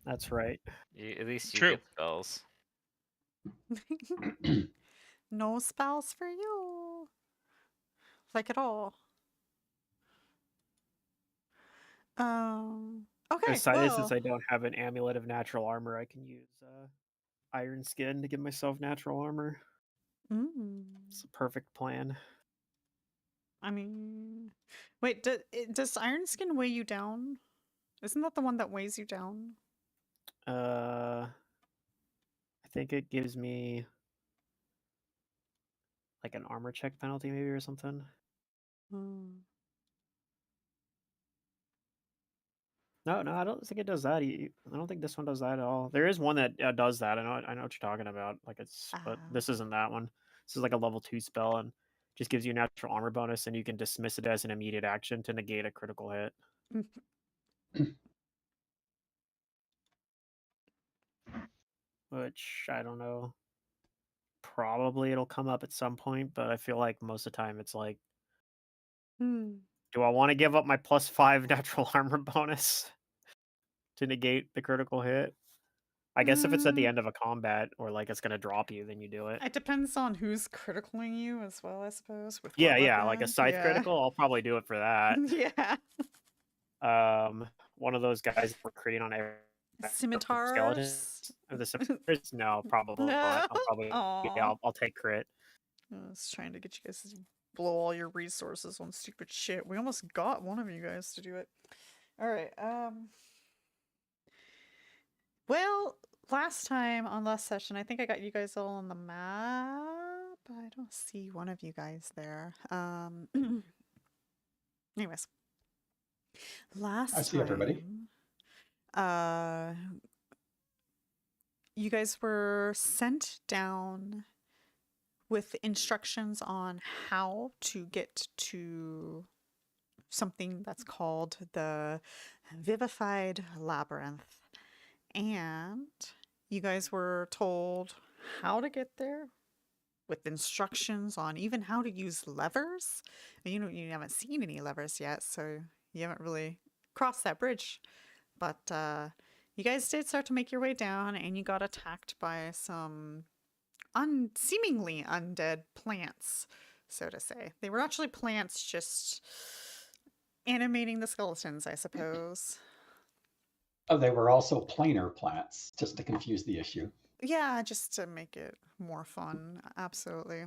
That's right. At least you True. get spells. No spells for you. Like at all. Okay, Decided well. since I don't have an amulet of natural armor, I can use iron skin to give myself natural armor. It's a perfect plan. I mean, wait, does Iron Skin weigh you down? Isn't that the one that weighs you down? I think it gives me like an armor check penalty maybe or something. No, I don't think it does that. I don't think this one does that at all. There is one that does that. I know what you're talking about. Like but this isn't that one. This is like a level 2 spell and just gives you a natural armor bonus, and you can dismiss it as an immediate action to negate a critical hit. Which I don't know. Probably it'll come up at some point, but I feel like most of the time it's like, do I want to give up my +5 natural armor bonus to negate the critical hit? I guess if it's at the end of a combat or like it's gonna drop you, then you do it. It depends on who's criticaling you as well, I suppose. With Yeah, like a scythe critical, I'll probably do it for that. Yeah. One of those guys that were creating on every Scimitars. The scimitars? No, probably not. I'll take crit. I was trying to get you guys to blow all your resources on stupid shit. We almost got one of you guys to do it. All right. Well, last time on last session, I think I got you guys all on the map. I don't see one of you guys there. Anyways, last I see everybody. You guys were sent down with instructions on how to get to something that's called the Vivified Labyrinth. And you guys were told how to get there with instructions on even how to use levers. And you haven't seen any levers yet, so you haven't really crossed that bridge. But you guys did start to make your way down, and you got attacked by some seemingly undead plants, so to say. They were actually plants just animating the skeletons, I suppose. Oh, they were also planar plants, just to confuse the issue. Yeah, just to make it more fun. Absolutely.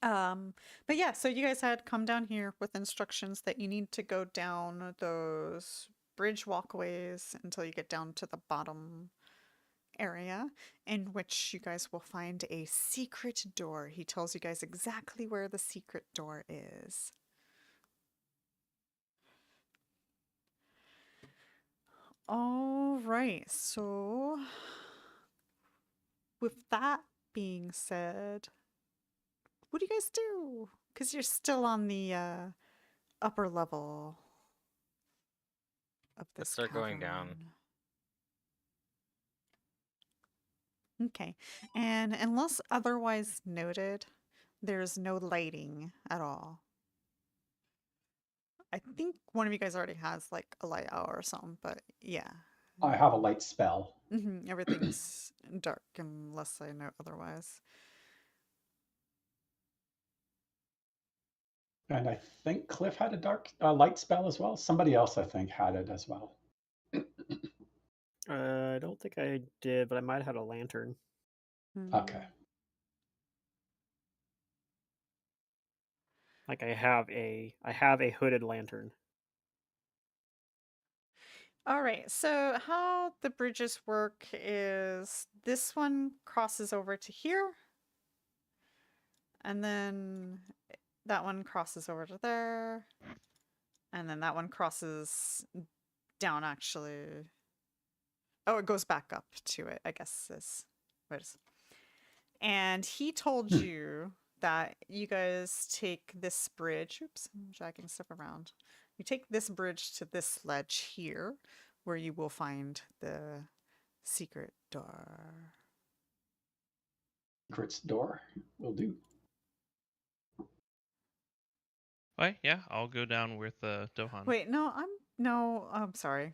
But yeah, so you guys had come down here with instructions that you need to go down those bridge walkways until you get down to the bottom area, in which you guys will find a secret door. He tells you guys exactly where the secret door is. All right, so with that being said, what do you guys do? Because you're still on the upper level of this Let's start going down. cavern. Okay, and unless otherwise noted, there's no lighting at all. I think one of you guys already has like a light hour or something, but yeah. I have a light spell. Everything's dark unless I know otherwise. And I think Cliff had a light spell as well. Somebody else, I think, had it as well. I don't think I did, but I might have had a lantern. Okay. Like I have a hooded lantern. All right, so how the bridges work is this one crosses over to here, and then that one crosses over to there, and then that one crosses down actually. Oh, it goes back up to it, I guess is what it is. And he told you that you guys take this bridge. Oops, I'm dragging stuff around. You take this bridge to this ledge here, where you will find the secret door. Secret's door will do. Wait, yeah, I'll go down with Dohan. Wait, no, I'm sorry.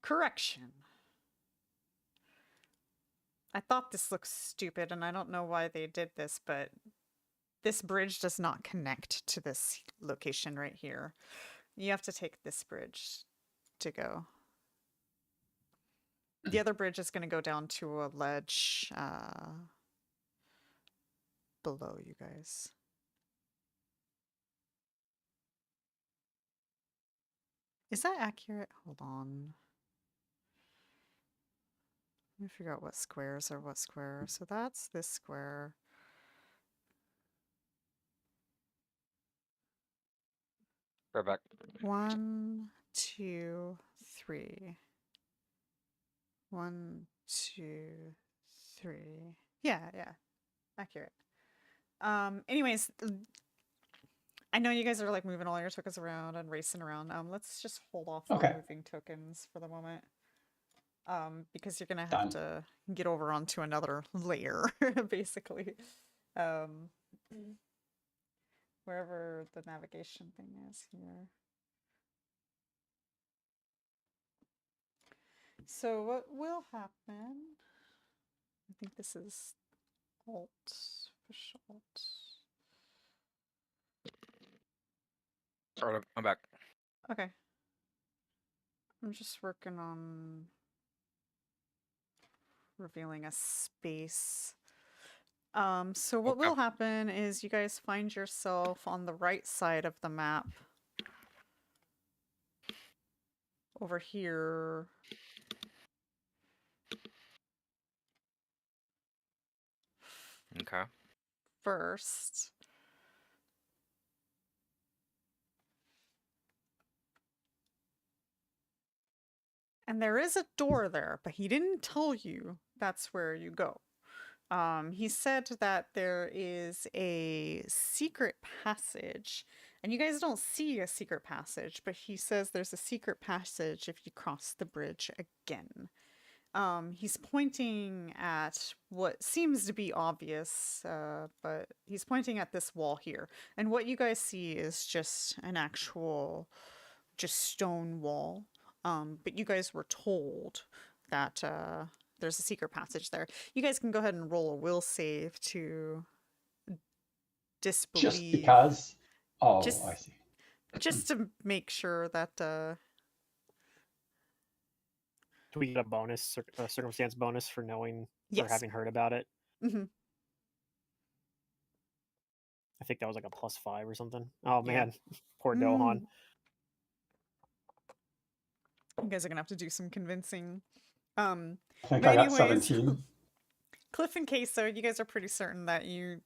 Correction. I thought this looked stupid, and I don't know why they did this, but this bridge does not connect to this location right here. You have to take this bridge to go. The other bridge is going to go down to a ledge below you guys. Is that accurate? Hold on. Let me figure out what squares are what square. So that's this square. Right back. 1, 2, 3. 1, 2, 3. Yeah, accurate. Anyways, I know you guys are like moving all your tokens around and racing around. Let's just hold off on Okay. moving tokens for the moment. Because you're gonna have Done. to get over onto another layer, basically. Wherever the navigation thing is here. So what will happen? I think this is Alt for short. Alright, I'm back. Okay. I'm just working on revealing a space. So what Okay. will happen is you guys find yourself on the right side of the map. Over here. Okay. First. And there is a door there, but he didn't tell you that's where you go. He said that there is a secret passage, and you guys don't see a secret passage, but he says there's a secret passage if you cross the bridge again. He's pointing at what seems to be obvious, but he's pointing at this wall here. And what you guys see is just an actual, just stone wall. But you guys were told that there's a secret passage there. You guys can go ahead and roll a will save to disbelieve. Just because? Oh, Just- I see. Just to make sure that... Do we get a bonus, a circumstance bonus for knowing or Yes. having heard about it? Mhm. I think that was like a +5 or something. Oh Yeah. man, poor Dohan. You guys are gonna have to do some convincing. I think But I got anyways, 17. Cliff and Kaeso, you guys are pretty certain that you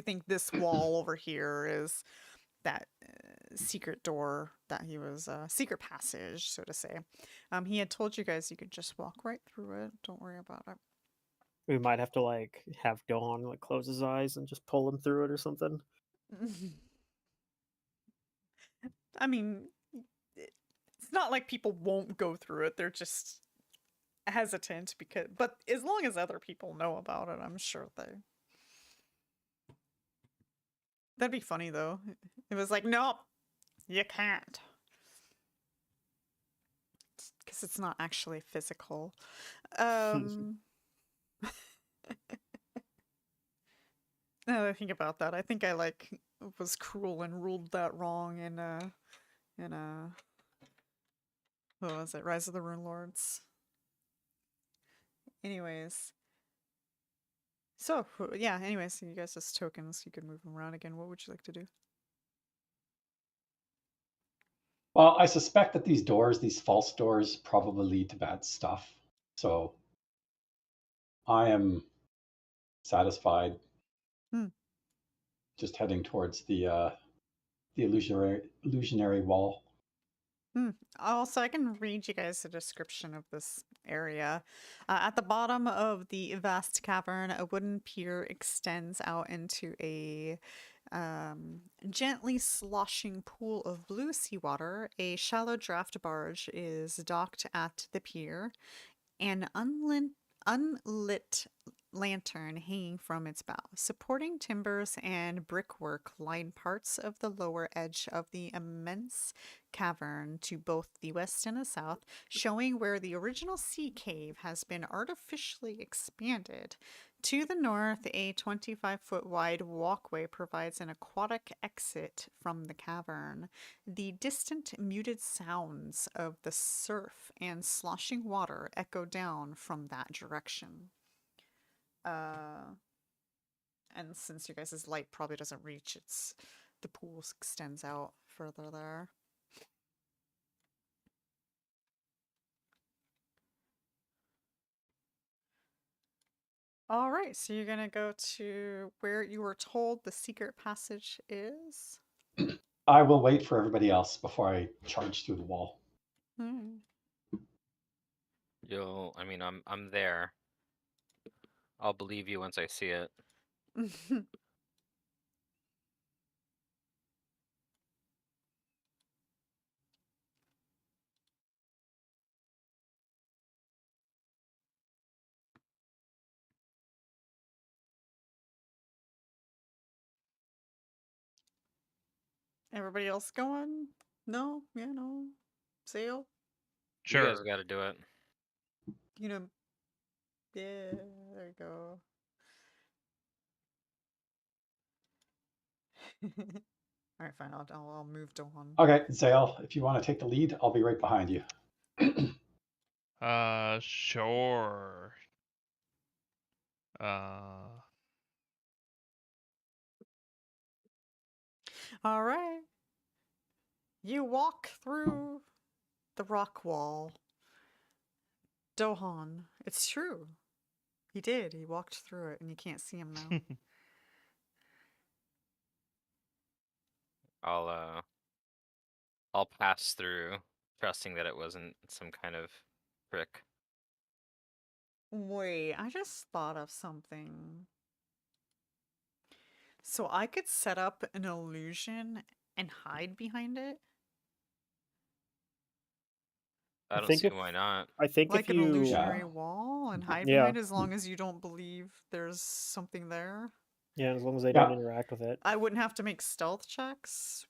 think this wall over here is that secret door that he was secret passage, so to say. He had told you guys you could just walk right through it. Don't worry about it. We might have to like have Dohan like close his eyes and just pull him through it or something. I mean, it's not like people won't go through it. They're just hesitant but as long as other people know about it, I'm sure that'd be funny though. It was like, nope, you can't. Because it's not actually physical. Now that I think about that, I think I like was cruel and ruled that wrong in what was it? Rise of the Rune Lords. Anyways. So, yeah, anyways, you guys just tokens, you can move them around again. What would you like to do? Well, I suspect that these doors, these false doors, probably lead to bad stuff. So I am satisfied just heading towards the illusionary wall. Also, I can read you guys a description of this area. At the bottom of the vast cavern, a wooden pier extends out into a gently sloshing pool of blue seawater. A shallow draft barge is docked at the pier. An unlit lantern hanging from its bow. Supporting timbers and brickwork line parts of the lower edge of the immense cavern to both the west and the south, showing where the original sea cave has been artificially expanded. To the north, a 25-foot wide walkway provides an aquatic exit from the cavern. The distant, muted sounds of the surf and sloshing water echo down from that direction. And since your guys' light probably doesn't reach, the pool extends out further there. All right, so you're gonna go to where you were told the secret passage is. I will wait for everybody else before I charge through the wall. I mean, I'm there. I'll believe you once I see it. Everybody else going? No? Yeah, no. Xale? You guys Sure. got to do it. You know, yeah, there you go. All right, fine. I'll move Dohan. Okay, Xale, if you want to take the lead, I'll be right behind you. Sure. All right. You walk through the rock wall. Dohan, it's true. He did. He walked through it, and you can't see him now. I'll pass through, trusting that it wasn't some kind of trick. Wait, I just thought of something. So I could set up an illusion and hide behind it? I I don't think see if- why not. I think Like if an you illusionary wall and hide Yeah. behind it as long as you don't believe there's something there? yeah, as long as they Yeah. don't interact with it. I wouldn't have to make stealth checks?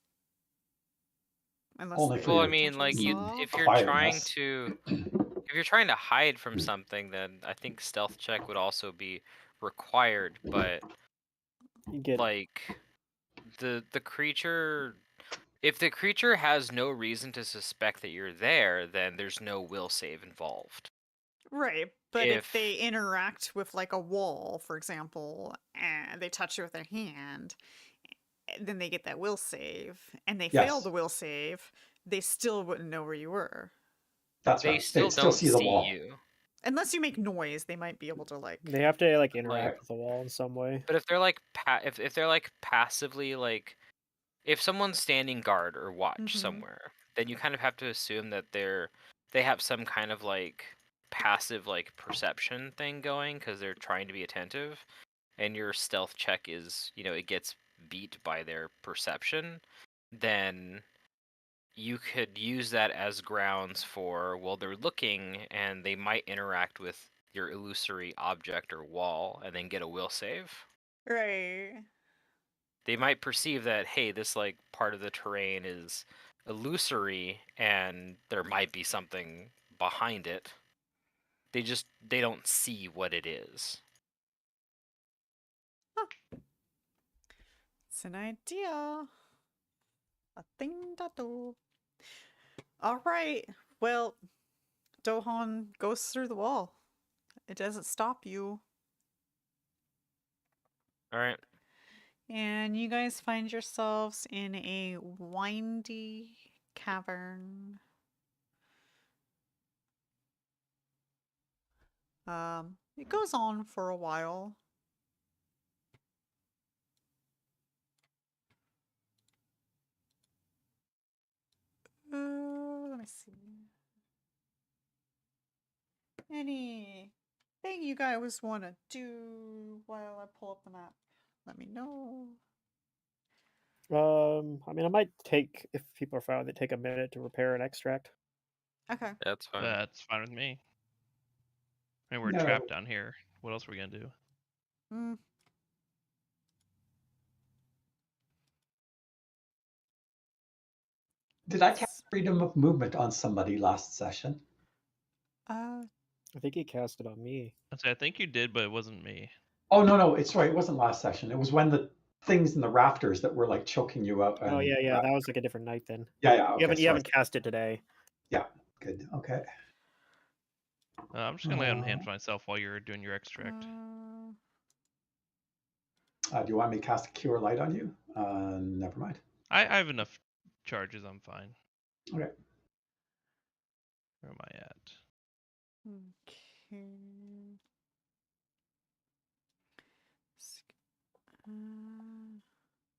Unless Only they for Well, I your mean, like potentially you, saw. if you're trying quietness. to, if you're trying to hide from something, then I think stealth check would also be required. But You get like the creature, if the creature has no reason to suspect that you're there, then there's no will save involved. Right, but if If they interact with like a wall, for example, and they touch it with their hand, then they get that will save, and they fail Yes. the will save, they still wouldn't know where you were. That's they right. still They still don't see the wall. you. Unless you make noise, they might be able to like. they have to like Right. interact with the wall in some way. But if they're like if they're like passively like, if someone's standing guard or watch Mhm. somewhere, then you kind of have to assume that they have some kind of like passive like perception thing going because they're trying to be attentive, and your stealth check is, it gets beat by their perception, then you could use that as grounds for, well, they're looking and they might interact with your illusory object or wall and then get a will save. Right. They might perceive that, hey, this like part of the terrain is illusory and there might be something behind it. They don't see what it is. It's an idea. A thing to do. All right. Well, Dohan goes through the wall. It doesn't stop you. All right. And you guys find yourselves in a windy cavern. It goes on for a while. Let me see. Anything you guys want to do while I pull up the map? Let me know. I mean, I might take, if people are fine with it, take a minute to repair an extract. Okay. That's fine. That's fine with me. I mean, we're No. trapped down here. What else are we gonna do? Mm, Did I cast freedom of movement on somebody last session? uh, I think he cast it on me. I think you did, but it wasn't me. Oh no, it's right. It wasn't last session. It was when the things in the rafters that were like choking you out. Oh yeah, that was like a different night then. Yeah. Okay, You haven't cast it today. Yeah, good. Okay. I'm just gonna lay on hands myself while you're doing your extract. Do you want me to cast a Cure Light on you? Never mind. I have enough charges. I'm fine. Okay. Where am I at? okay.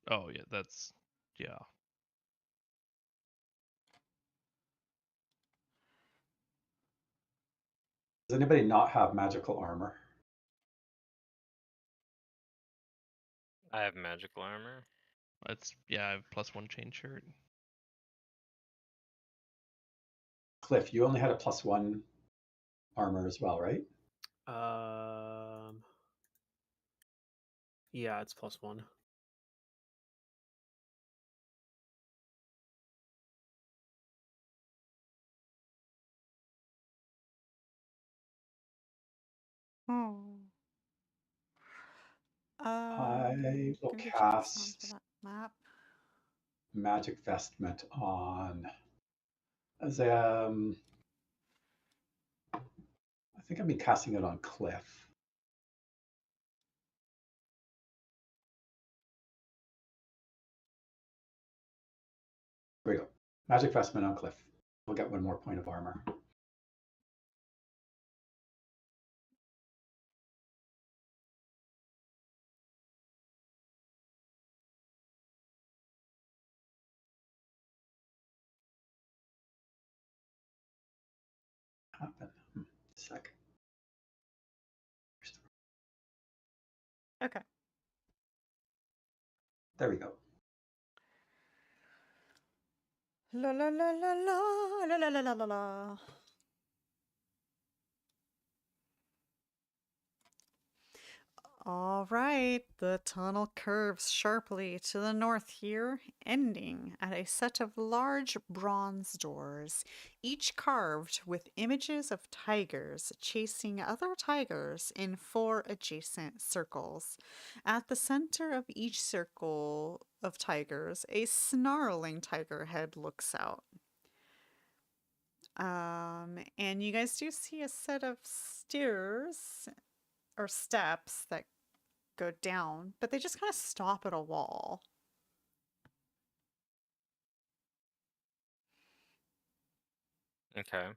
Oh yeah, that's yeah. Does anybody not have magical armor? I have magical armor. That's yeah. I have +1 chain shirt. Cliff, you only had a +1 armor as well, right? Yeah, it's +1. Oh. I will gonna get you guys cast onto that map. Magic Vestment on. As I think I've been casting it on Cliff. There we go. Magic Vestment on Cliff. We'll get 1 more point of armor. Happen. Sec. Okay. There we go. La la la la la la la la la la la. All right, the tunnel curves sharply to the north here, ending at a set of large bronze doors, each carved with images of tigers chasing other tigers in 4 adjacent circles. At the center of each circle of tigers, a snarling tiger head looks out. And you guys do see a set of stairs or steps that go down, but they just kind of stop at a wall. Okay.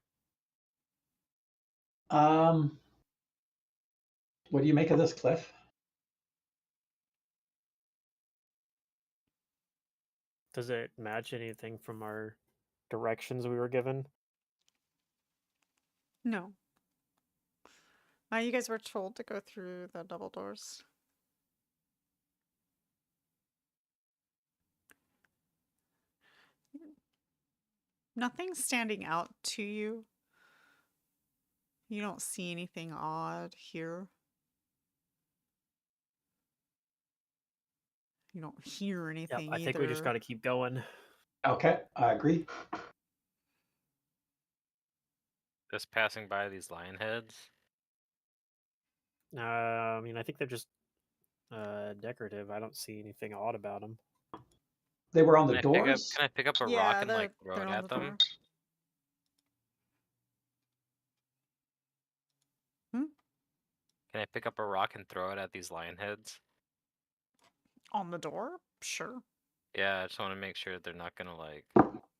What do you make of this, Cliff? Does it match anything from our directions we were given? No. You guys were told to go through the double doors. Nothing's standing out to you. You don't see anything odd here. You don't hear Yep, anything I think we just either. got to keep going. Okay, I agree. Just passing by these lion heads. I mean, I think they're just decorative. I don't see anything odd about them. They were on the Can doors. I pick up a Yeah, rock and like throw they're it on at the them? door. Hmm? Can I pick up a rock and throw it at these lion heads? On the door? Sure. Yeah, I just want to make sure they're not gonna like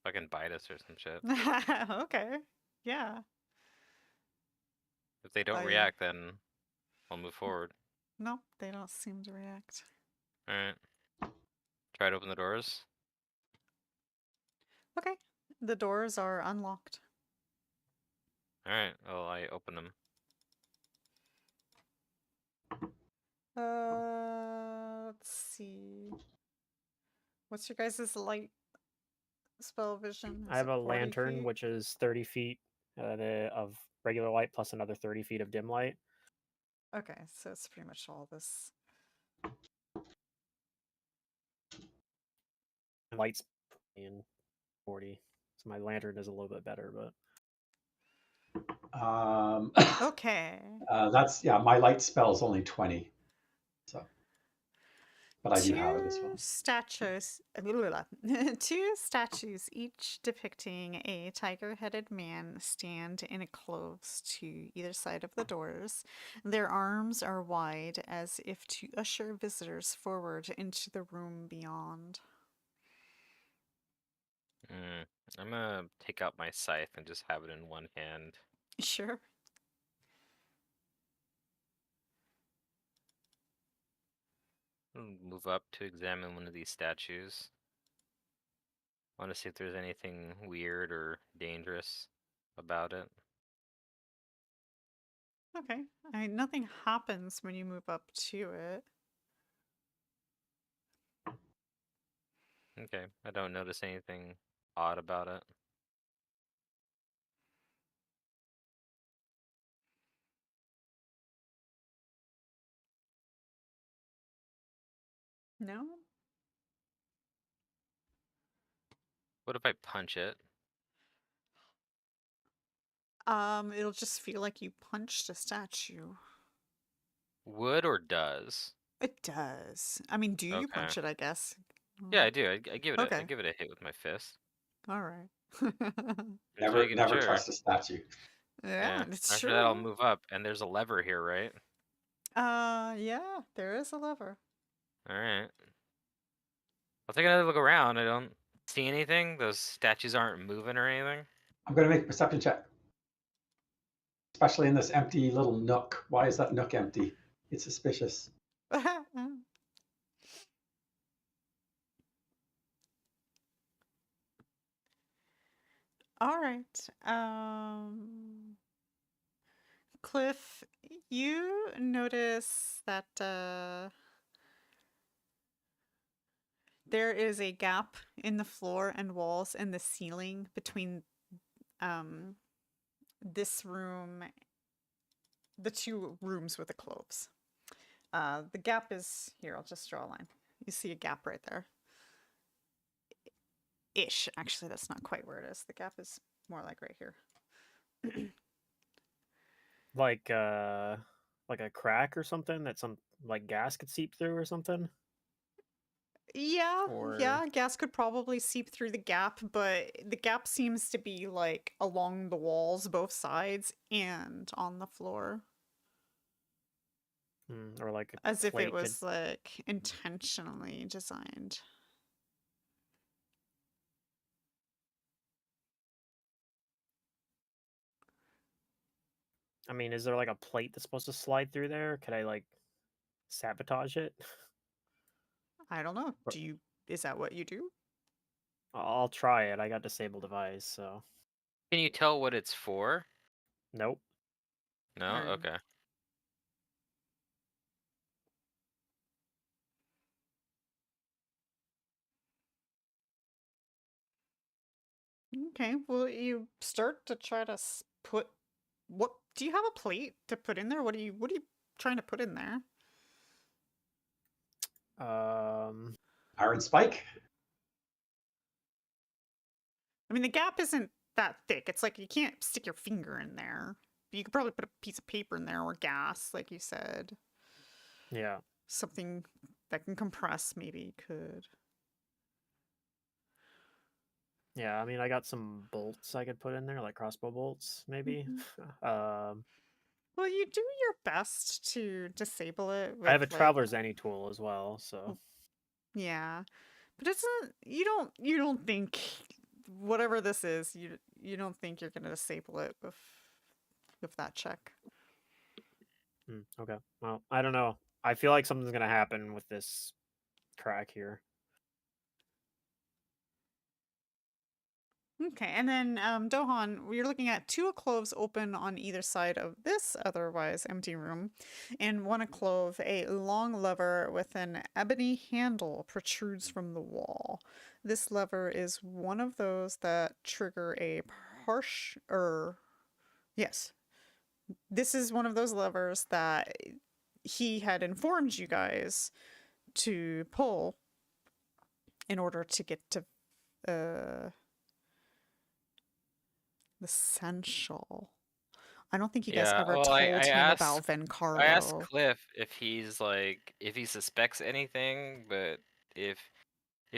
fucking bite us or some shit. Okay. Yeah. If they don't react, then I'll move forward. Nope, they don't seem to react. Alright. Try to open the doors. Okay. The doors are unlocked. Alright, well, I open them. Let's see. What's your guys' light spell vision? I have Is it a 40 lantern, feet? which is 30 feet of regular light plus another 30 feet of dim light. Okay, so it's pretty much all this. Light's in 40, so my lantern is a little bit better, but Okay. That's my light spell is only 20. So, but I do have it as well. Two statues, each depicting a tiger-headed man, stand in clothes to either side of the doors. Their arms are wide, as if to usher visitors forward into the room beyond. I'm gonna take out my scythe and just have it in one hand. Sure. Move up to examine one of these statues. Want to see if there's anything weird or dangerous about it. Okay. Nothing happens when you move up to it. Okay, I don't notice anything odd about it. No? What if I punch it? It'll just feel like you punched a statue. Would or does? It does. I mean, do you Okay. punch it, I guess? Yeah, I do. I give it Okay. I give it a hit with my fist. All right. Just making Never sure. trust a statue. Yeah, it's After true. that, I'll move up, and there's a lever here, right? Yeah, there is a lever. All right. I'll take another look around. I don't see anything. Those statues aren't moving or anything. I'm going to make a perception check, especially in this empty little nook. Why is that nook empty? It's suspicious. All right. Cliff, you notice that there is a gap in the floor and walls and the ceiling between this room, the two rooms with the cloves. The gap is here. I'll just draw a line. You see a gap right there. Ish. Actually, that's not quite where it is. The gap is more like right here. like a crack or something that some like gas could seep through or something. Yeah, Or yeah, gas could probably seep through the gap, but the gap seems to be like along the walls, both sides, and on the floor. or like a As if it plate was like intentionally designed. I mean, is there like a plate that's supposed to slide through there? Could I like sabotage it? I don't know. Or- Is that what you do? I'll try it. I got disable device, so Can you tell what it's for? nope. No? Or- Okay. Okay, well, you start to try to put what do you have a plate to put in there? What are you trying to put in there? Iron spike. I mean, the gap isn't that thick. It's like you can't stick your finger in there. You could probably put a piece of paper in there or gas, like you said. Yeah. Something that can compress, maybe you could. Yeah, I mean, I got some bolts I could put in there, like crossbow bolts, maybe. Well, you do your best to disable it. I have a with, like- traveler's any tool as well, so Yeah, but it's not. You don't think whatever this is. You don't think you're gonna disable it with that check. Okay. Well, I don't know. I feel like something's gonna happen with this crack here. Okay, and then Dohan, we're looking at two cloves open on either side of this otherwise empty room, and one clove, a long lever with an ebony handle protrudes from the wall. This lever is one of those that trigger a this is one of those levers that he had informed you guys to pull in order to get to the Essential. I don't think you guys Yeah, ever well, told I him asked about Van I asked Carlo. Cliff if he's like if he suspects anything, but if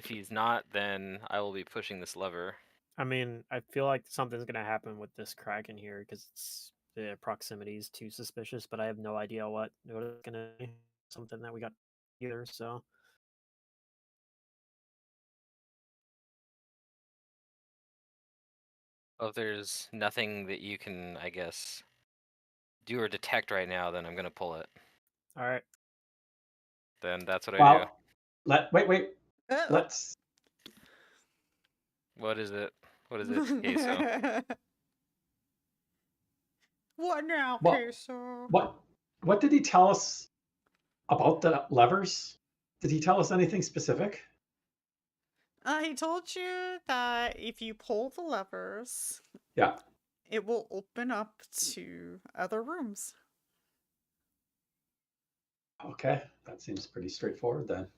he's not, then I will be pushing this lever. I mean, I feel like something's gonna happen with this Kraken here because the proximity is too suspicious, but I have no idea what it's gonna be. Something that we got either. So Well, if there's nothing that you can, I guess, do or detect right now, then I'm gonna pull it. all right. Then that's what I do. Well, wait. Uh, Let's. What is it? What is it, Kaeso? What now, Well, Kaeso? What did he tell us about the levers? Did he tell us anything specific? He told you that if you pull the levers, Yeah. it will open up to other rooms. Okay, that seems pretty straightforward then.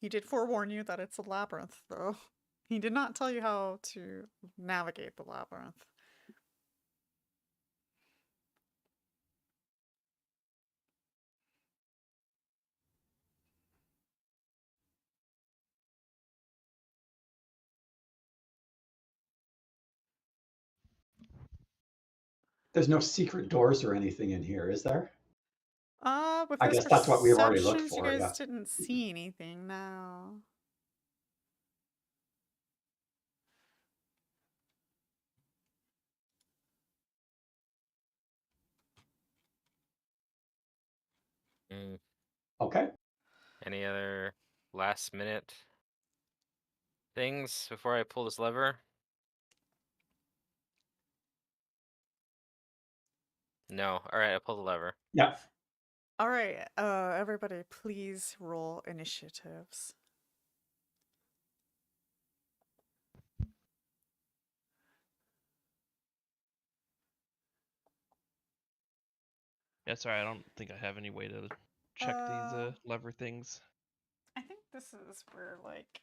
He did forewarn you that it's a labyrinth, though. He did not tell you how to navigate the labyrinth. There's no secret doors or anything in here, is there? With I those guess that's what we've already looked perceptions, you for, guys yeah. didn't see anything, no. Mm. Okay. Any other last minute things before I pull this lever? No. All right, I pull the lever. Yeah. All right, everybody, please roll initiatives. Yeah, sorry, I don't think I have any way to check these lever things. I think this is where, like,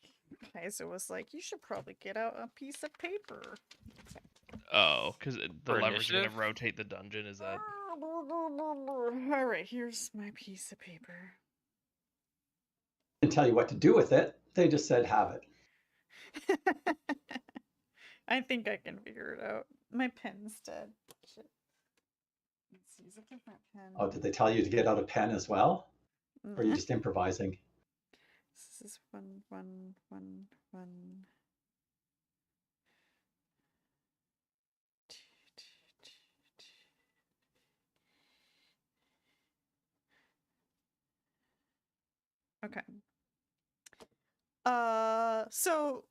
Kaeso was like, you should probably get out a piece of paper. Oh, because the For lever's gonna initiative? rotate the dungeon. Is that? All right, here's my piece of paper. Didn't tell you what to do with it. They just said have it. I think I can figure it out. My pen's dead. Shit. Let's use a different pen. Oh, did they tell you to get out a pen as well? Or are you Nah. just improvising? This is one. Okay. So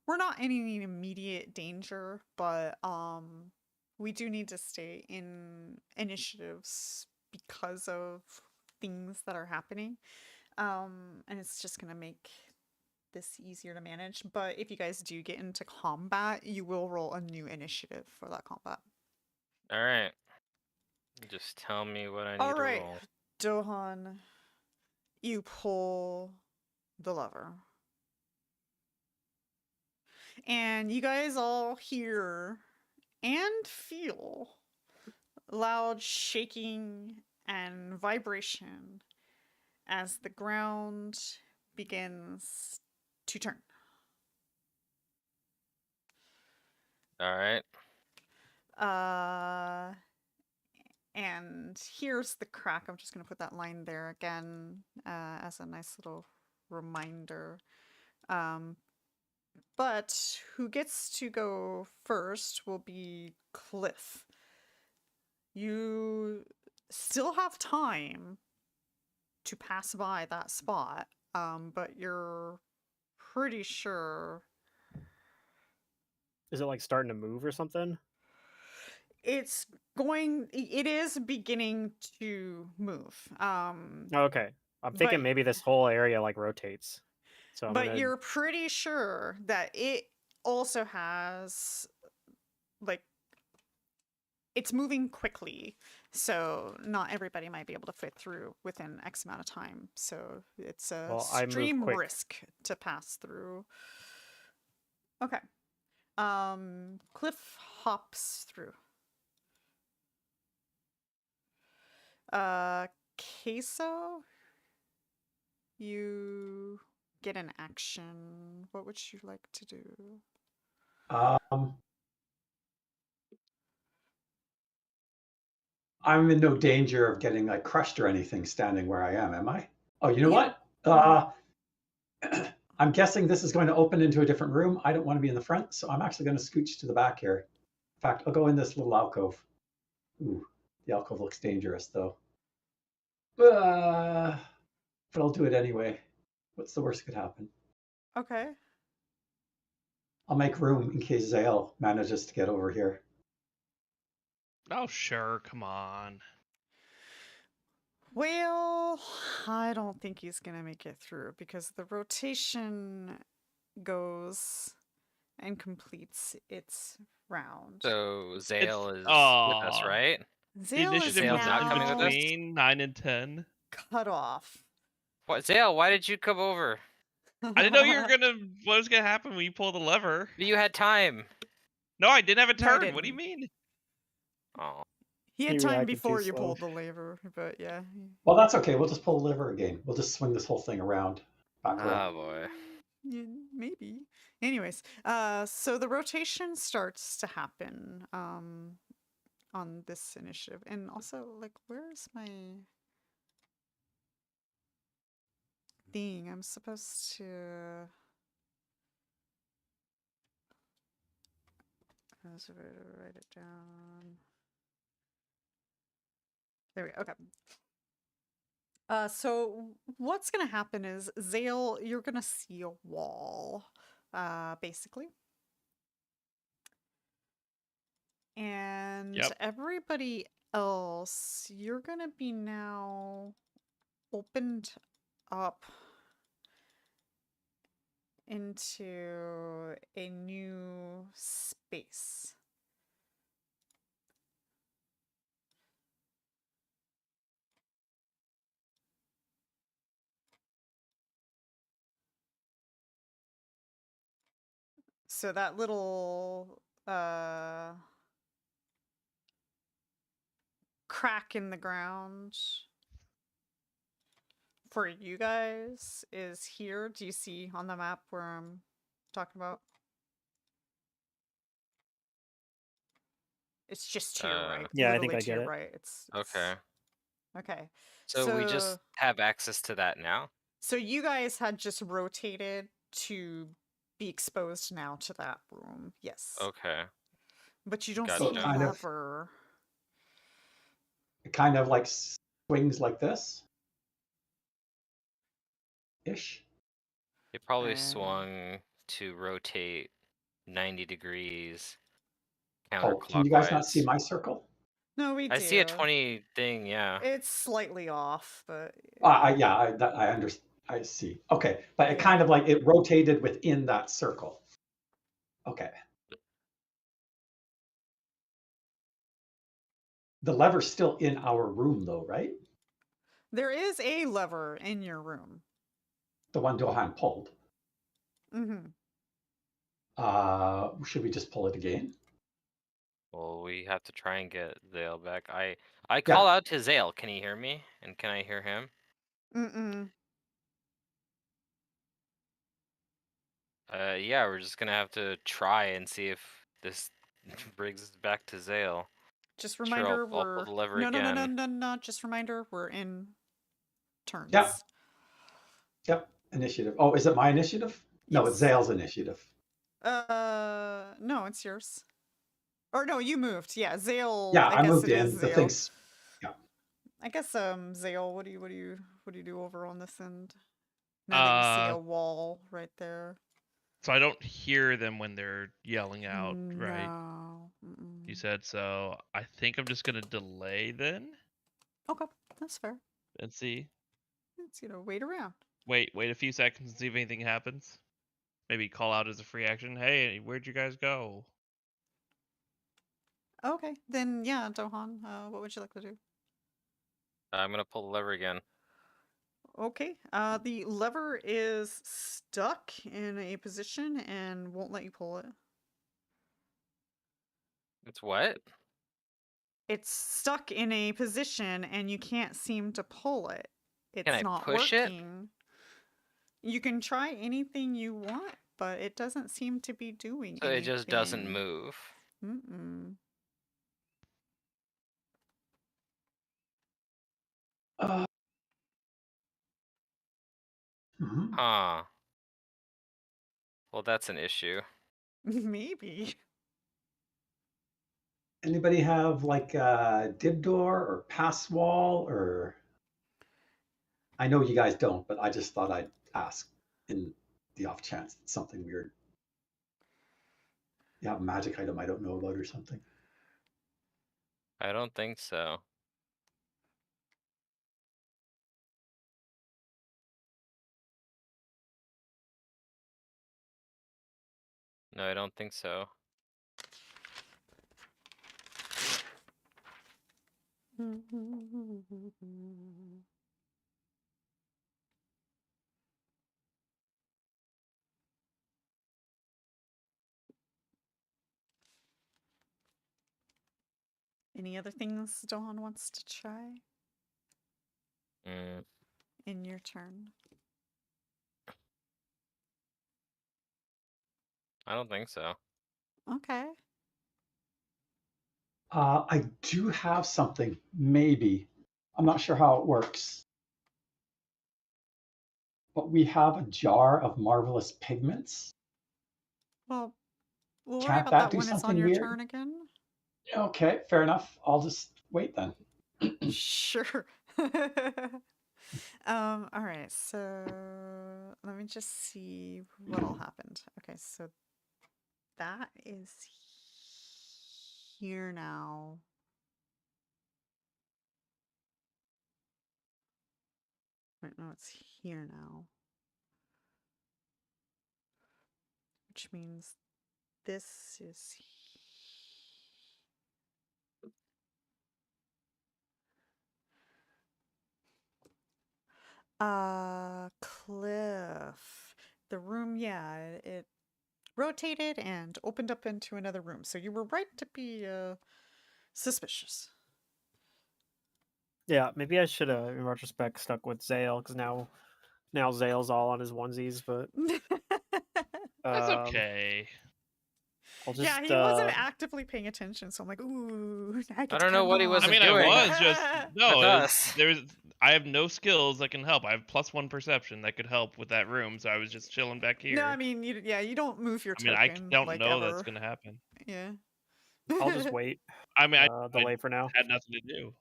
we're not in any immediate danger, but we do need to stay in initiatives because of things that are happening. And it's just gonna make this easier to manage. But if you guys do get into combat, you will roll a new initiative for that combat. All right. Just tell me what I need All to right, roll. Dohan, you pull the lever. And you guys all hear and feel loud shaking and vibration as the ground begins to turn. All right. And here's the crack. I'm just going to put that line there again as a nice little reminder. But who gets to go first will be Cliff. You still have time to pass by that spot, but you're pretty sure Is it like starting to move or something? it is beginning to move. Oh, okay. I'm thinking But- maybe this whole area like rotates. So I'm but gonna... you're pretty sure that it also has like it's moving quickly, so not everybody might be able to fit through within X amount of time. So it's a Well, I move stream quick. risk to pass through. Okay. Cliff hops through. Kaeso, you get an action. What would you like to do? I'm in no danger of getting like crushed or anything standing where I am I? Oh, you know Yeah. what? I'm guessing this is going to open into a different room. I don't want to be in the front, so I'm actually going to scooch to the back here. In fact, I'll go in this little alcove. Ooh, the alcove looks dangerous though. But I'll do it anyway. What's the worst that could happen? Okay. I'll make room in case Xale manages to get over here. Oh, sure. Come on. Well, I don't think he's gonna make it through because the rotation goes and completes its round. So Xale is with us, Aw. right? The Zale is initiative Zale's was not in coming with now us? between 9 and 10. cut off. What, Xale? Why did you come over? I didn't know you were gonna. What was gonna happen when you pull the lever? But you had time. No, I didn't have a No, I turn. What do you didn't. mean? Oh, He had He time reacted too before you slow. pulled the lever, but yeah. Well, that's okay. We'll just pull the lever again. We'll just swing this whole thing around. Back around. oh boy. Yeah, maybe. Anyways, so the rotation starts to happen on this initiative. And also, like, where's my thing? I'm supposed to write it down. There we go. Okay. So what's gonna happen is Xale, you're gonna see a wall, basically. And Yep. everybody else, you're gonna be now opened up into a new space. So that little crack in the ground for you guys is here. Do you see on the map where I'm talking about? It's just to your right. Yeah, I Literally think I to get your it. right. Okay. Okay. So we just have access to that now? So you guys had just rotated to be exposed now to that room. Yes. Okay. But you don't Gotcha. see So the kind of- lever. It kind of like swings like this. Ish. It probably Uh, swung to rotate 90 degrees Oh, can you guys not see counterclockwise. my circle? No, we do. I see a 20 thing, yeah. It's slightly off, but I understand. I see. Okay, but it Yeah. kind of like it rotated within that circle. Okay. The lever's still in our room, though, right? there is a lever in your room. The one Dohan pulled. Mm-hmm. Should we just pull it again? Well, we have to try and get Xale back. I call out to Xale. Can he hear me? And can I hear him? Mm-mm. Yeah, we're just gonna have to try and see if this brings us back to Xale. Just Sure, reminder, I'll pull the lever no, again. no. Just reminder, we're in turns. Yeah. Yep. Initiative. Oh, is it my initiative? No, it's Yes. Xale's initiative. No, it's yours. Or no, you moved. Yeah, Xale. Yeah, I I guess moved it in. is The Xale. thing's. I guess Xale, what do you do over on this end? Now that you see a wall right there. So I don't hear them when they're yelling out, right? No. You said so. I think I'm just gonna delay then Okay, that's fair. and see. It's wait around. Wait a few seconds and see if anything happens. Maybe call out as a free action. Hey, where'd you guys go? Okay, then yeah, Dohan, what would you like to do? I'm gonna pull the lever again. Okay, the lever is stuck in a position and won't let you pull it. It's what? It's stuck in a position and you can't seem to pull it. It's Can I not push it? working. You can try anything you want, but it doesn't seem to be doing So anything. it just doesn't move. Mm-mm. Mhm. Huh. Well, that's an issue. Maybe. Anybody have like a dib door or pass wall or? I know you guys don't, but I just thought I'd ask in the off chance it's something weird. You have a magic item I don't know about or something. I don't think so. No, I don't think so. Any other things Dawn wants to try Mm, in your turn? I don't think so. Okay. I do have something, maybe. I'm not sure how it works. But we have a jar of marvelous pigments. Well, we'll worry Can't about that that do when it's on something your weird? turn again. Okay, fair enough. I'll just wait then. Sure. All right, so let me just see what all happened. Okay, so that is here now. Wait, no, it's here now. Which means this is Cliff. The room, yeah, it rotated and opened up into another room. So you were right to be suspicious. Yeah, maybe I should have, in retrospect, stuck with Xale because now Xale's all on his onesies. But That's okay. I'll just Yeah, he wasn't actively paying attention, so I'm like, ooh, I get I to don't know cut what he him was I off. mean, doing. I was just no. With It's, us. there's I have no skills that can help. I have +1 perception that could help with that room, so I was just chilling back here. No, I mean, you don't move your I mean, I token don't like know ever. that's gonna happen. Yeah. I'll just wait. I mean, I delay for now. had nothing to do,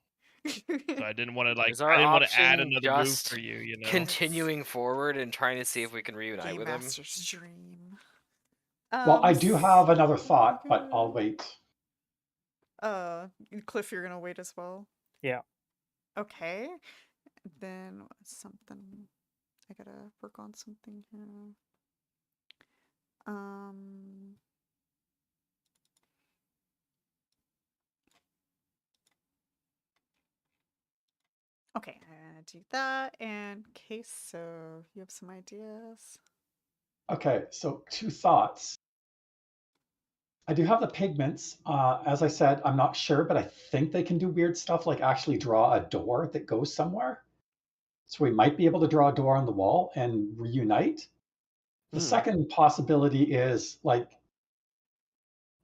so I didn't want to like. Is our I didn't want to add option another move just for you. You know. continuing forward and trying to see if we can reunite Game with him? Master's dream. Well, I do have another thought, but I'll wait. Cliff, you're gonna wait as well. Yeah. Okay. Then something. I gotta work on something here. Okay, I'm gonna do that. And Kaeso, you have some ideas? Okay, so 2 thoughts. I do have the pigments. As I said, I'm not sure, but I think they can do weird stuff like actually draw a door that goes somewhere. So we might be able to draw a door on the wall and reunite. The second possibility is like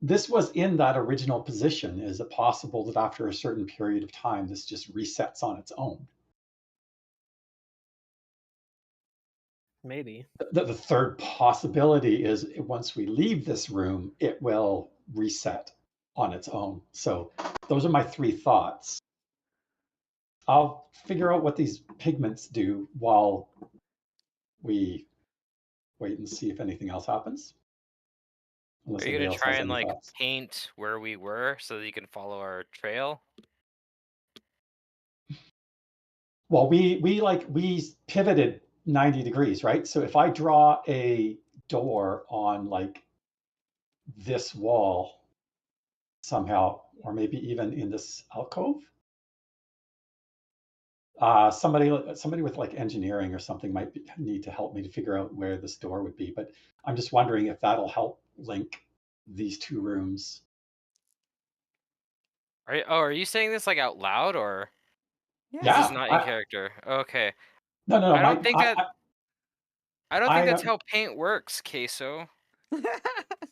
this was in that original position. Is it possible that after a certain period of time, this just resets on its own? Maybe. The third possibility is once we leave this room, it will reset on its own. So those are my 3 thoughts. I'll figure out what these pigments do while we wait and see if anything else happens. Unless Are you anybody gonna else try has and any like thoughts. paint where we were so that you can follow our trail? Well, we pivoted 90 degrees, right? So if I draw a door on like this wall somehow, or maybe even in this alcove. Somebody with like engineering or something might need to help me to figure out where this door would be. But I'm just wondering if that'll help link these two rooms. Are you saying this like out loud, or Yeah. is this Yeah. not in character? Okay. No. I don't think that's how paint works, Kaeso.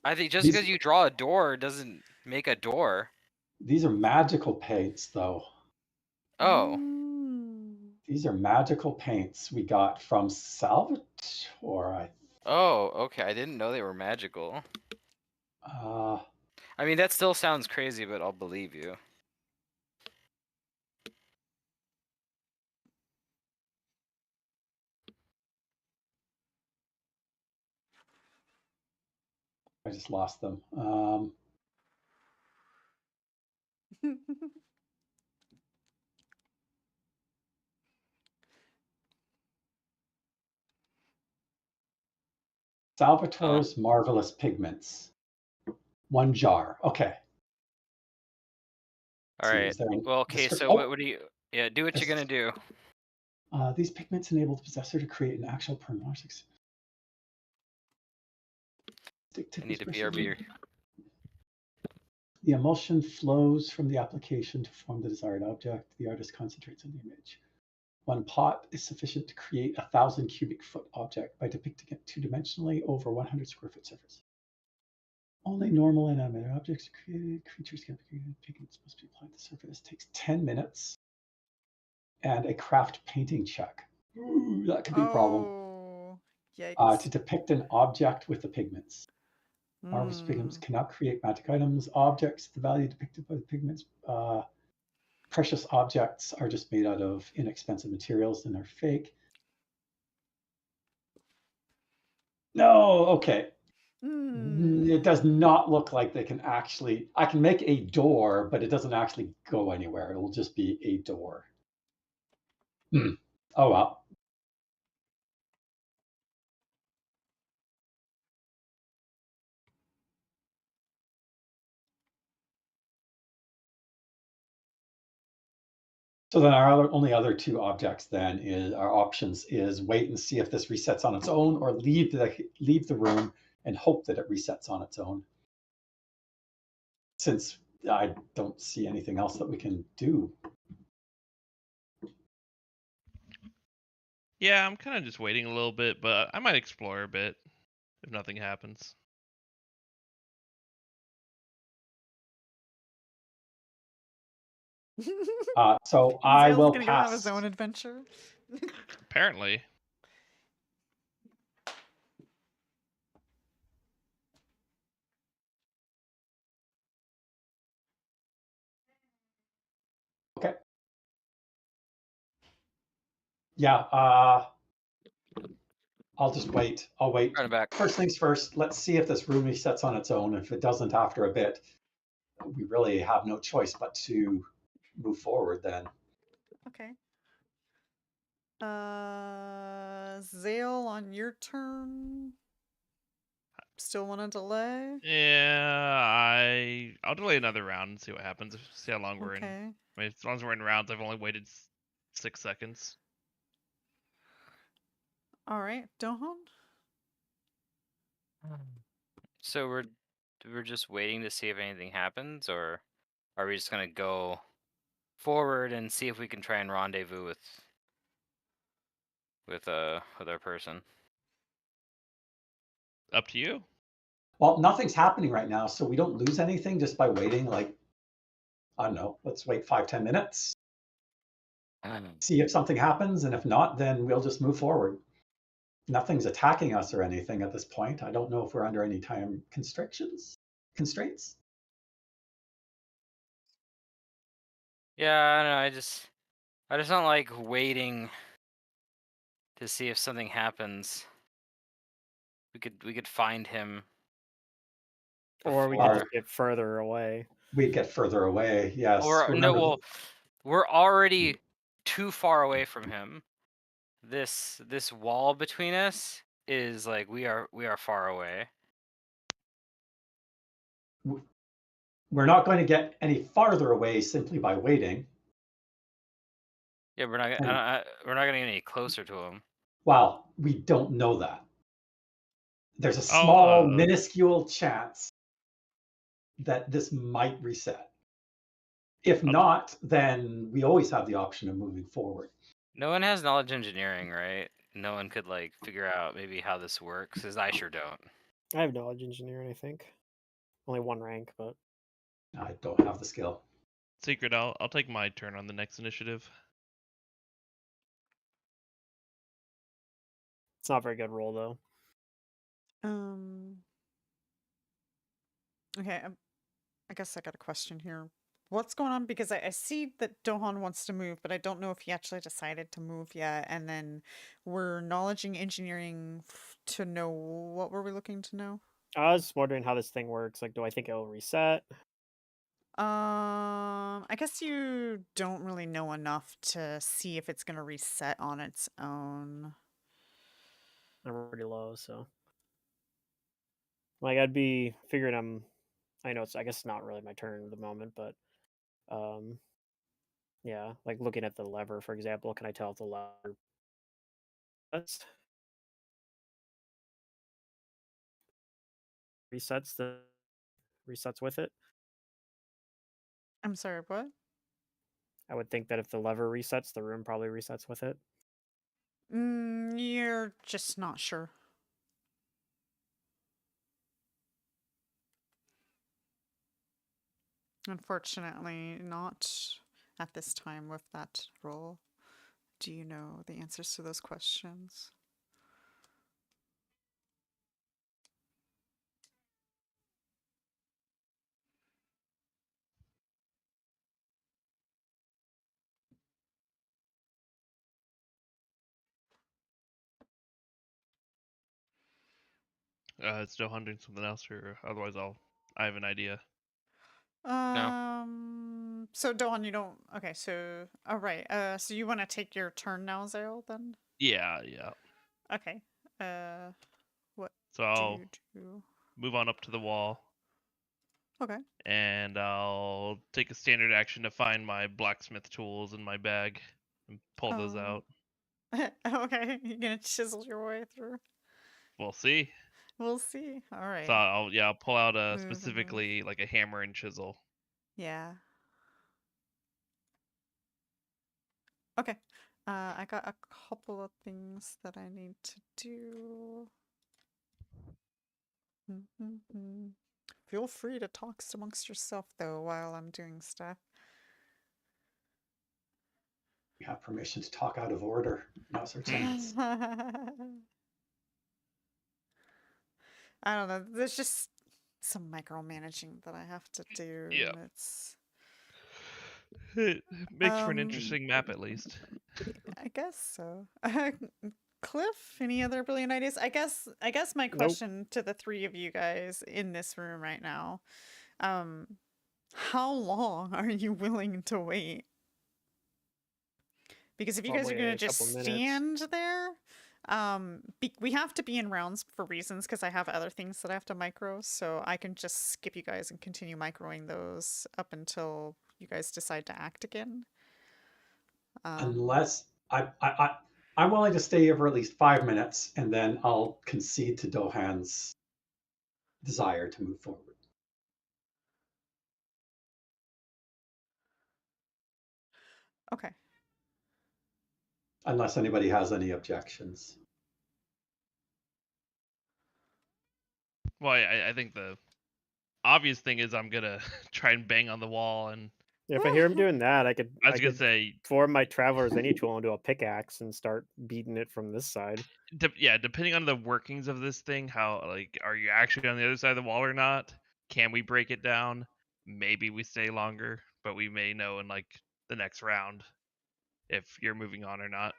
I think just because you draw a door doesn't make a door. These are magical paints, though. Oh. These are magical paints we got from Salvatore. Oh, okay. I didn't know they were magical. I mean, that still sounds crazy, but I'll believe you. I just lost them. Salvatore's Marvelous Pigments. 1 jar. Okay. All right. Well, okay, so what do you... Yeah, do what you're going to do. These pigments enable the possessor to create an actual permanent. I need to BRB. The emulsion flows from the application to form the desired object. The artist concentrates on the image. 1 pot is sufficient to create 1,000 cubic foot object by depicting it 2-dimensionally over 100 square foot surface. Only normal and animated objects are created. Creatures can be created. Pigments must be applied to the surface. It takes 10 minutes. And a craft painting check. Ooh, that could be a problem. Yikes. To depict an object with the pigments. Marvelous pigments cannot create magic items. Objects, the value depicted by the pigments. Precious objects are just made out of inexpensive materials and they're fake. No, okay. It does not look like they can actually... I can make a door, but it doesn't actually go anywhere. It will just be a door. Oh, well. So then our only other 2 objects then is our options is wait and see if this resets on its own, or leave the room and hope that it resets on its own. Since I don't see anything else that we can do. Yeah, I'm kind of just waiting a little bit, but I might explore a bit if nothing happens. So I will gonna pass. go have his own adventure. Apparently. Okay. Yeah. I'll just wait. I'll wait. Run it back. First things first. Let's see if this room resets on its own. If it doesn't after a bit, we really have no choice but to move forward then. Okay. Xale, on your turn. Still want to delay? Yeah, I'll delay another round and see what happens. See how long we're in. Okay. I mean, as long as we're in rounds, I've only waited 6 seconds. All right, Dohan. So we're just waiting to see if anything happens, or are we just gonna go forward and see if we can try and rendezvous with our person? Up to you. Well, nothing's happening right now, so we don't lose anything just by waiting. Like, I don't know. Let's wait 5-10 minutes. See if something happens, and if not, then we'll just move forward. Nothing's attacking us or anything at this point. I don't know if we're under any time constraints. Yeah, I don't know. I just don't like waiting to see if something happens. We could find him. Or we could just get further away. We'd get further away, yes. Or no, well, we're already too far away from him. This wall between us is like we are far away. we're not going to get any farther away simply by waiting. Yeah, we're not. We're not getting any closer to him. Well, we don't know that. There's a Oh, small, minuscule chance that this might reset. If not, then we always have the option of moving forward. No one has knowledge engineering, right? No one could like figure out maybe how this works, because I sure don't. I have knowledge engineering, I think. Only one rank, but I don't have the skill. Secret, I'll take my turn on the next initiative. it's not a very good roll though. Okay, I guess I got a question here. What's going on? Because I see that Dohan wants to move, but I don't know if he actually decided to move yet. And then we're knowledging engineering to know, what were we looking to know? I was wondering how this thing works. Like, do I think it'll reset? I guess you don't really know enough to see if it's gonna reset on its own. I'm pretty low, so like I'd be figuring I know I guess it's not really my turn at the moment, but yeah, like looking at the lever, for example, can I tell if the lever resets with it? I'm sorry, what? I would think that if the lever resets, the room probably resets with it. You're just not sure. Unfortunately, not at this time with that roll. Do you know the answers to those questions? It's Dohan doing something else, or otherwise I have an idea. So Dohan, you don't. Okay, so all right. So you want to take your turn now, Xale? Then. Yeah. Okay. What So do I'll you do? move on up to the wall, Okay. and I'll take a standard action to find my blacksmith tools in my bag and pull those out. Okay, you're gonna chisel your way through. We'll see. We'll see. All right. So I'll pull out Move and specifically like a hammer and chisel. Yeah. Okay. I got a couple of things that I need to do. Feel free to talk amongst yourself though while I'm doing stuff. We have permission to talk out of order. Now's our chance. I don't know. There's just some micromanaging that I have to do. Yeah. And it's. It makes for an interesting map, at least. I guess so. Cliff, any other brilliant ideas? I guess my Nope. question to the three of you guys in this room right now, how long are you willing to wait? Because if you guys are Probably gonna a just couple minutes. stand there, we have to be in rounds for reasons because I have other things that I have to micro, so I can just skip you guys and continue microing those up until you guys decide to act again. Unless I'm willing to stay here for at least 5 minutes, and then I'll concede to Dohan's desire to move forward. Okay. Unless anybody has any objections. Well, I think the obvious thing is I'm gonna try and bang on the wall, and Yeah, if I hear him doing that, I I was gonna could say, form my Traveler's Any tool into a pickaxe and start beating it from this side. depending on the workings of this thing, how like are you actually on the other side of the wall or not? Can we break it down? Maybe we stay longer, but we may know in like the next round if you're moving on or not.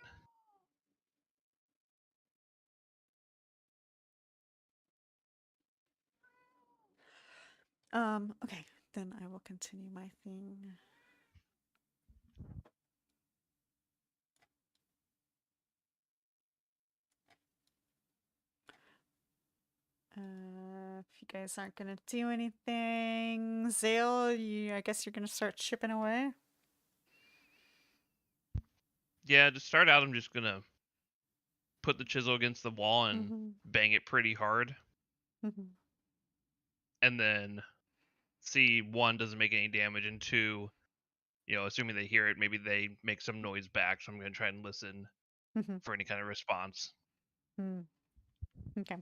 Okay, then I will continue my thing. you guys aren't gonna do anything, Xale, I guess you're gonna start chipping away. Yeah, to start out, I'm just gonna put the chisel against the wall and Mm-hmm. bang it pretty hard, Mm-hmm. and then see, one, doesn't make any damage, and two, assuming they hear it, maybe they make some noise back. So I'm gonna try and listen Mm-hmm. for any kind of response. Okay.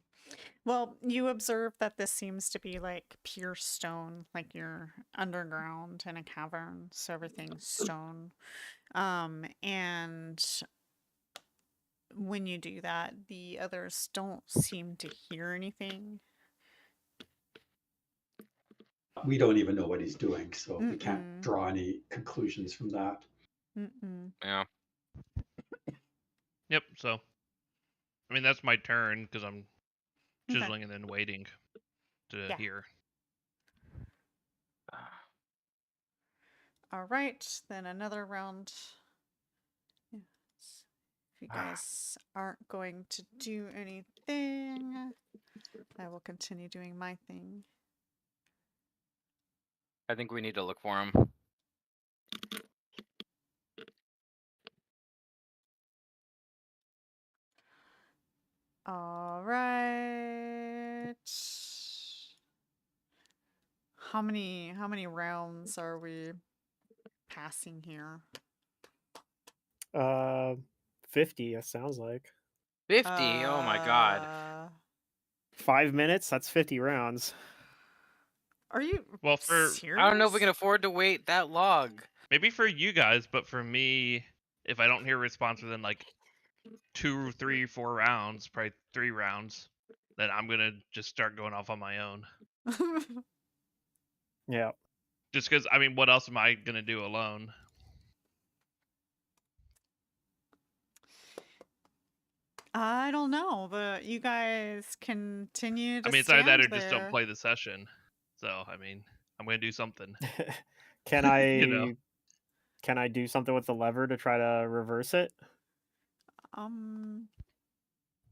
Well, you observe that this seems to be like pure stone, like you're underground in a cavern, so everything's stone. And when you do that, the others don't seem to hear anything. We don't even know what he's doing, so we can't Mm-mm. draw any conclusions from that. Mm-mm. Yeah. Yep. So, I mean, that's my turn because I'm Okay. chiseling and then waiting to Yeah. hear. All right, then another round. Yes. If you guys aren't going to do anything, I will continue doing my thing. I think we need to look for him. All right. How many rounds are we passing here? 50, it sounds like. 50. Oh my god. 5 minutes, that's 50 rounds. Are you Well, serious? I don't know if we can afford to wait that long. maybe for you guys, but for me, if I don't hear a response within like 2, 3, 4 rounds, probably 3 rounds, then I'm gonna just start going off on my own. Yeah. Just because, I mean, what else am I gonna do alone? I don't know, but you guys continue to I mean, it's either that or stand just don't there. play the session. So, I mean, I'm gonna do something. Can I can I do something with the lever to try to reverse it?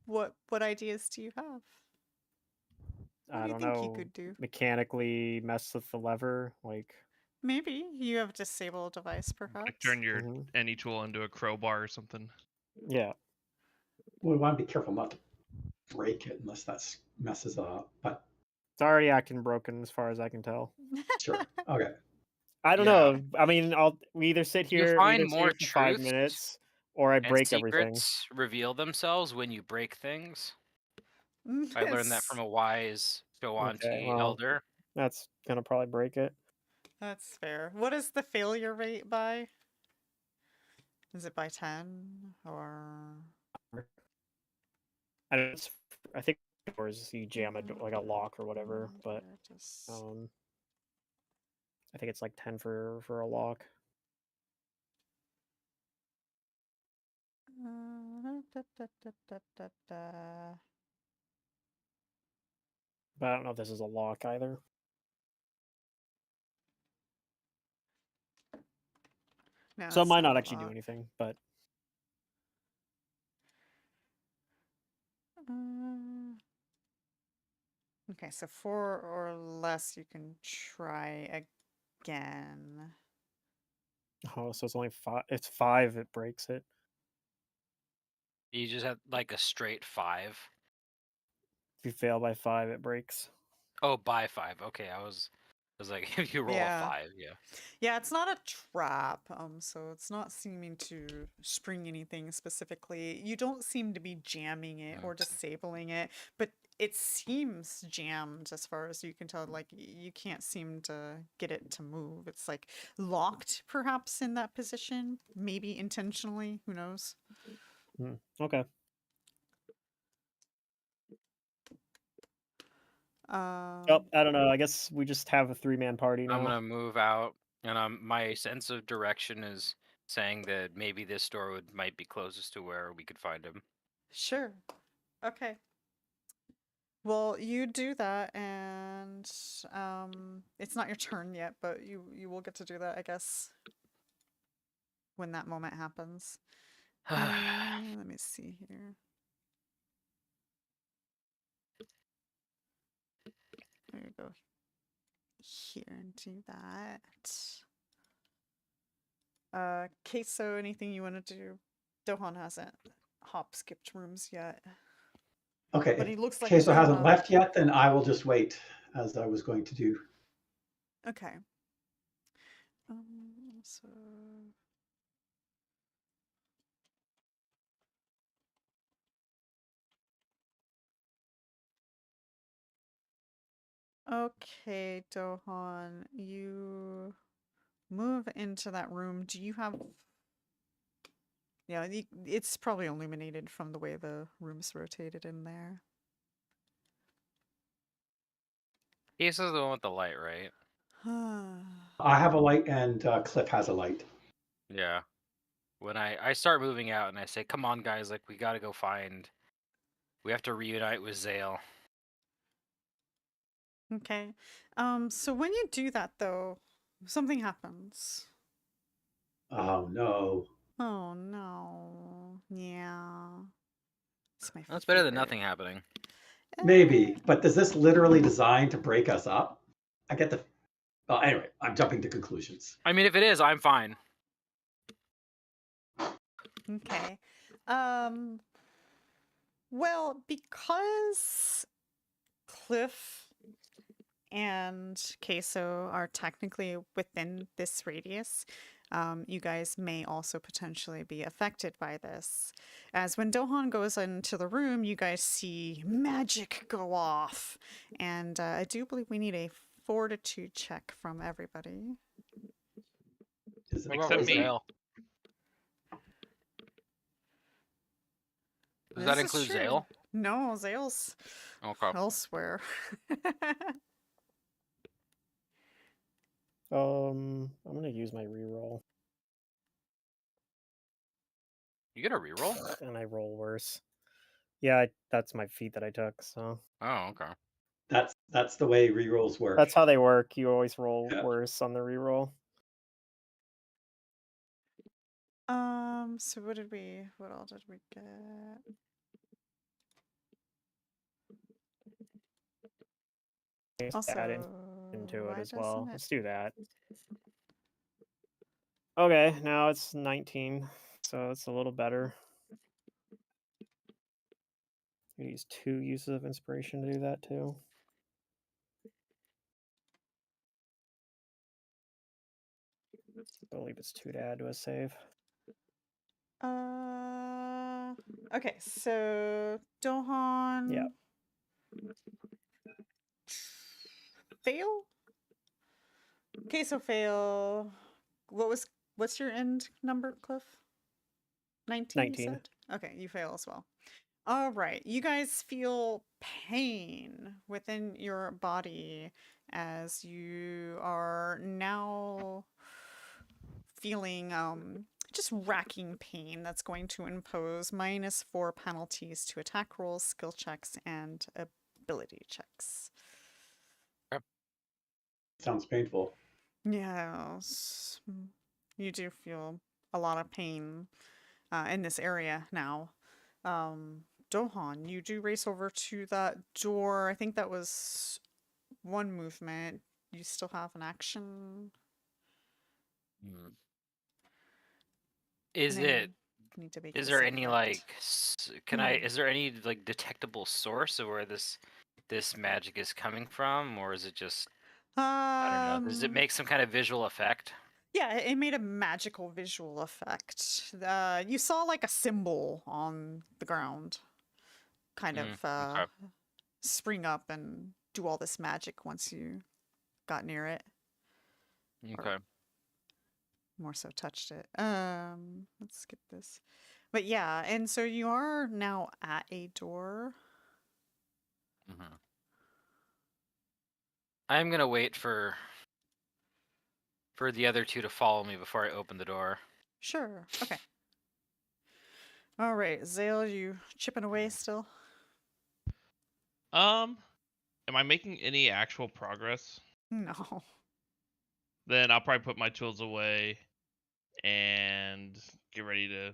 What ideas do you have? What I do you don't think you know. could do? Mechanically mess with the lever, like Maybe you have a disable device, Like perhaps. turn your Mhm. any tool into a crowbar or something. Yeah. We want to be careful not to break it unless that messes up. But It's already acting broken as far as I can tell. sure, okay. I don't Yeah. know. I mean, we either sit You here, find more for 5 truths minutes, or I and break everything. secrets reveal themselves when you break things. I learned that from a wise Okay, Shoanti well, elder. that's gonna probably break it. That's fair. What is the failure rate by? Is it by 10 or? I think doors you jam like a lock or whatever, but I think it's like 10 for a lock. But I don't know if this is a lock either. No, So it it's might not not a actually do lock. anything, but Okay, so 4 or less, you can try again. oh, so it's only 5. It's 5. It breaks it. You just have like a straight 5. If you fail by 5, it breaks. Oh, by 5. Okay, I was like, if you roll a 5, yeah. Yeah, it's not a trap, so it's not seeming to spring anything specifically. You don't seem to be jamming it or Okay. disabling it, but it seems jammed as far as you can tell. Like, you can't seem to get it to move. It's like locked, perhaps, in that position. Maybe intentionally. Who knows? Okay. Oh, I don't know. I guess we just have a 3-man party now. I'm gonna move out, and my sense of direction is saying that maybe this door might be closest to where we could find him. Sure. Okay. Well, you do that, and it's not your turn yet, but you will get to do that, I guess, when that moment happens. Let me see here. I'm gonna go here and do that. Kaeso, anything you want to do? Dohan hasn't skipped rooms yet. Okay, But if he looks like Kaeso he's hasn't gonna- left yet, then I will just wait, as I was going to do. Okay. So okay, Dohan, you move into that room. Do you have? Yeah, it's probably illuminated from the way the room's rotated in there. He's the one with the light, right? I have a light and Cliff has a light. Yeah. When I start moving out and I say, "Come on, guys! Like we gotta go find. We have to reunite with Xale." Okay. So when you do that though, something happens. Oh no. Oh no. Yeah. It's my That's better than favorite. nothing happening. Maybe, but is this literally designed to break us up? I get the. Well, anyway, I'm jumping to conclusions. I mean, if it is, I'm fine. Okay. Well, because Cliff and Kaeso are technically within this radius, you guys may also potentially be affected by this. As when Dohan goes into the room, you guys see magic go off. And I do believe we need a fortitude check from everybody. Is it Except me. Xale. Does that This is include true. Xale? No, Xale's Okay. elsewhere. I'm gonna use my reroll, You get a reroll? and I roll worse. Yeah, that's my feat that I took. So Oh, okay. That's the way rerolls work. that's how they work. You always roll Yeah. worse on the reroll. So what all did we get? Also, Add into it why as well. doesn't it- Let's do that. Okay, now it's 19, so it's a little better. You use 2 uses of inspiration to do that too. I believe it's 2 to add to a save. Okay, so Dohan. Yeah. Fail? Okay, so fail. What's your end number, Cliff? 19, 19. you said? Okay, you fail as well. All right, you guys feel pain within your body as you are now feeling just racking pain that's going to impose -4 penalties to attack rolls, skill checks, and ability checks. Sounds painful. Yes, you do feel a lot of pain in this area now. Dohan, you do race over to that door. I think that was one movement. You still have an action. Is And then it? you need to make Is the there save any roll. like? Can I? No. Is there any like detectable source of where this magic is coming from, or is it just? I don't know. Does it make some kind of visual effect? Yeah, it made a magical visual effect. You saw like a symbol on the ground, kind of Okay. spring up and do all this magic once you got near it. Okay. More so touched it. Let's skip this. But yeah, and so you are now at a door. Mm-hmm. I'm gonna wait for the other two to follow me before I open the door. Sure. Okay. All right, Xale, you chipping away still? Am I making any actual progress? No. Then I'll probably put my tools away and get ready to,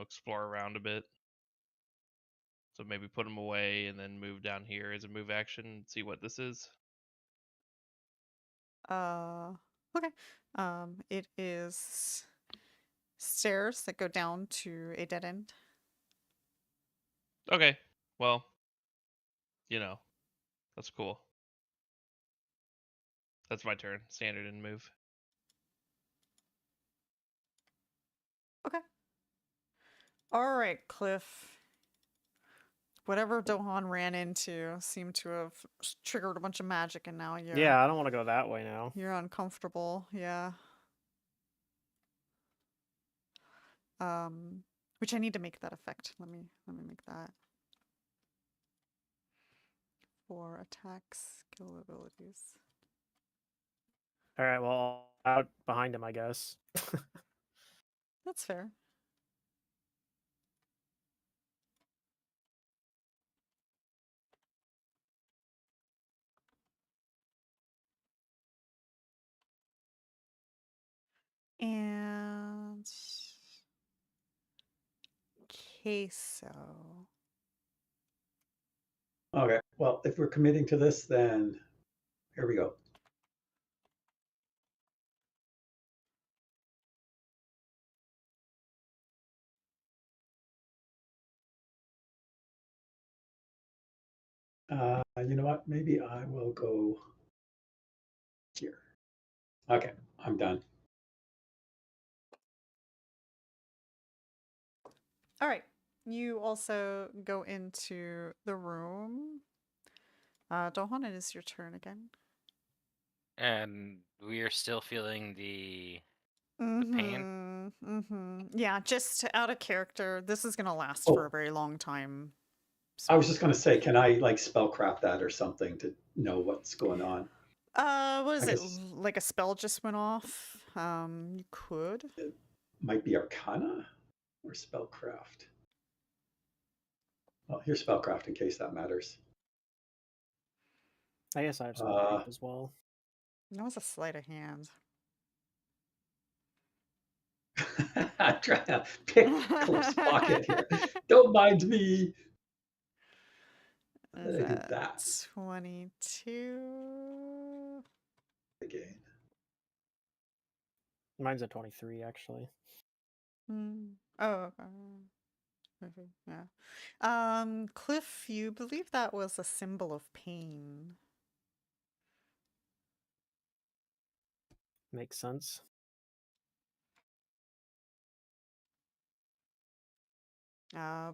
explore around a bit. So maybe put them away and then move down here as a move action and see what this is. Okay. It is stairs that go down to a dead end. Okay. Well, that's cool. That's my turn. Standard and move. Okay. All right, Cliff. Whatever Dohan ran into seemed to have triggered a bunch of magic, and now you're Yeah, I don't want to go that way now. you're uncomfortable. Yeah. Which I need to make that effect. Let me make that. For attack skill abilities. All right, well, out behind him, I guess. That's fair. And Kaeso. Okay. Well, if we're committing to this, then here we go. You know what? Maybe I will go here. Okay, I'm done. All right. You also go into the room. Dohan, it is your turn again. And we are still feeling the pain. Yeah, just out of character. This is gonna last Oh. for a very long time. I was just going to say, can I like spellcraft that or something to know what's going on? What is I it? guess- Like a spell just went off? You could. It might be Arcana or spellcraft. Well, here's spellcraft in case that matters. I guess I have spellcraft as well. That was a sleight of hand. I'm trying to pick Cliff's pocket here. Don't mind me. Is Did I do that 22? again? Mine's a 23, actually. Oh, okay. Yeah. Cliff, you believe that was a symbol of pain. Makes sense.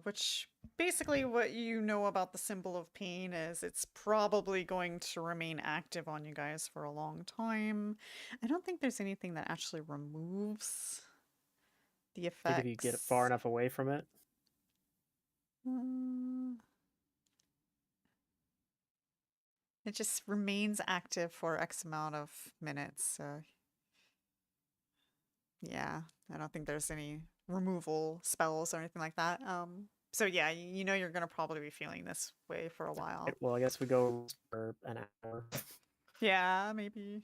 Which basically what you know about the symbol of pain is it's probably going to remain active on you guys for a long time. I don't think there's anything that actually removes the effects. Like if you get far enough away from it. It just remains active for X amount of minutes. So yeah, I don't think there's any removal spells or anything like that. So yeah, you know you're gonna probably be feeling this way for a while. Well, I guess we go for an hour. Yeah, maybe.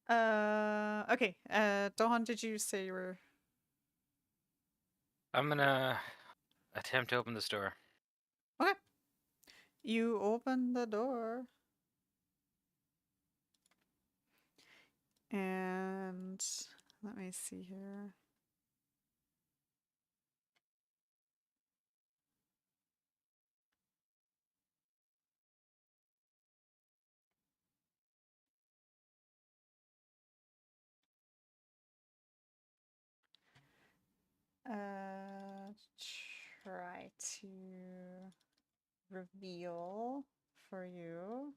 Okay. Dohan, did you say you were? I'm gonna attempt to open this door. Okay. You open the door. And let me see here. Try to reveal for you.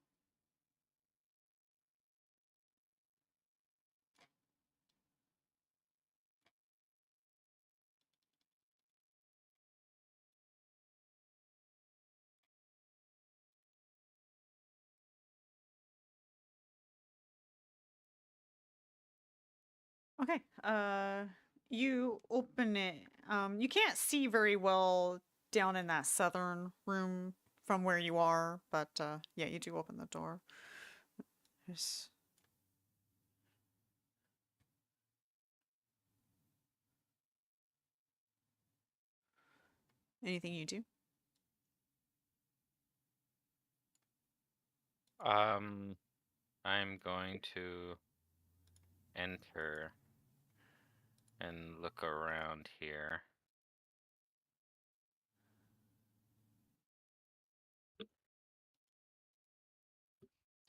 Okay. You open it. You can't see very well down in that southern room from where you are, but yeah, you do open the door. There's... Anything you do? I'm going to enter and look around here.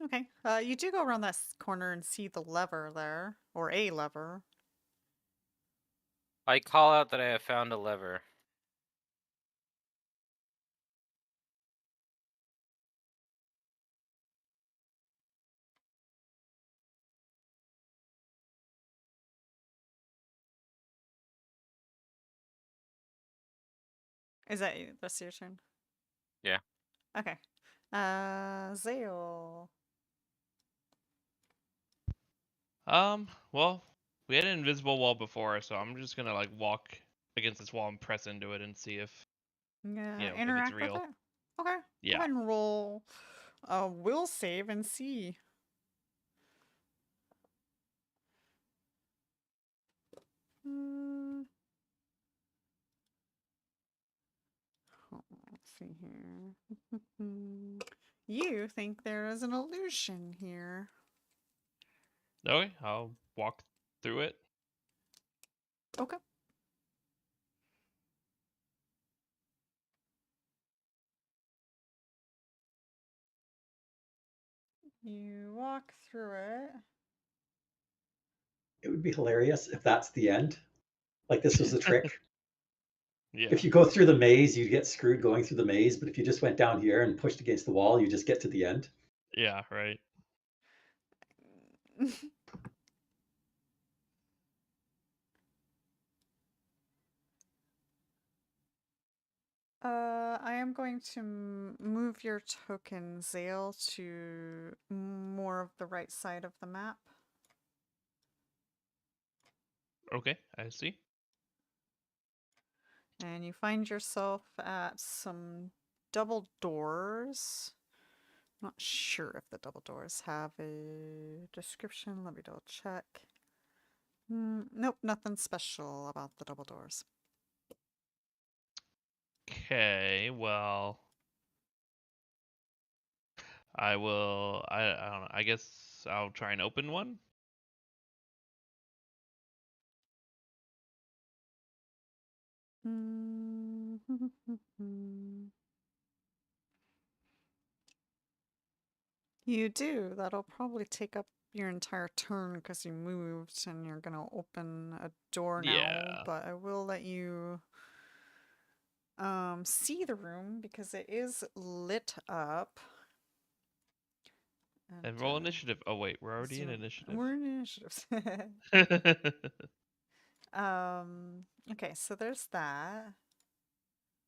Okay. You do go around that corner and see the lever there, or a lever. I call out that I have found a lever. Is that you? That's your turn? Yeah. Okay. Xale. Well, we had an invisible wall before, so I'm just gonna like walk against this wall and press into it and see if Yeah, if it's interact with real. it? Okay. Go Yeah. ahead and roll a will save and see. Hmm. Let's see here. You think there is an illusion here. Okay, I'll walk through it. Okay. You walk through it. It would be hilarious if that's the end. Like this was the trick. Yeah. If you go through the maze, you get screwed going through the maze. But if you just went down here and pushed against the wall, you just get to the end. Yeah, right. I am going to move your token, Xale, to more of the right side of the map. Okay, I see. And you find yourself at some double doors. Not sure if the double doors have a description. Let me double check. Nope, nothing special about the double doors. Okay, well, I will. I don't know. I guess I'll try and open one. You do. That'll probably take up your entire turn because you moved and you're going to open a door now. Yeah. But I will let you see the room because it is lit up. And roll initiative. Oh wait, we're already in initiative. We're in initiatives. Okay, so there's that.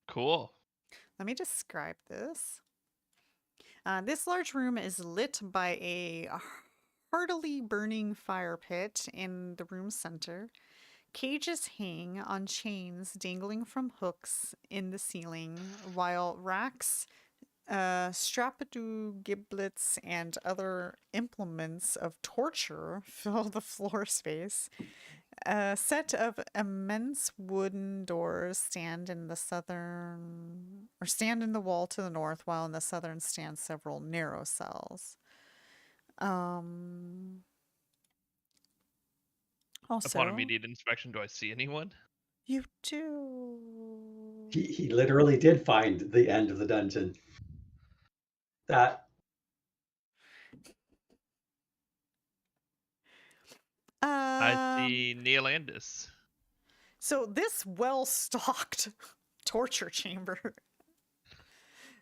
Cool. Let me describe this. This large room is lit by a heartily burning fire pit in the room center. Cages hang on chains dangling from hooks in the ceiling, while racks, strapped giblets, and other implements of torture fill the floor space. A set of immense wooden doors stand in the wall to the north, while in the southern stand several narrow cells. Also, Upon immediate inspection, do I see anyone? you do. He literally did find the end of the dungeon. That I see Neil Landis. So this well-stocked torture chamber.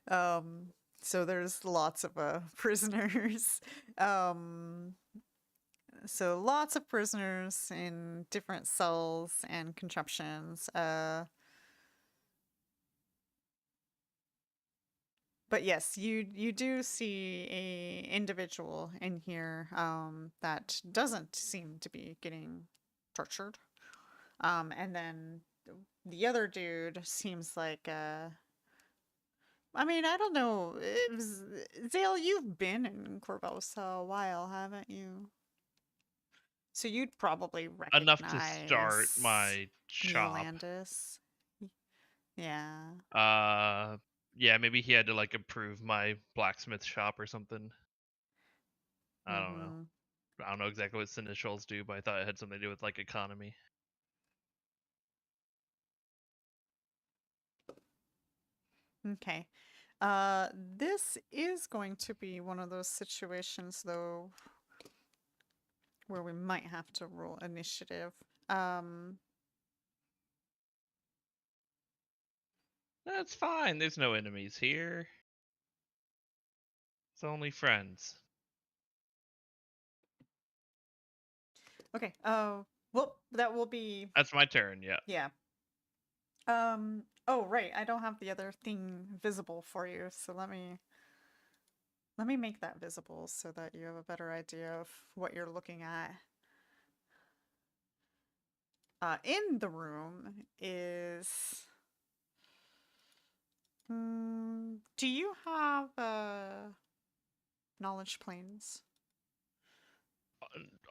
So there's lots of prisoners. So lots of prisoners in different cells and contraptions. But yes, you do see a individual in here that doesn't seem to be getting tortured. And then the other dude seems like I mean, I don't know. Xale, you've been in Korvosa a while, haven't you? So you'd probably recognize Enough to start my Neil shop. Landis. Yeah. Yeah, maybe he had to like approve my blacksmith shop or something. I don't know. I don't know exactly what initials do, but I thought it had something to do with like economy. Okay. This is going to be one of those situations, though, where we might have to roll initiative. That's fine. There's no enemies here. It's only friends. Okay. Well, that will be. That's my turn. Yeah. Yeah. Oh, right. I don't have the other thing visible for you, so let me make that visible so that you have a better idea of what you're looking at. In the room is. Do you have knowledge planes?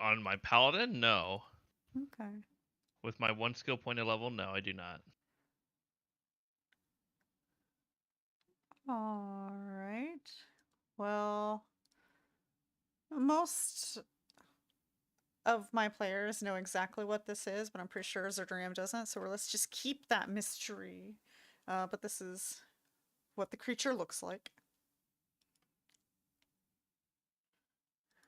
On my paladin, no. Okay. With my 1 skill point of level, no, I do not. All right. Well, most of my players know exactly what this is, but I'm pretty sure Zurdurium doesn't, so let's just keep that mystery. But this is what the creature looks like.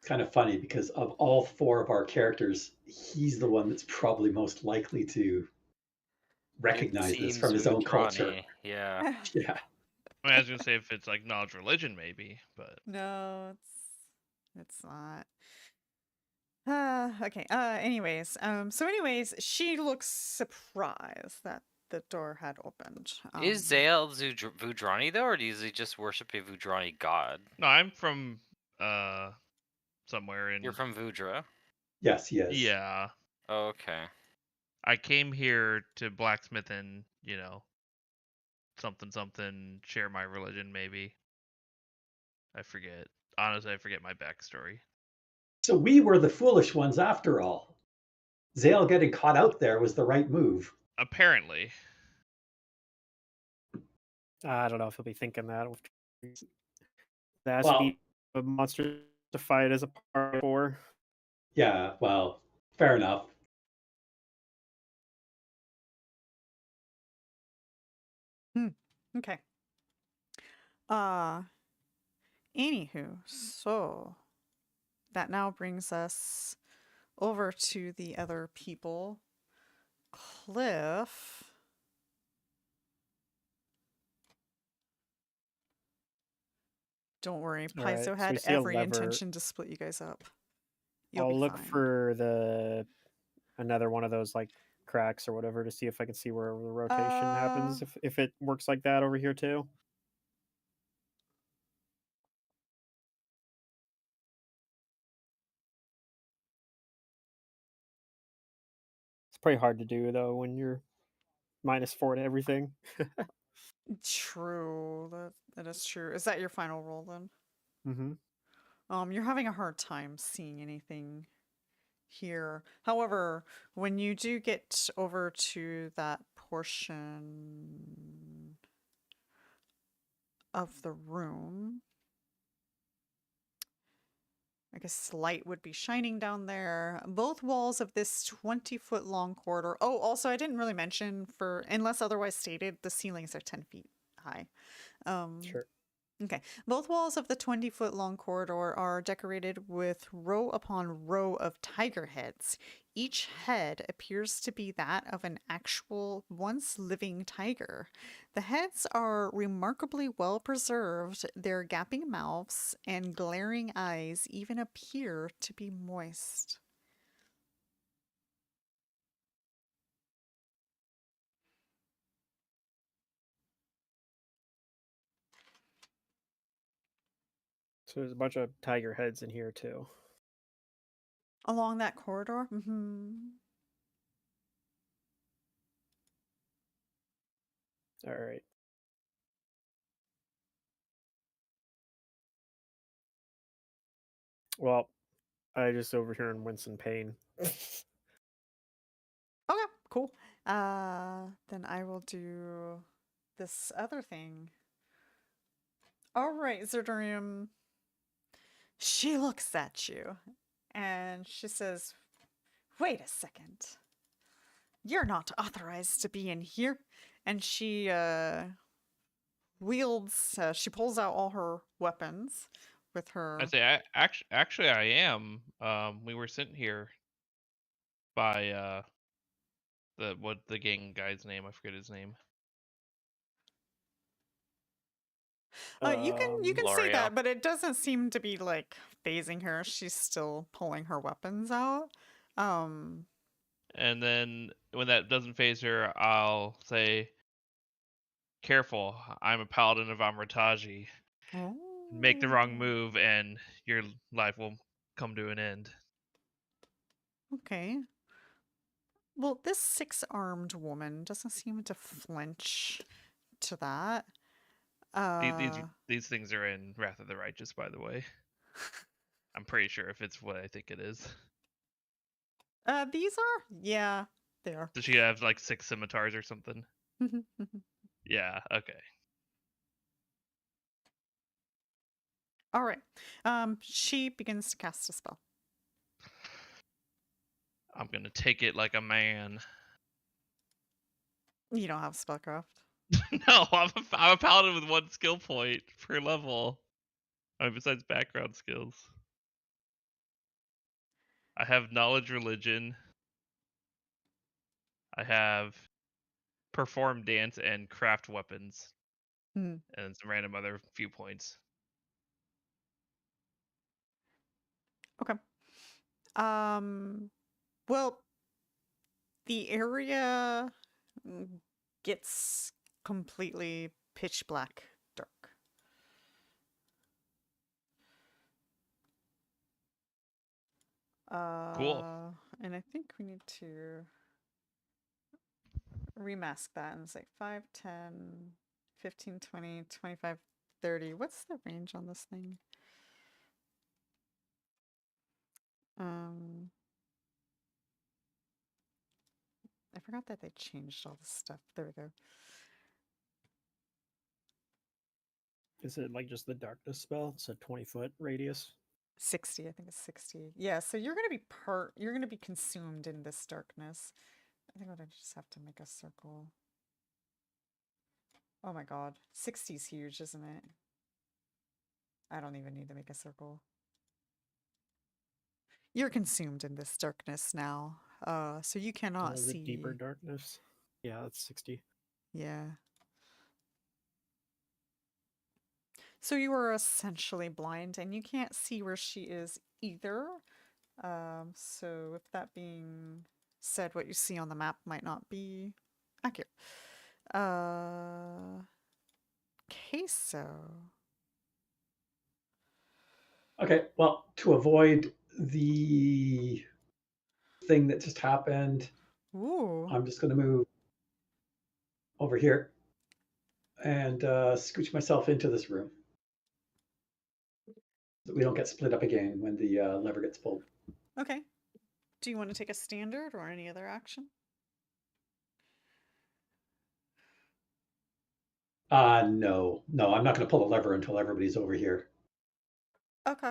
It's kind of funny because of all 4 of our characters, he's the one that's probably most likely to recognize this from his own culture. Yeah. Yeah. I mean, I was gonna say if it's like knowledge religion, maybe, but No, it's not. Okay. Anyways, she looks surprised that the door had opened. Is Xale Vudrani though, or does he just worship a Vudrani god? no, I'm from somewhere in. You're from Vudra. Yes, he is. Yeah. Oh, okay. I came here to blacksmith and something, share my religion, maybe. I forget. Honestly, I forget my backstory. So we were the foolish ones after all. Xale getting caught out there was the right move. Apparently. I don't know if he'll be thinking that. That's Well, be a monster to fight as a part for. yeah, well, fair enough. Okay. Anywho, so that now brings us over to the other people. Cliff. Don't worry, All right, Paizo so we had see a every lever. intention to split you guys up. You'll I'll be look fine. for another one of those like cracks or whatever to see if I can see where the rotation happens. If it works like that over here too. It's pretty hard to do though when you're -4 to everything. True, that is true. Is that your final roll then? Mm-hmm. You're having a hard time seeing anything here. However, when you do get over to that portion of the room, I guess light would be shining down there. Both walls of this 20-foot long corridor. Oh, also, I didn't really mention, for unless otherwise stated, the ceilings are 10 feet high. Sure. Okay. Both walls of the 20-foot long corridor are decorated with row upon row of tiger heads. Each head appears to be that of an actual, once living tiger. The heads are remarkably well preserved. Their gaping mouths and glaring eyes even appear to be moist. So there's a bunch of tiger heads in here too. Along that corridor? Mm-hmm. All right. Well, I just over here in wince in pain. Okay, cool. Then I will do this other thing. All right, Zurdurium. She looks at you and she says, "Wait a second. You're not authorized to be in here." And she wields, she pulls out all her weapons with her. I say, actually, I am. We were sent here by the gang guy's name? I forget his name. You can say L'Oreal. that, but it doesn't seem to be like phasing her. She's still pulling her weapons out. And then when that doesn't phase her, I'll say, "Careful, I'm a paladin of Amritaji. Make the wrong Oh, move, and your life will come to an end." okay. Well, this six-armed woman doesn't seem to flinch to that. These things are in Wrath of the Righteous, by the way. I'm pretty sure if it's what I think it is. These are? Yeah, they are. Does she have like 6 scimitars or something? Yeah. Okay. All right. She begins to cast a spell. I'm gonna take it like a man. You don't have spellcraft. No, I'm a paladin with 1 skill point per level. Besides background skills, I have knowledge religion. I have perform dance and craft weapons, Hmm. and some random other few points. Okay. Well, the area gets completely pitch black dark. Cool. And I think we need to remask that and say 5, 10, 15, 20, 25, 30. What's the range on this thing? I forgot that they changed all this stuff. There we go. Is it like just the darkness spell? It's a 20-foot radius. 60, I think it's 60. Yeah, so you're gonna be consumed in this darkness. I think I just have to make a circle. Oh my god. 60 is huge, isn't it? I don't even need to make a circle. You're consumed in this darkness now. So you cannot Is see. it deeper darkness? Yeah, that's 60. Yeah. So you are essentially blind and you can't see where she is either. So with that being said, what you see on the map might not be accurate. Kaeso. Okay, well, to avoid the thing that just happened, Ooh. I'm just going to move over here and scooch myself into this room so that we don't get split up again when the lever gets pulled. Okay. Do you want to take a standard or any other action? No, I'm not going to pull the lever until everybody's over here. Okay.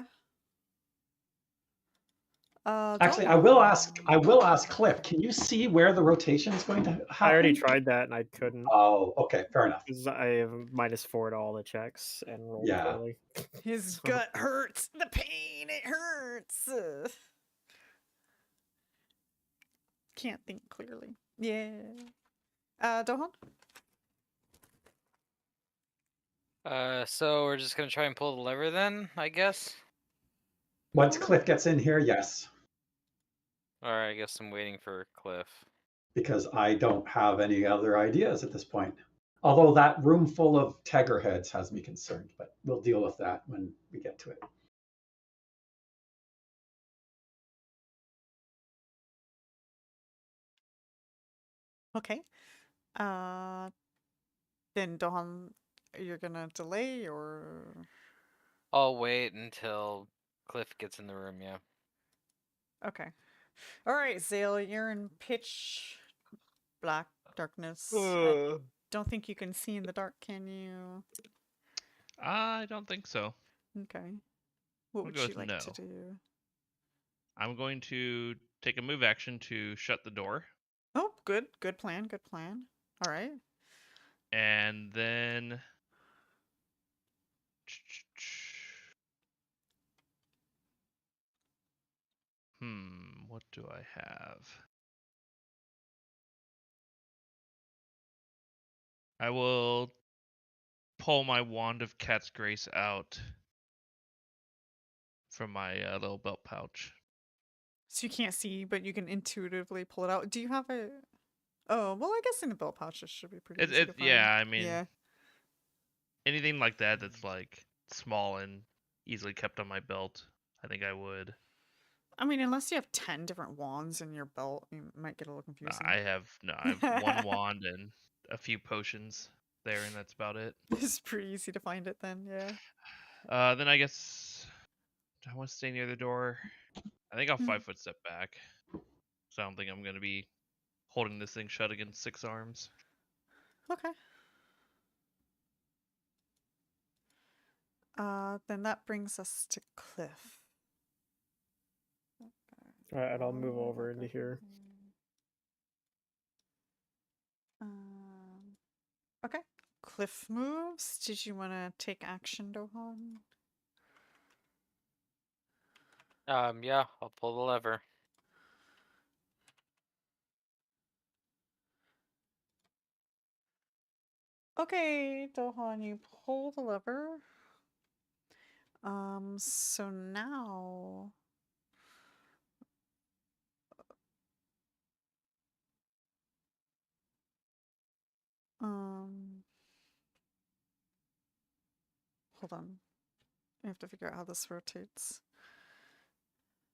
Actually, I will ask Cliff, can you see where the rotation is going to happen? I already tried that and I couldn't. Oh, okay, fair enough. Because I have -4 to all the checks and rolled Yeah. poorly. His gut hurts. The pain, it hurts. Can't think clearly. Yeah. Dohan? So we're just gonna try and pull the lever then, I guess. Once Cliff gets in here, yes, All right, I guess I'm waiting for Cliff. because I don't have any other ideas at this point. Although that room full of Tegger heads has me concerned, but we'll deal with that when we get to it. Okay. Then Dohan, you're gonna delay or? I'll wait until Cliff gets in the room. Yeah. Okay. All right, Xale, you're in pitch black darkness. I don't think you can see in the dark, can you? I don't think so. Okay. What We'll would go you with like no. to do? I'm going to take a move action to shut the door. Oh, good. Good plan. Good plan. All right. And then... what do I have? I will pull my Wand of Cat's Grace out from my little belt pouch. So you can't see, but you can intuitively pull it out. Do you have a... Oh, well, I guess in the belt pouch it should be pretty easy to find. Yeah, I mean, Yeah. anything like that that's like small and easily kept on my belt, I think I would. I mean, unless you have 10 different wands in your belt, you might get a little No, confusing. I have one wand and a few potions there, and that's about it. It's pretty easy to find it then, yeah. Then I guess I want to stay near the door. I think I'll 5-foot step back. So I don't think I'm gonna be holding this thing shut against 6 arms. Okay. Then that brings us to Cliff. All right, I'll move over into here. Okay. Cliff moves. Did you want to take action, Dohan? Yeah, I'll pull the lever. Okay, Dohan, you pull the lever. So now... Hold on. I have to figure out how this rotates.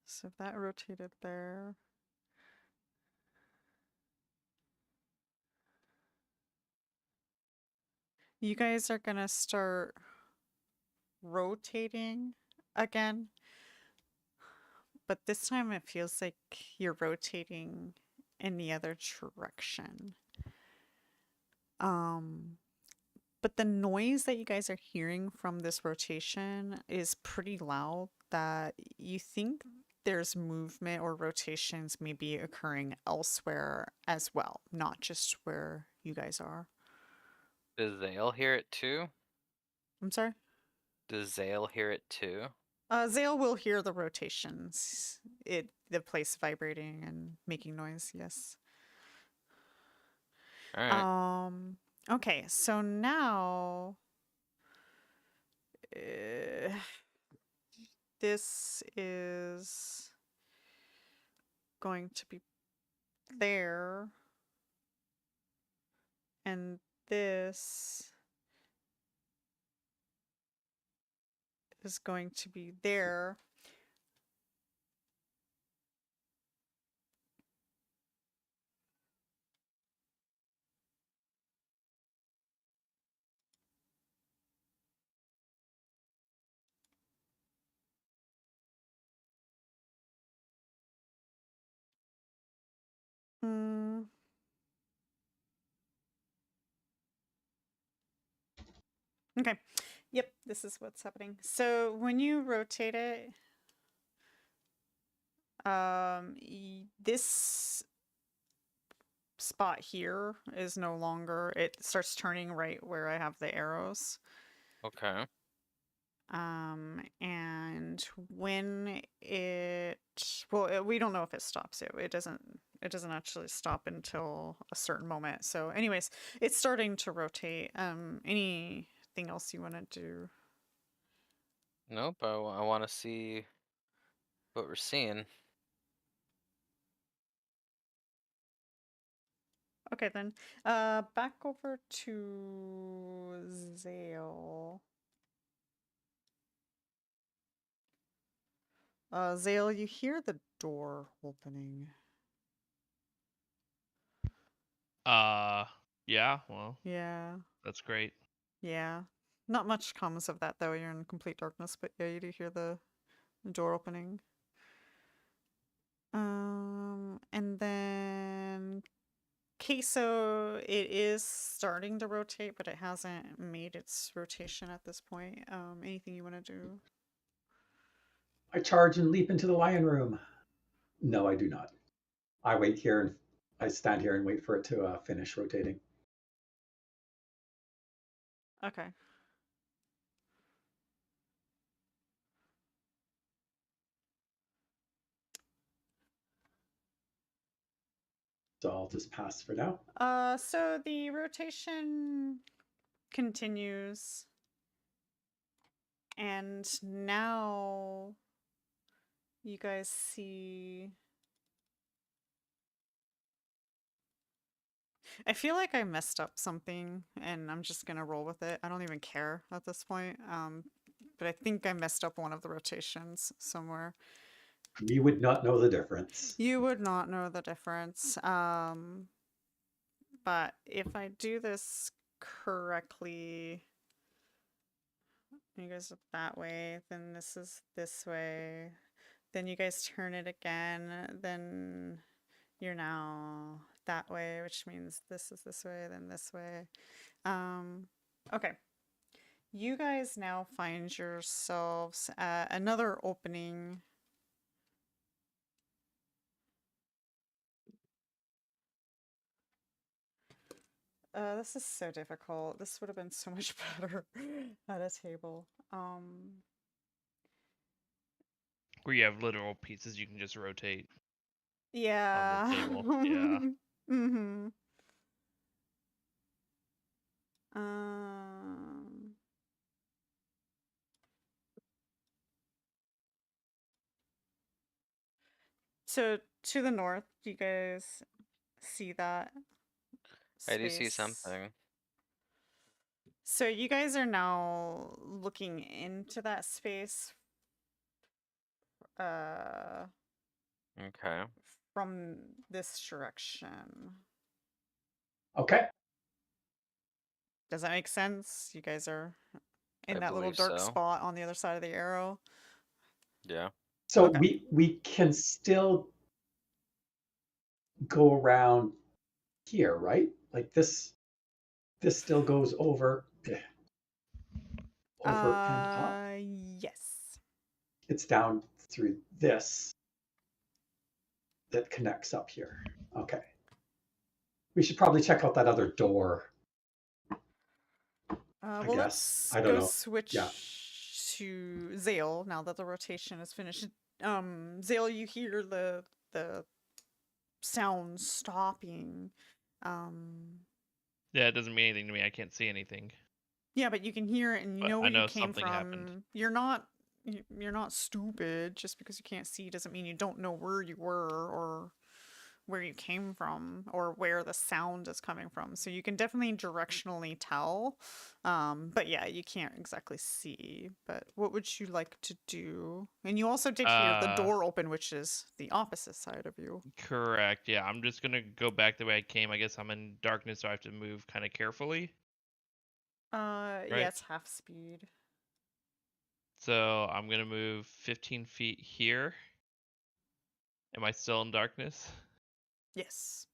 So if that rotated there... You guys are gonna start rotating again, but this time it feels like you're rotating in the other direction. But the noise that you guys are hearing from this rotation is pretty loud that you think there's movement or rotations maybe occurring elsewhere as well, not just where you guys are. Does Xale hear it too? I'm sorry? Does Xale hear it too? Xale will hear the rotations. The place vibrating and making noise, yes. Alright. Okay, so now this is going to be there, and this is going to be there. Okay. Yep, this is what's happening. So when you rotate it, this spot here is no longer, it starts turning right where I have the arrows. Okay. And when well, we don't know if it stops it. It doesn't actually stop until a certain moment. So anyways, it's starting to rotate. Anything else you want to do? Nope, I want to see what we're seeing. Okay, then. Back over to Xale. Xale, you hear the door opening. Yeah, well, Yeah, that's great. yeah. Not much comes of that, though. You're in complete darkness, but yeah, you do hear the door opening. And then Kaeso, it is starting to rotate, but it hasn't made its rotation at this point. Anything you want to do? I charge and leap into the lion room. No, I do not. I wait here and I stand here and wait for it to finish rotating. Okay. So I'll just pass for now. So the rotation continues. And now you guys see. I feel like I messed up something and I'm just gonna roll with it. I don't even care at this point. But I think I messed up one of the rotations somewhere. We would not know the difference. You would not know the difference. But if I do this correctly, you guys are that way, then this is this way. Then you guys turn it again, then you're now that way, which means this is this way, then this way. Okay. You guys now find yourselves at another opening. This is so difficult. This would have been so much better at a table. Where you have literal pieces you can just rotate Yeah. on the table. Yeah. Mm-hmm. So to the north, you guys see that I do see space? something. So you guys are now looking into that space Okay. from this direction. Okay. Does that make sense? You guys are in I that little believe dark so. spot on the other side of the arrow. Yeah. So Okay. we can still go around here, right? Like this still goes over and up. Yes. It's down through this that connects up here. Okay. We should probably check out that other door. I Well, guess. let's I don't go know. switch Yeah. to Xale now that the rotation is finished. Xale, you hear the sound stopping. Yeah, it doesn't mean anything to me. I can't see anything. Yeah, but you can hear it and you But know I where you know came something from. happened. You're not stupid. Just because you can't see doesn't mean you don't know where you were or where you came from or where the sound is coming from. So you can definitely directionally tell. But yeah, you can't exactly see. But what would you like to do? And you also did hear the door open, which is the opposite side of you. Correct. Yeah, I'm just gonna go back the way I came. I guess I'm in darkness, so I have to move kind of carefully. Yeah, Right. it's half speed. So I'm gonna move 15 feet here. Am I still in darkness? Yes.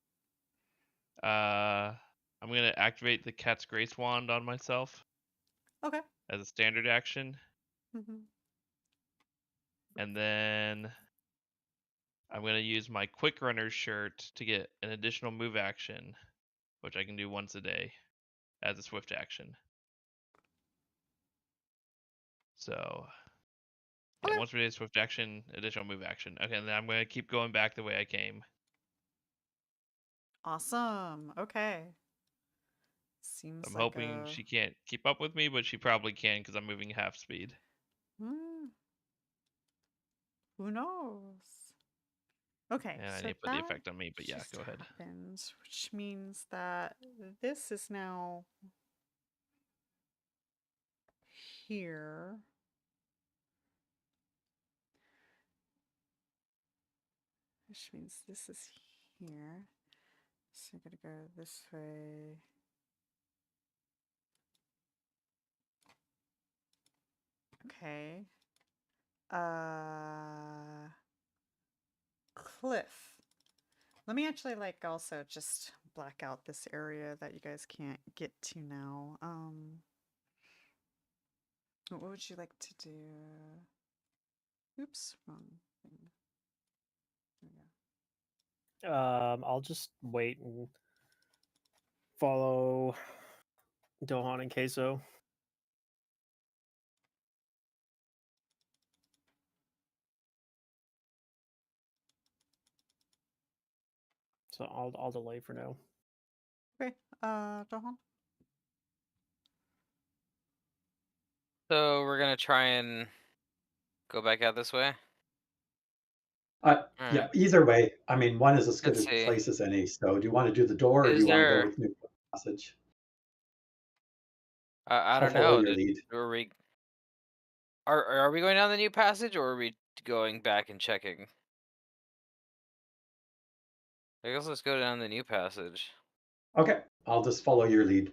I'm gonna activate the Cat's Grace wand on myself Okay. as a standard action, Mm-hmm. and then I'm gonna use my Quick Runner shirt to get an additional move action, which I can do once a day as a swift action. So yeah, Okay. once per day swift action, additional move action. Okay, and then I'm gonna keep going back the way I came. Awesome. Okay. Seems I'm like hoping she can't keep up with me, but she probably can because I'm moving half speed. Who knows? Okay, And I so need to put the that effect on me, but yeah, just go ahead. happened, which means that this is now here. Which means this is here. So I'm gonna go this way. Okay. Cliff. Let me actually like also just black out this area that you guys can't get to now. What would you like to do? Oops, wrong thing. There we go. I'll just wait and follow Dohan and Kaeso. So I'll delay for now. Okay, Dohan. So we're gonna try and go back out this way. Yeah, Alright. either way. I mean, one is as good Let's a see. place as any. So do you want to do the door or do Is you want to go there? with new passage? I I'll don't follow know. your lead. Are we going down the new passage or are we going back and checking? I guess let's go down the new passage. Okay, I'll just follow your lead.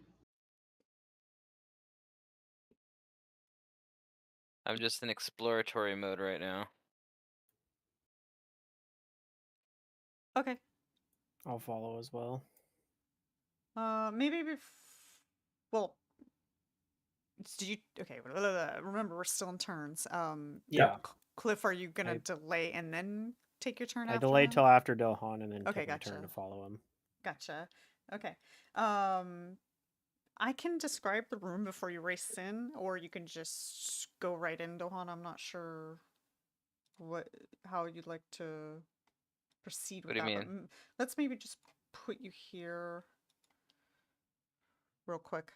I'm just in exploratory mode right now. Okay. I'll follow as well. Maybe well, do you okay? Remember, we're still in turns. Yeah. Cliff, are you gonna I- delay and then take your turn I after delayed him? till after Dohan and then Okay, took my turn to gotcha. follow him. Gotcha. Okay. I can describe the room before you race in, or you can just go right in, Dohan. I'm not sure how you'd like to proceed What with do you that, but mean? let's maybe just put you here real quick.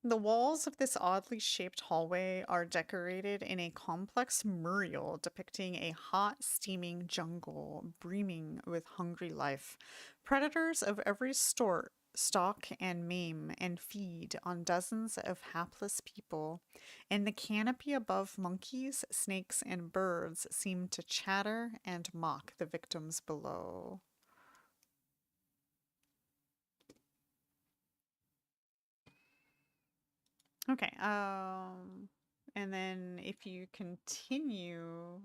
The walls of this oddly shaped hallway are decorated in a complex mural depicting a hot, steaming jungle brimming with hungry life. Predators of every sort stalk and maim and feed on dozens of hapless people, and the canopy above monkeys, snakes, and birds seem to chatter and mock the victims below. Okay, and then if you continue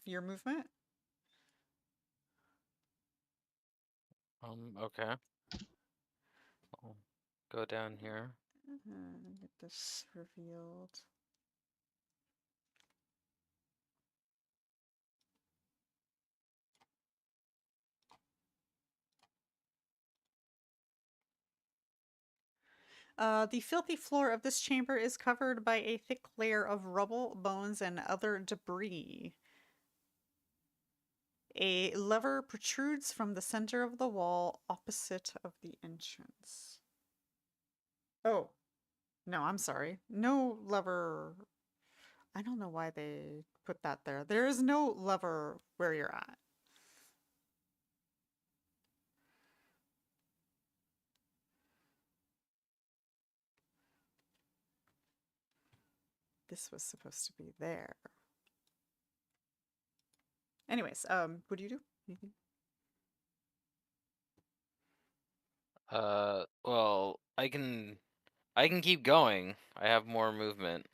your movement, Okay. I'll go down here. get this revealed. The filthy floor of this chamber is covered by a thick layer of rubble, bones, and other debris. A lever protrudes from the center of the wall opposite of the entrance. Oh, no, I'm sorry. No lever. I don't know why they put that there. There is no lever where you're at. This was supposed to be there. Anyways, what do you do? Anything? Well, I can keep going. I have more movement.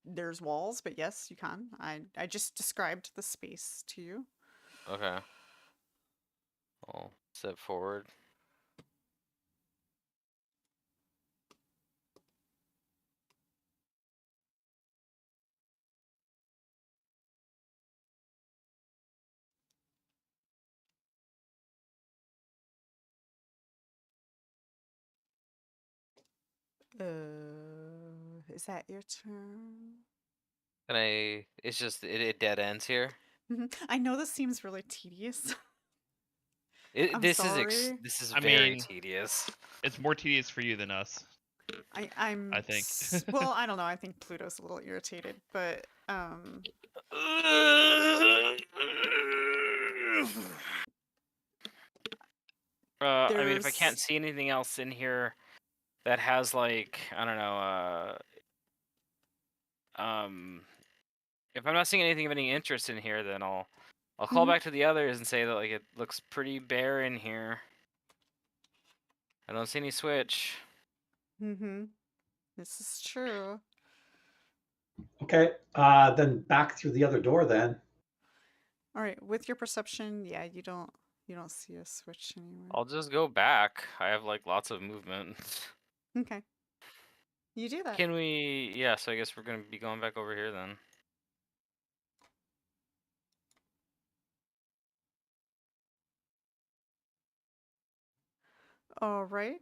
There's walls, but yes, you can. I just described the space to you. Okay. I'll step forward. Is that your turn? Can I? It's just it dead ends here. I know this seems really tedious. I'm This sorry. is I very mean, tedious. It's more tedious for you than us. I'm I think. Well, I don't know. I think Pluto's a little irritated, but I mean, if I can't there's see anything else in here that has like, I don't know, if I'm not seeing anything of any interest in here, then I'll call back to the others and say that like it looks pretty bare in here. I don't see any switch. This is true. Okay, then back through the other door then. All right, with your perception, yeah, you don't see a switch anywhere. I'll just go back. I have like lots of movement. Okay. You do that. Can we? Yeah. So I guess we're gonna be going back over here then. All right.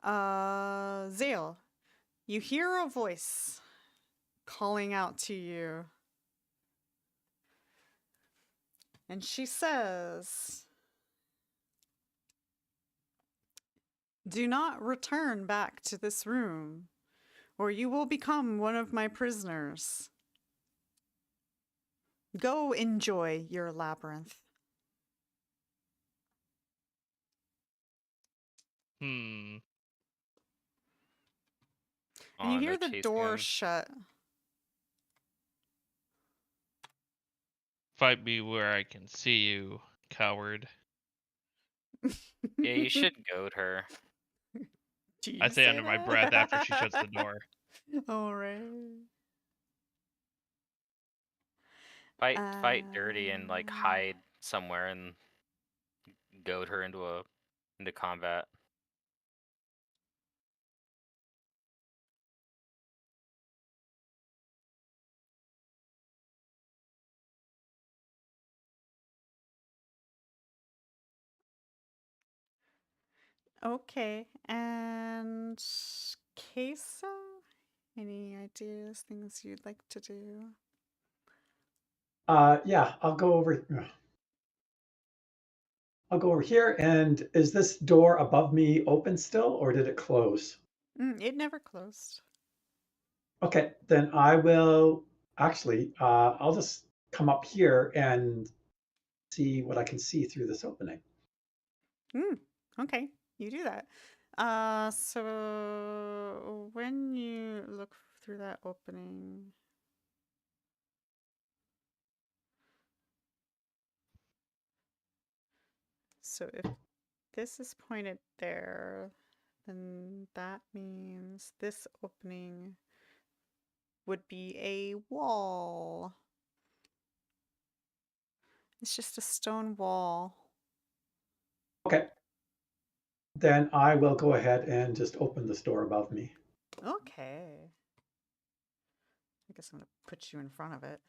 Xale, you hear a voice calling out to you. And she says, "Do not return back to this room, or you will become one of my prisoners. Go enjoy your labyrinth." Hmm. And you Oh, no hear the chasing door him. shut. Fight me where I can see you, coward. Yeah, you should goad her. Do I you say under my breath after she shuts the that? door. All right. Fight dirty and like hide somewhere and goad her into combat. Okay, and Kaeso? Any ideas, things you'd like to do? Yeah, I'll go over. I'll go over here. And is this door above me open still, or did it close? It never closed. Okay, then I will actually. I'll just come up here and see what I can see through this opening. Okay, you do that. So when you look through that opening, so if this is pointed there, then that means this opening would be a wall. It's just a stone wall. Okay, then I will go ahead and just open this door above me. Okay. I guess I'm going to put you in front of it.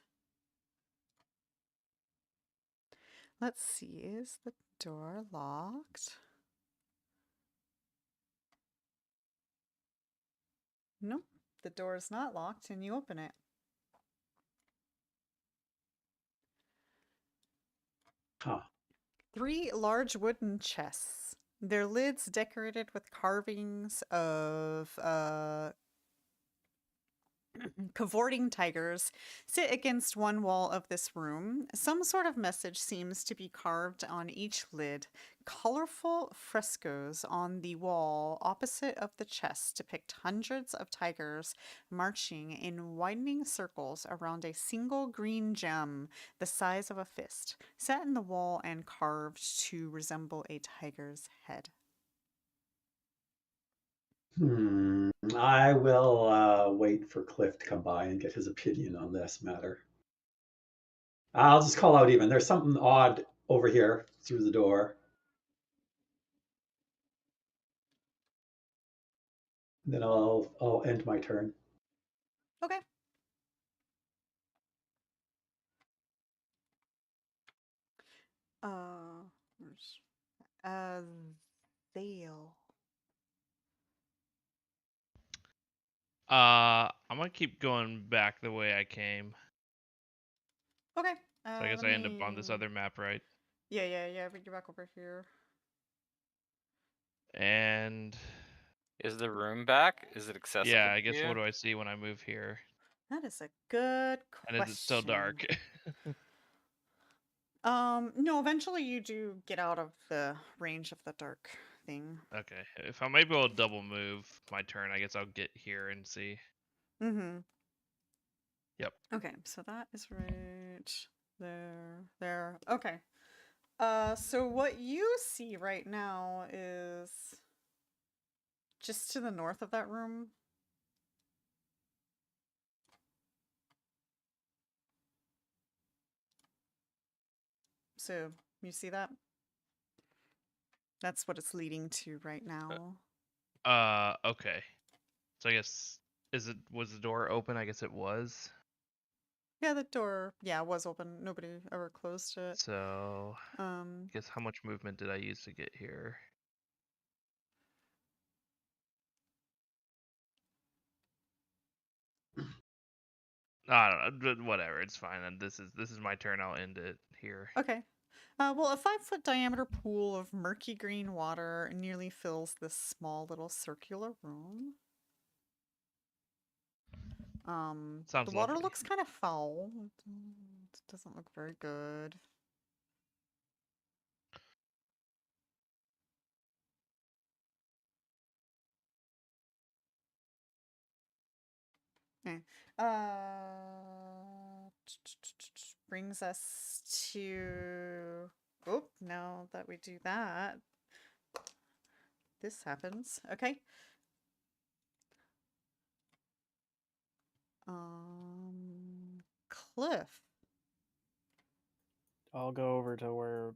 Let's see, is the door locked? Nope, the door is not locked, and you open it. Huh. 3 large wooden chests. Their lids decorated with carvings of cavorting tigers sit against one wall of this room. Some sort of message seems to be carved on each lid. Colorful frescoes on the wall opposite of the chest depict hundreds of tigers marching in widening circles around a single green gem the size of a fist, set in the wall and carved to resemble a tiger's head. I will wait for Cliff to come by and get his opinion on this matter. I'll just call out even. There's something odd over here through the door. Then I'll end my turn. Okay. Where's Xale. I'm gonna keep going back the way I came. Okay. So I guess Let I end up on this me- other map, right? Yeah. Bring you back over here. And Is the room back? Is it accessible? yeah, I to guess you? what do I see when I move here? That is a good question. And is it still dark? No, eventually you do get out of the range of the dark thing. Okay, if I'm able to double move my turn, I guess I'll get here and see. Mm-hmm. Yep. Okay, so that is right there. Okay. So what you see right now is just to the north of that room. So you see that? That's what it's leading to right now. Okay. So I guess was the door open? I guess it was. Yeah, the door, was open. Nobody ever closed it. So I Um, guess how much movement did I use to get here? I don't know. Whatever. It's fine. And this is my turn. I'll end it here. okay. Well, a 5-foot diameter pool of murky green water nearly fills this small little circular room. Sounds The water lovely. looks kind of foul. It doesn't look very good. Okay. Brings us to. Oh, now that we do that, this happens. Okay. Cliff. I'll go over to where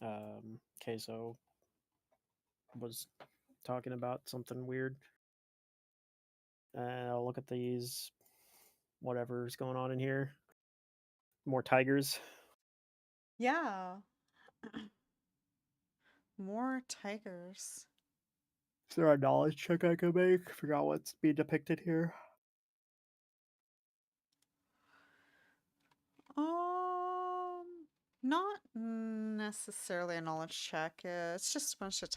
Kaeso was talking about something weird. And I'll look at these, whatever's going on in here. More tigers. Yeah. More tigers. Is there a knowledge check I can make? Forgot what's being depicted here. Not necessarily a knowledge check. It's just a bunch of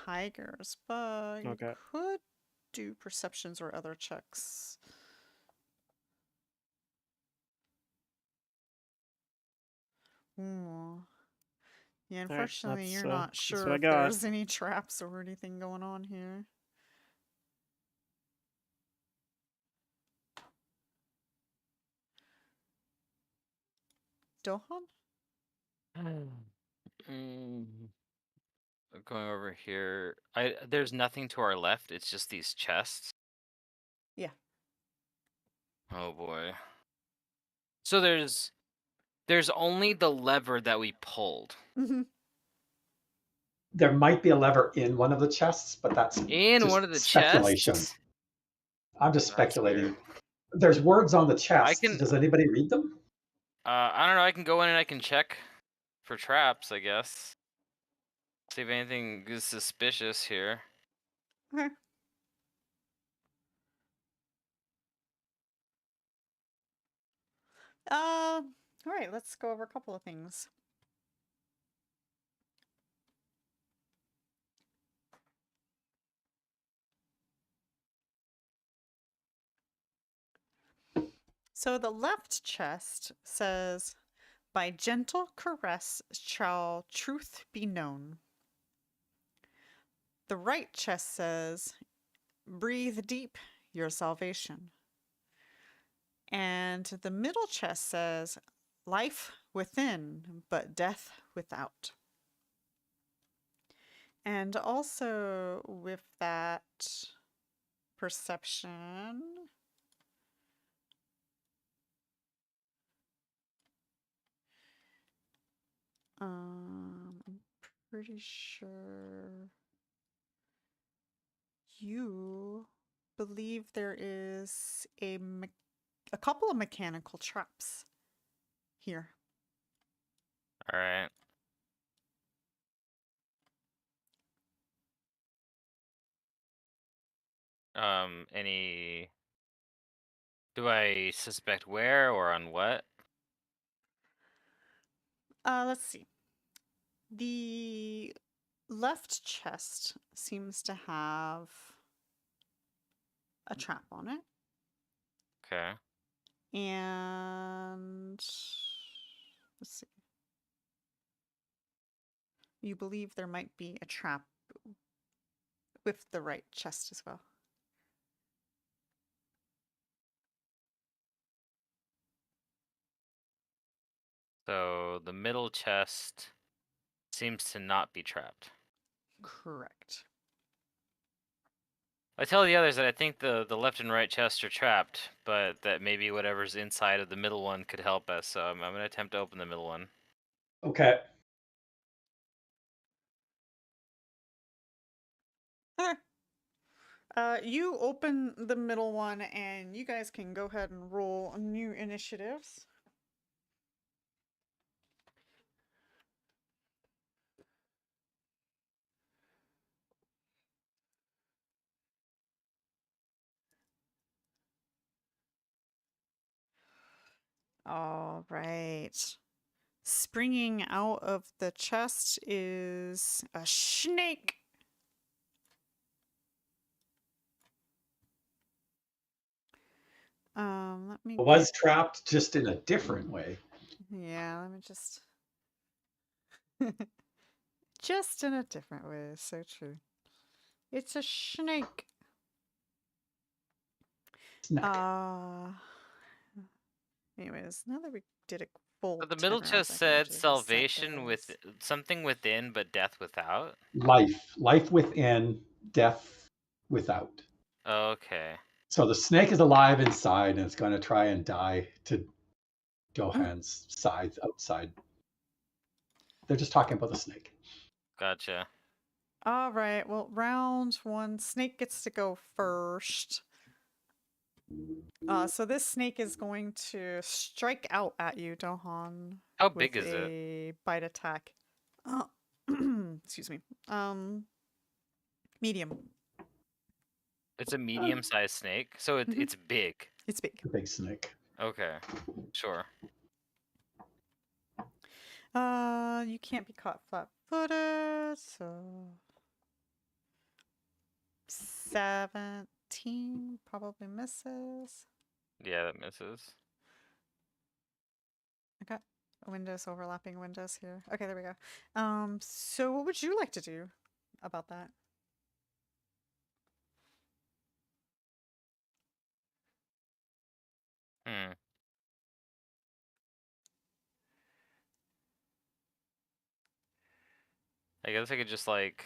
tigers, but you Okay. could do perceptions or other checks. Ooh. Yeah, unfortunately, you're not that's sure what I if got. there's any traps or anything going on here. Dohan? Going over here, there's nothing to our left. It's just these chests. Yeah. Oh boy. So there's only the lever that we pulled. Mm-hmm. There might be a lever in one of the chests, but that's In just one of the speculation. chests. I'm just That's speculating. weird. There's words on the chest. can- Does anybody read them? I don't know. I can go in and I can check for traps, I guess. See if anything is suspicious here. Okay. All right, let's go over a couple of things. So the left chest says, "By gentle caress shall truth be known." The right chest says, "Breathe deep your salvation." And the middle chest says, "Life within, but death without." And also with that perception, I'm pretty sure you believe there is a couple of mechanical traps here. All right. Any? Do I suspect where or on what? Let's see. The left chest seems to have a trap on it. Okay. And let's see. You believe there might be a trap with the right chest as well. So the middle chest seems to not be trapped. Correct. I tell the others that I think the left and right chests are trapped, but that maybe whatever's inside of the middle one could help us. So I'm going to attempt to open the middle one. Okay. You open the middle one, and you guys can go ahead and roll new initiatives. All right. Springing out of the chest is a snake. Let me It was trapped just in a different way. Yeah, let me just just in a different way. So true. It's a snake. Snack. Anyways, now that we did a full But the middle turnaround, chest I can said actually reset salvation with those. something within, but death without. Life within, death without. Okay. So the snake is alive inside, and it's going to try and die to Dohan's side outside. They're just talking about the snake. Gotcha. All right. Well, round one, snake gets to go first. So this snake is going to strike out at you, Dohan. How with big is it? a bite attack. Excuse me. Medium. It's a medium-sized snake, so Mhm. it's big. It's big. The big snake. Okay, sure. You can't be caught flat-footed, so 17 probably misses. Yeah, that misses. Okay. Windows overlapping windows here. Okay, there we go. So what would you like to do about that? Hmm. I guess I could just like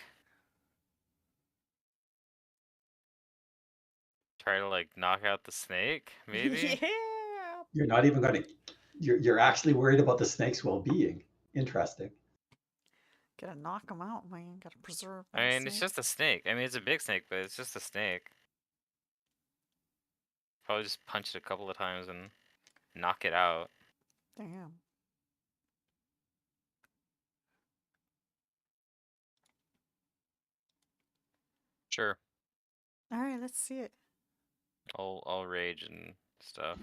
try to like knock out the snake, maybe. Yeah. You're not even going to. You're actually worried about the snake's well-being. Interesting. Gotta knock them out, man. Gotta preserve I that mean, it's snake. just a snake. I mean, it's a big snake, but it's just a snake. Probably just punch it a couple of times and knock it out. Damn. Sure. All right, let's see it. I'll rage and stuff.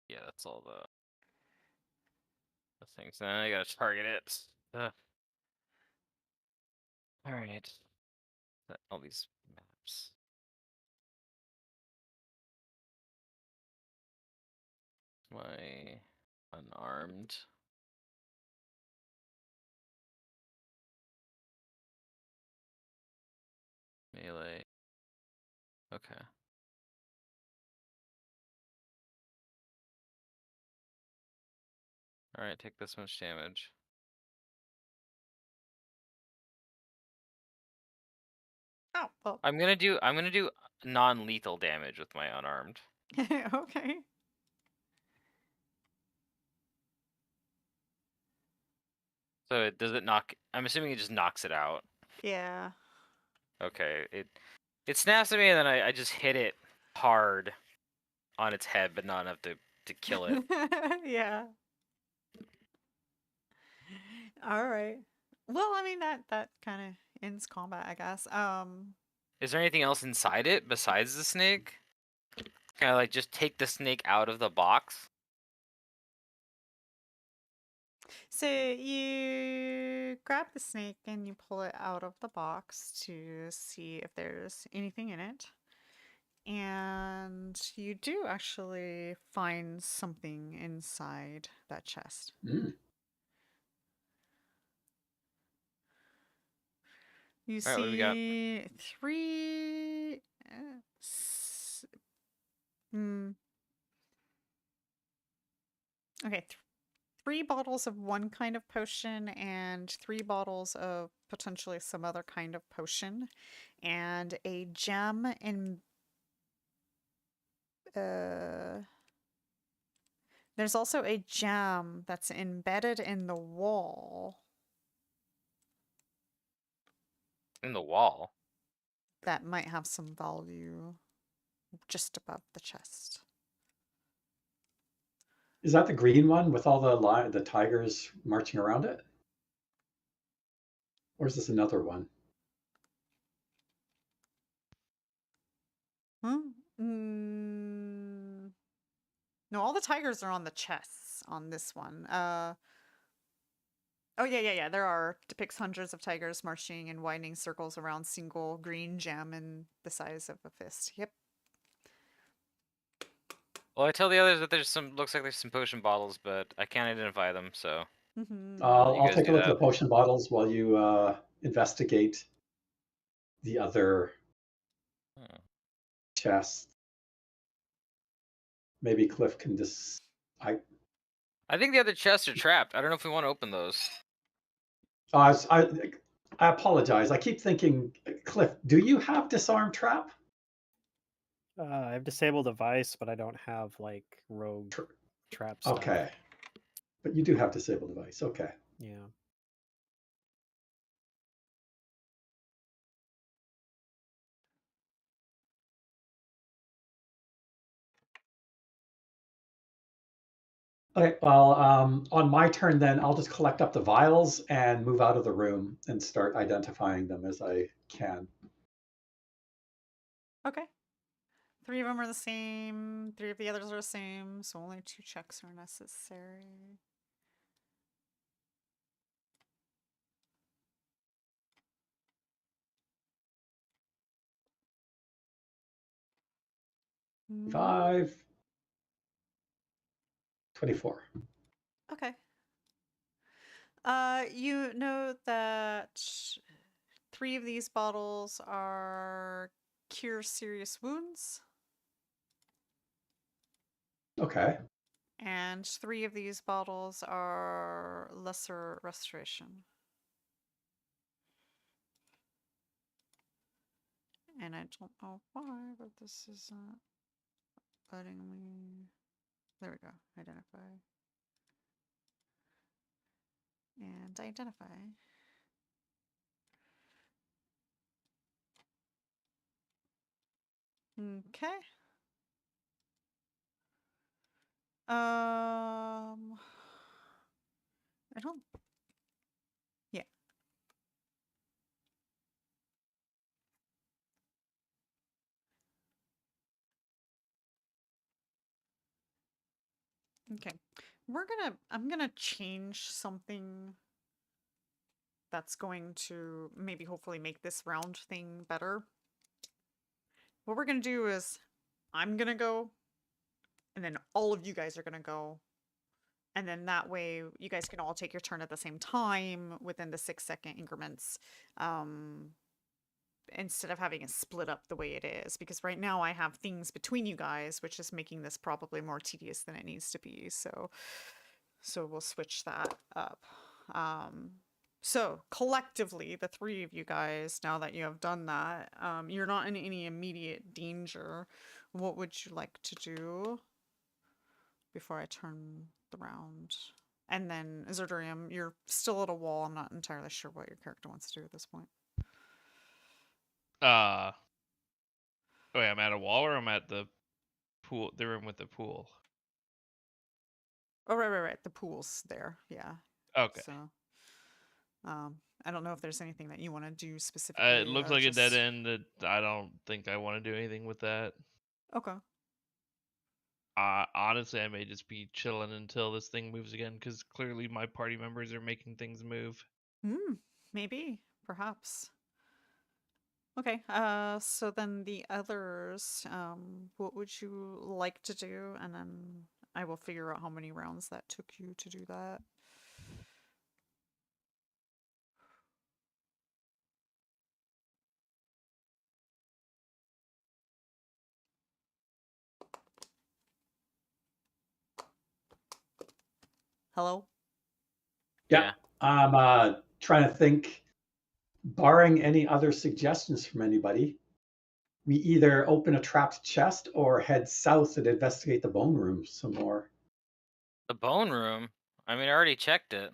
Yeah, that's all the things. Then I gotta target it. All right. All these maps. My unarmed. Melee. Okay. All right, take this much damage. Oh, well. I'm gonna do non-lethal damage with my unarmed. Okay. So does it knock? I'm assuming it just knocks it out. Yeah. Okay. It snaps at me and then I just hit it hard on its head, but not enough to kill it. Yeah. All right. Well, I mean that kind of ends combat, I guess. Is there anything else inside it besides the snake? Can I like just take the snake out of the box? So you grab the snake and you pull it out of the box to see if there's anything in it. And you do actually find something inside that chest. Mm. You All right, what do we got? see three. Okay, 3 bottles of one kind of potion and 3 bottles of potentially some other kind of potion, and a gem There's also a gem that's embedded in the wall In the wall. that might have some value just above the chest. Is that the green one with all the tigers marching around it? Or is this another one? No, all the tigers are on the chests on this one. Oh yeah. There are depicts hundreds of tigers marching in widening circles around single green gem in the size of a fist. Yep. Well, I tell the others that looks like there's some potion bottles, but I can't identify them, so. Mm-hmm. You I'll guys take do a look at that. the potion bottles while you investigate the other chest. Maybe Cliff can just. I think the other chests are trapped. I don't know if we want to open those. I apologize. I keep thinking, Cliff, do you have disarm trap? I've disabled device, but I don't have like rogue trap stuff. Okay, but you do have disable device. Okay. Yeah. Okay, well, on my turn then, I'll just collect up the vials and move out of the room and start identifying them as I can. Okay. 3 of them are the same. 3 of the others are the same. So only 2 checks are necessary. Mm, 5, 24. Okay. You know that 3 of these bottles are cure serious wounds, Okay. and 3 of these bottles are lesser restoration. And I don't know why, but this isn't letting me. There we go. Identify. And identify. Okay. I don't. Yeah. Okay. I'm gonna change something that's going to maybe hopefully make this round thing better. What we're gonna do is I'm gonna go, and then all of you guys are gonna go. And then that way you guys can all take your turn at the same time within the 6-second increments. Instead of having it split up the way it is, because right now I have things between you guys, which is making this probably more tedious than it needs to be. So we'll switch that up. So collectively, the 3 of you guys, now that you have done that, you're not in any immediate danger. What would you like to do before I turn the round? And then Zurdurium, you're still at a wall. I'm not entirely sure what your character wants to do at this point. Wait, I'm at a wall or I'm at the pool, the room with the pool? Oh, right. The pool's there. Yeah. Okay. So, I don't know if there's anything that you want to do specifically. It looks like a dead end. I don't think I want to do anything with that. Okay. Honestly, I may just be chilling until this thing moves again, because clearly my party members are making things move. Maybe. Perhaps. Okay, so then the others, what would you like to do? And then I will figure out how many rounds that took you to do that. Hello? Yeah. I'm trying to think, barring any other suggestions from anybody, we either open a trapped chest or head south and investigate the bone room some more. The bone room? I mean, I already checked it.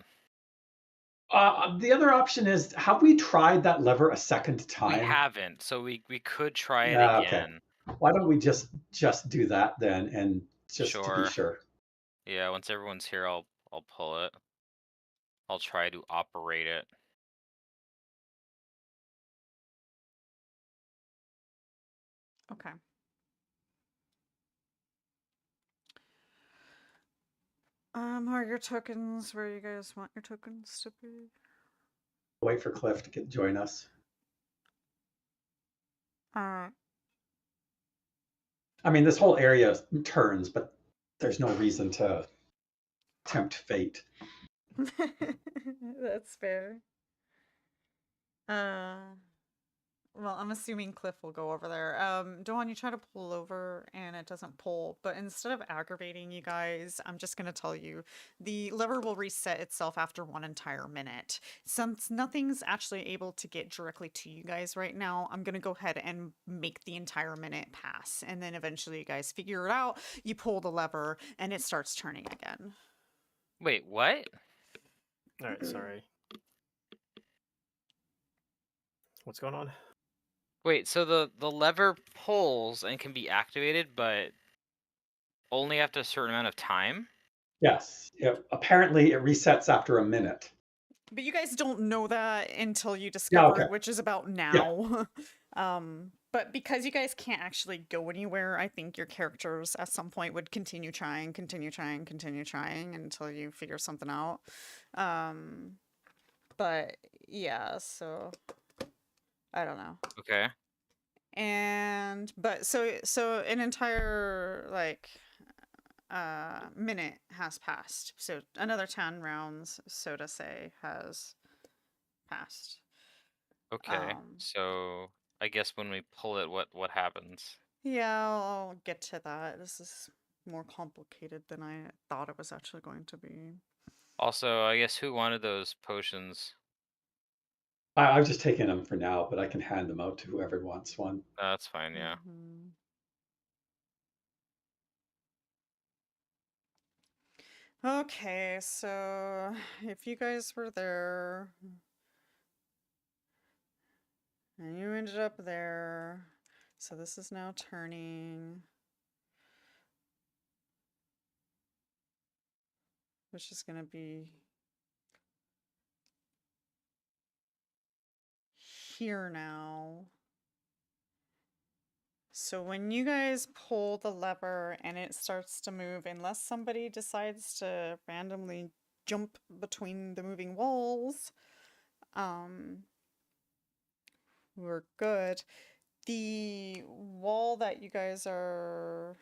The other option is, have we tried that lever a second time? We haven't, so we could try it Okay. again. Why don't we just do that then, and just to be Sure. sure. Yeah, once everyone's here, I'll pull it. I'll try to operate it. Okay. Are your tokens where you guys want your tokens to be? Wait for Cliff to join us. Alright. I mean, this whole area turns, but there's no reason to tempt fate. That's fair. Well, I'm assuming Cliff will go over there. Dohan, you try to pull over and it doesn't pull, but instead of aggravating you guys, I'm just going to tell you the lever will reset itself after 1 entire minute. Since nothing's actually able to get directly to you guys right now, I'm going to go ahead and make the entire minute pass. And then eventually you guys figure it out, you pull the lever, and it starts turning again. Wait, what? All right, sorry. What's going on? Wait, so the lever pulls and can be activated, but only after a certain amount of time? Yes. Apparently, it resets after a minute. But you guys don't know that until you discover okay. it, which is about now. But because you guys can't actually go anywhere, I think your characters at some point would continue trying until you figure something out. But yeah, so I don't know. Okay. But so an entire minute has passed. So another 10 rounds, so to say, has passed. Okay. So I guess when we pull it, what happens? Yeah, I'll get to that. This is more complicated than I thought it was actually going to be. Also, I guess who wanted those potions? I've just taken them for now, but I can hand them out to whoever wants one. That's fine, yeah. Mhm. Okay, so if you guys were there and you ended up there, so this is now turning, which is going to be here now. So when you guys pull the lever and it starts to move, unless somebody decides to randomly jump between the moving walls, we're good. The wall that you guys are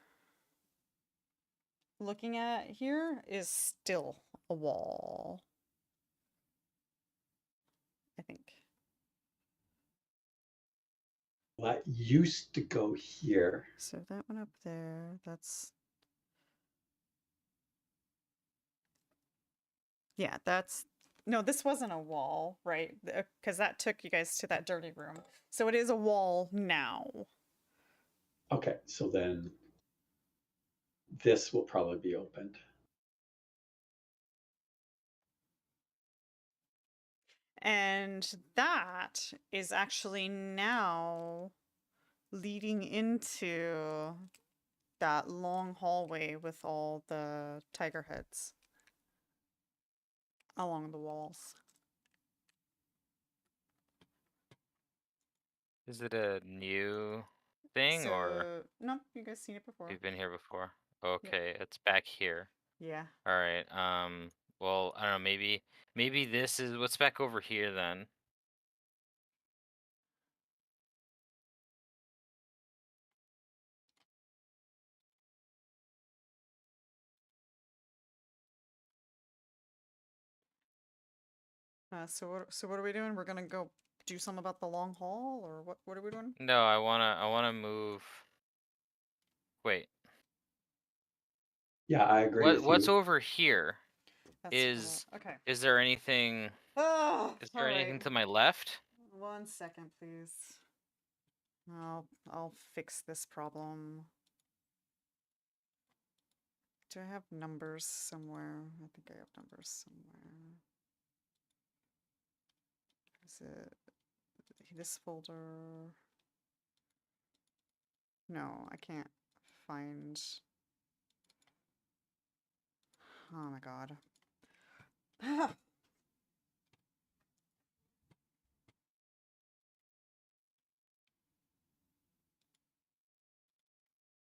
looking at here is still a wall, I think. Well, that used to go here. So that one up there, that's... Yeah, that's... No, this wasn't a wall, right? Because that took you guys to that dirty room. So it is a wall now. Okay, so then this will probably be opened. And that is actually now leading into that long hallway with all the tiger heads along the walls. Is it a new thing or No, you guys seen it before. we've been here before? Okay, it's back here. Yeah. All right. Well, I don't know, maybe this is what's back over here then. So what are we doing? We're gonna go do something about the long hall, or what are we doing? No, I wanna move. Wait. Yeah, I agree with What's you. over here? That's okay. Is there anything? Oh, Is there anything to my left? 1 second, please. I'll fix this problem. Do I have numbers somewhere? I think I have numbers somewhere. Is it this folder? No, I can't find. Oh my god.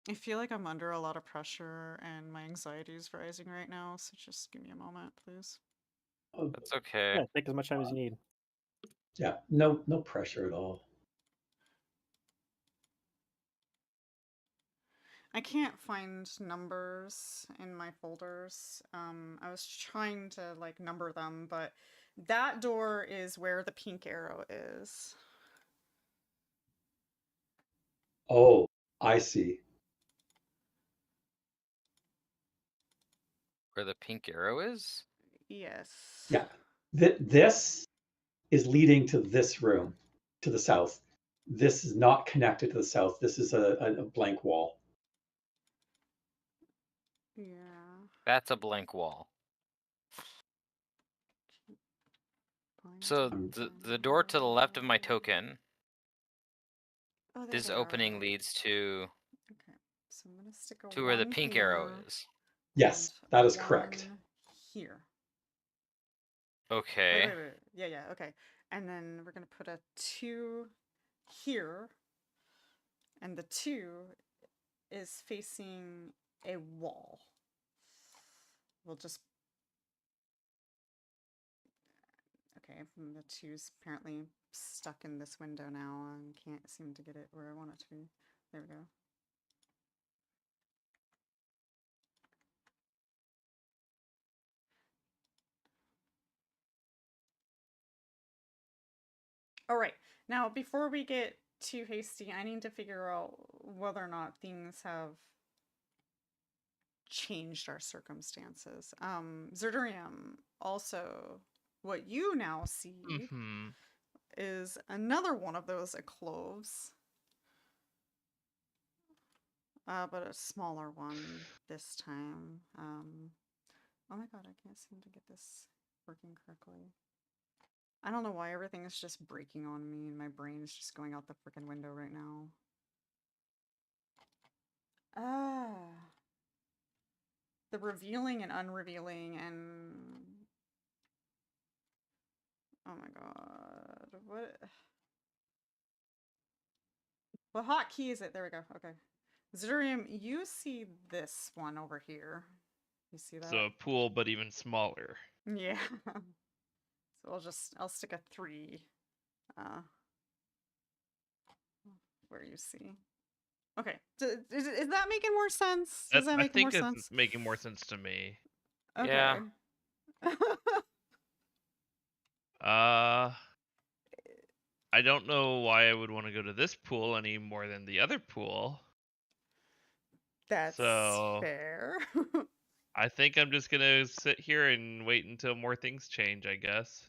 I feel like I'm under a lot of pressure and my anxiety is rising right now, so just give me a moment, please. Oh, That's okay. Yeah, take as much time as you need. yeah, no pressure at all. I can't find numbers in my folders. I was trying to like number them, but that door is where the pink arrow is. Oh, I see. Where the pink arrow is? Yes. Yeah, this is leading to this room to the south. This is not connected to the south. This is a blank wall. Yeah. That's a blank wall. Find So the door to the left of my token, Oh, there this they opening are. leads to Okay, so I'm gonna stick a where the one pink here arrow is. Yes, and that a is correct. one here. Okay. Wait. Yeah, okay. And then we're gonna put a 2 here, and the 2 is facing a wall. We'll just. Okay, the 2's apparently stuck in this window now and can't seem to get it where I want it to be. There we go. All right, now before we get too hasty, I need to figure out whether or not things have changed our circumstances. Zurdurium, also, what you now see Mm-hmm. is another one of those cloves, but a smaller one this time. Oh my god, I can't seem to get this working correctly. I don't know why everything is just breaking on me and my brain is just going out the freaking window right now. The revealing and unrevealing and... Oh my god, what hotkey is it? There we go, okay. Zurdurium, you see this one over here. You see that? So a pool, but even smaller. Yeah. So I'll stick a 3. Where you see. Okay. Is that making more sense? Is that I making more think it's sense? making more sense to me. Okay. Yeah. I don't know why I would want to go to this pool any more than the other pool. That's So fair. I think I'm just gonna sit here and wait until more things change, I guess.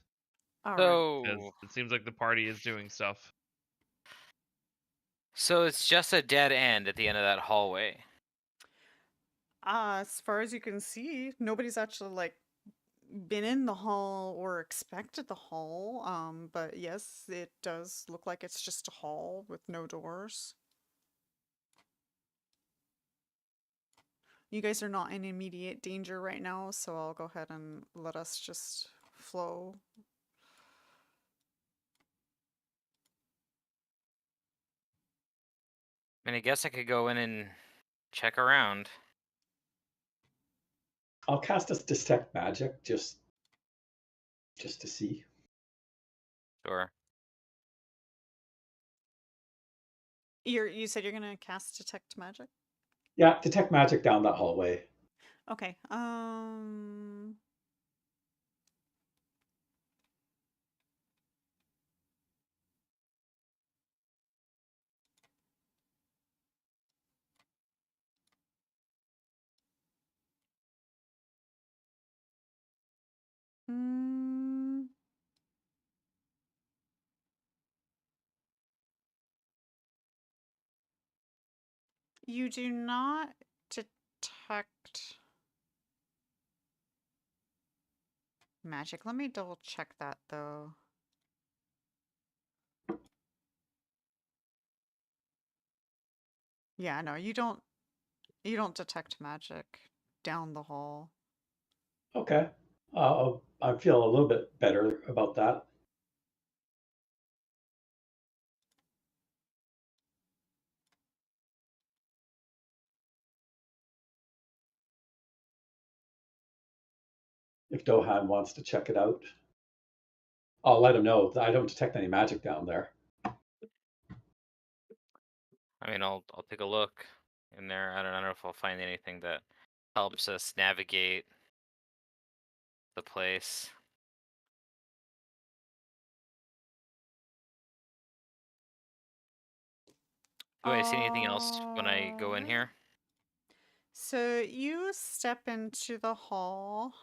All right. Because So it seems like the party is doing stuff. so it's just a dead end at the end of that hallway. As far as you can see, nobody's actually like been in the hall or expected the hall. But yes, it does look like it's just a hall with no doors. You guys are not in immediate danger right now, so I'll go ahead and let us just flow. I mean, I guess I could go in and check around. I'll cast a detect magic just to see. Sure. You said you're gonna cast detect magic? Yeah, detect magic down that hallway. Okay. Mm, You do not detect magic. Let me double check that though. Yeah, no, you don't detect magic down the hall. Okay. I feel a little bit better about that. If Dohan wants to check it out, I'll let him know that I don't detect any magic down there. I mean, I'll take a look in there. I don't know if I'll find anything that helps us navigate the place. Do I see anything else when I go in Alright. here? So you step into the hall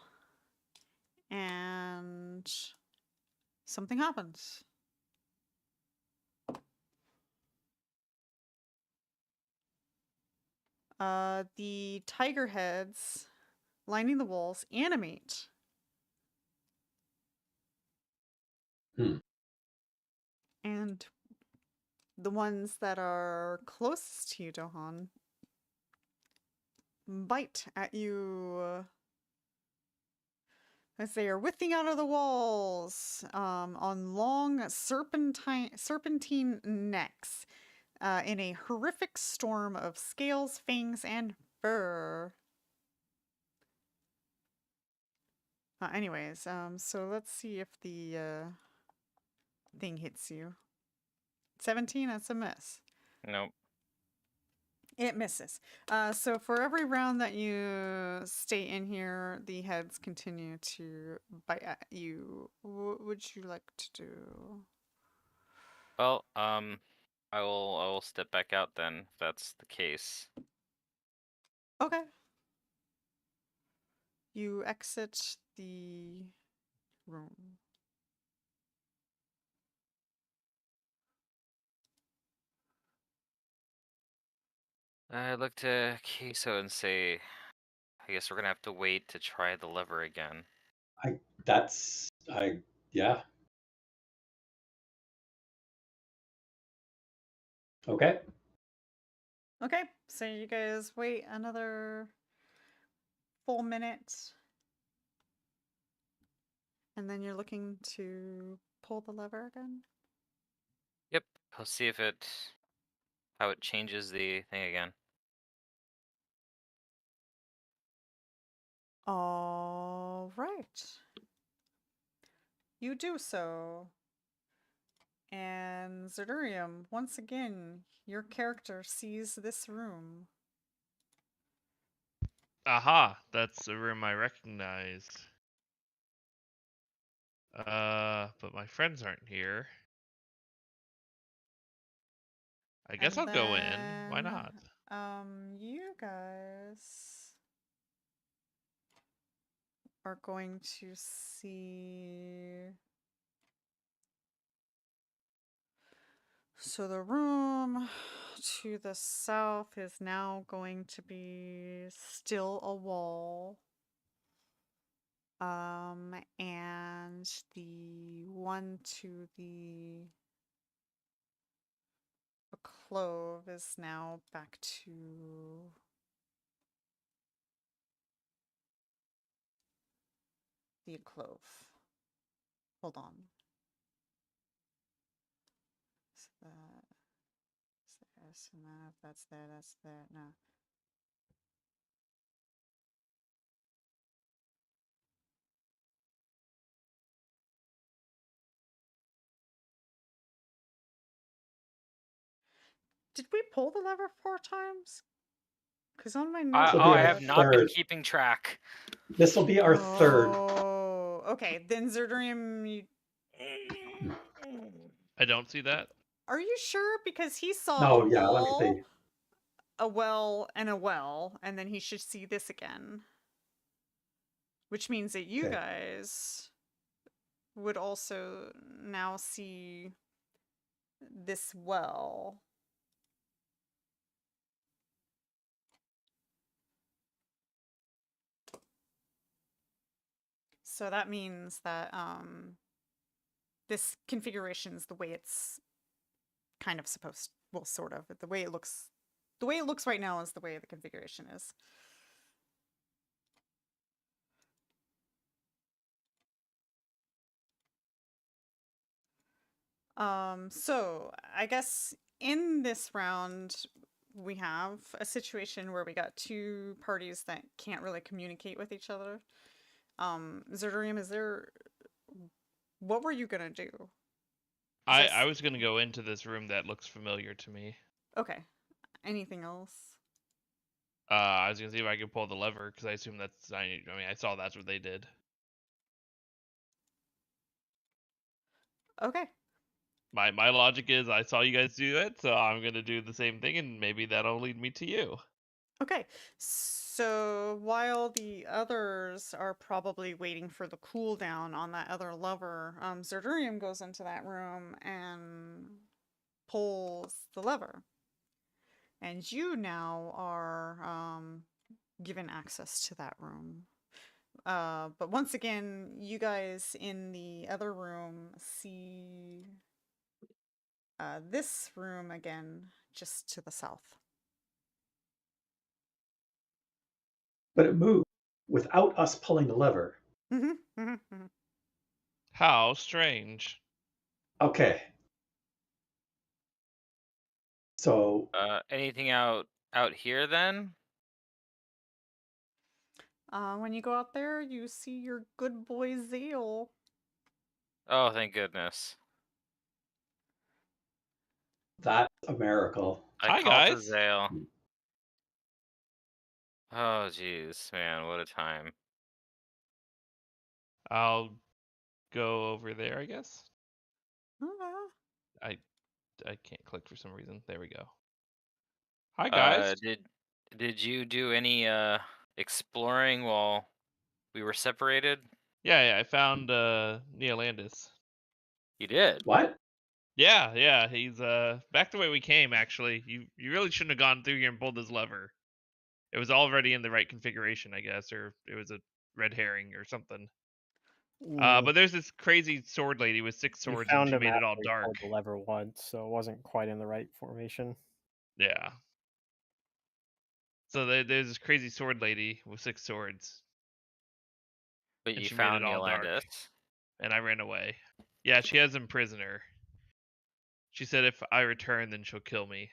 and something happens. The tiger heads lining the walls animate. And the ones that are closest to you, Dohan, bite at you as they are whipping out of the walls on long serpentine necks in a horrific storm of scales, fangs, and fur. Anyways, so let's see if the thing hits you. 17, that's a miss. Nope. It misses. So for every round that you stay in here, the heads continue to bite at you. What would you like to do? Well, I will step back out then, if that's the case. Okay. You exit the room. I look to Kaeso and say, I guess we're gonna have to wait to try the lever again. Yeah. Okay. Okay, so you guys wait another full minute. And then you're looking to pull the lever again? Yep. I'll see if how it changes the thing again. All right. You do so. And Zurdurium, once again, your character sees this room. Aha, that's a room I recognize. But my friends aren't here. I guess And I'll go in. Why then, not? you guys are going to see. So the room to the south is now going to be still a wall. And the one to the clove is now back to the clove. Hold on. So that's there, so now if that's there, that's there. No. Did we pull the lever 4 times? Because on my notes, This will be I our have not been third. keeping track. This will be our third. Oh, okay. Then Zurdurium, you... I don't see that. Are you sure? Because he saw No, a yeah, let me wall, see. a well, and a well, and then he should see this again. Which means that you Okay. guys would also now see this well. So that means that this configuration is the way it's kind of supposed, well, sort of, the way it looks right now is the way the configuration is. So I guess in this round we have a situation where we got two parties that can't really communicate with each other. Zurdurium, what were you gonna do? I was gonna go into this room that looks familiar to me. Okay. Anything else? I was gonna see if I could pull the lever because I assume that's. I mean, I saw that's what they did. Okay. My logic is I saw you guys do it, so I'm gonna do the same thing, and maybe that'll lead me to you. Okay. So while the others are probably waiting for the cooldown on that other lever, Zurdurium goes into that room and pulls the lever. And you now are given access to that room. But once again, you guys in the other room see this room again, just to the south. But it moved without us pulling the lever. How strange. Okay. So Anything out here then? When you go out there, you see your good boy Xale. Oh, thank goodness. that's a miracle. I Hi, called to guys. Xale. Oh, jeez, man, what a time. I'll go over there, I guess. Okay. I can't click for some reason. There we go. Hi, guys. Did you do any exploring while we were separated? Yeah, I found Neolandis. You did. What? Yeah, he's back the way we came. Actually, you really shouldn't have gone through here and pulled this lever. It was already in the right configuration, I guess, or it was a red herring or something. But there's this crazy sword lady with 6 we swords, and found she him made it after all we dark. pulled the lever once, so it wasn't quite in the right formation. Yeah. So there's this crazy sword lady with 6 swords, But and you she made found it all dark. Neolandis. And I ran away. Yeah, she has him prisoner. She said if I return, then she'll kill me.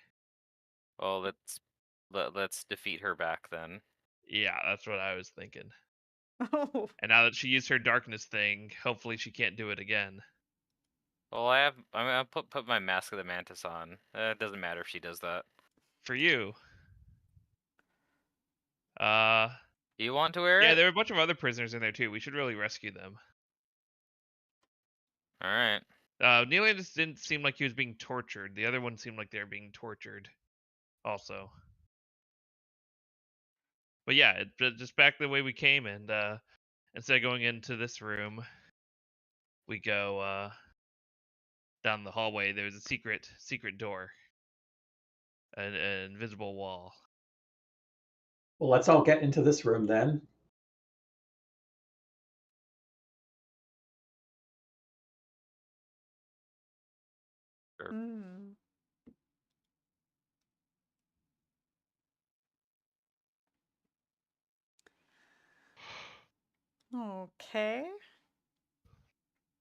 Well, let's defeat her back then. Yeah, that's what I was thinking. Oh. And now that she used her darkness thing, hopefully she can't do it again. Well, I'll put my Mask of the Mantis on. It doesn't matter if she does that. For you. Do you want to wear Yeah, it? there are a bunch of other prisoners in there too. We should really rescue them. All right. Neolandis didn't seem like he was being tortured. The other one seemed like they were being tortured also. But yeah, just back the way we came, and instead of going into this room, we go down the hallway. There's a secret door, an invisible wall. Well, let's all get into this room then. Sure. Okay.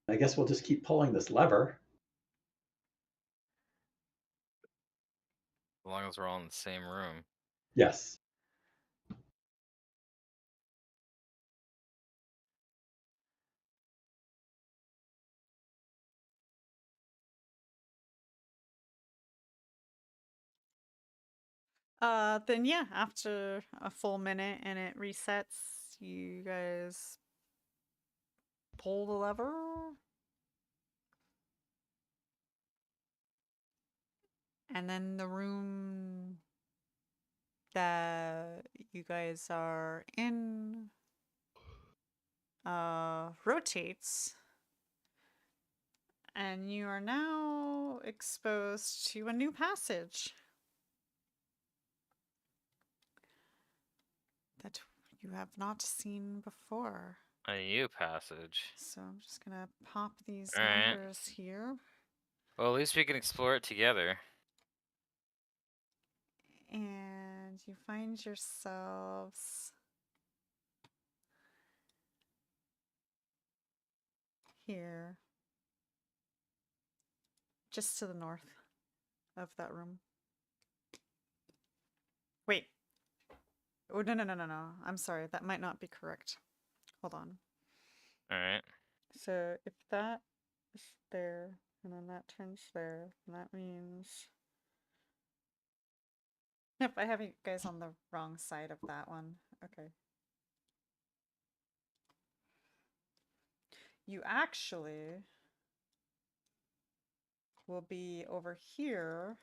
I guess we'll just keep pulling this lever. As long as we're all in the same room. Yes. Then yeah, after a full minute and it resets, you guys pull the lever. And then the room that you guys are in rotates. And you are now exposed to a new passage that you have not seen before. A new passage. So I'm just gonna pop these Alright. numbers here. Well, at least we can explore it together. And you find yourselves here. Just to the north of that room. Wait. Oh, no. I'm sorry. That might not be correct. Hold on. Alright. So if that is there, and then that turns there, and that means... Yep, I have you guys on the wrong side of that one. Okay. You actually will be over here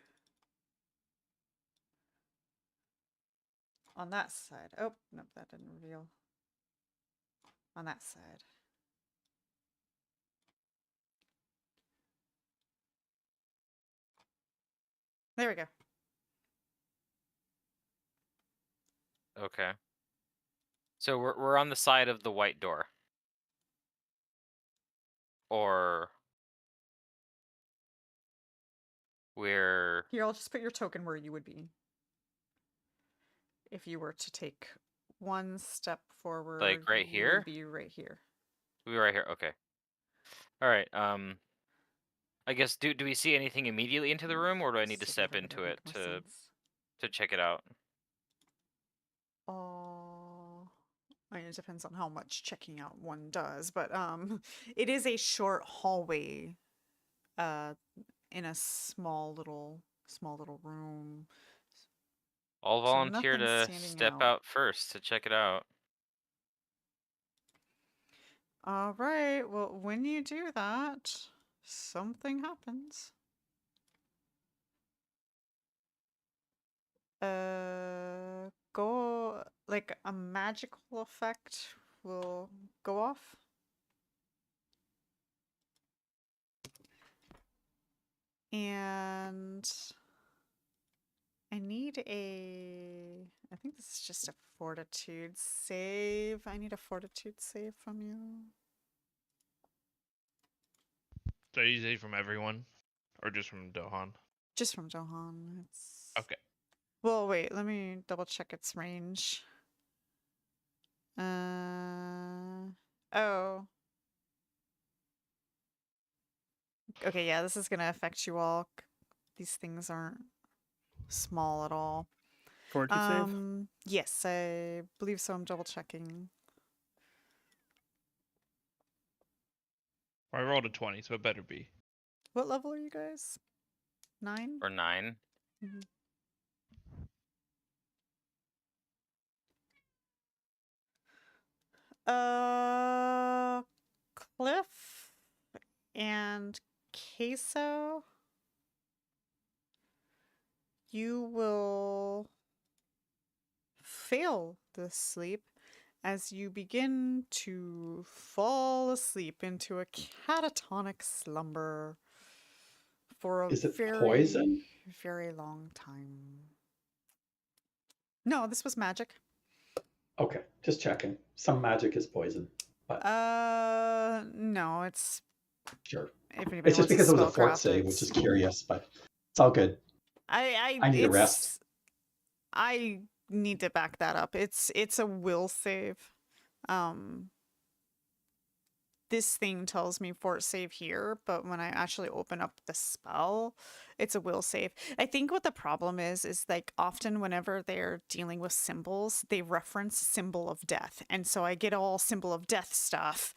on that side. Oh, nope, that didn't reveal. On that side. There we go. Okay. So we're on the side of the white door. Or we're Here, I'll just put your token where you would be. If you were to take one step forward, right you here? would be right here. we're right here. Okay. Alright, I guess do we see anything immediately into the room, or do I need to So step that would into make it more to sense. check it out? I mean, it depends on how much checking out one does, but it is a short hallway, in a small little room. I'll So volunteer nothing's to standing step out. out first to check it out. All right. Well, when you do that, something happens. Go like a magical effect will go off. And I need I think this is just a fortitude save. I need a fortitude save from you. So you say from everyone, or just from Dohan? Just from Dohan. It's Okay. Well, wait, let me double check its range. Oh. Okay, yeah, this is gonna affect you all. These things aren't small at all. Fortitude save? Yes, I believe so. I'm double checking. I rolled a 20, so it better be. What level are you guys? 9? Or 9. Mhm. Cliff and Kaeso, you will fail the sleep as you begin to fall asleep into a catatonic slumber for a Is it very, poison? very long time. No, this was magic. Okay, just checking. Some magic is poison, but No, it's sure. if anybody It's just wants to because it was a fort spellcraft, save, which is it's curious, but it's all good. I need a rest. I need to back that up. It's a will save. This thing tells me fort save here, but when I actually open up the spell, it's a will save. I think what the problem is like often whenever they're dealing with symbols, they reference symbol of death. And so I get all symbol of death stuff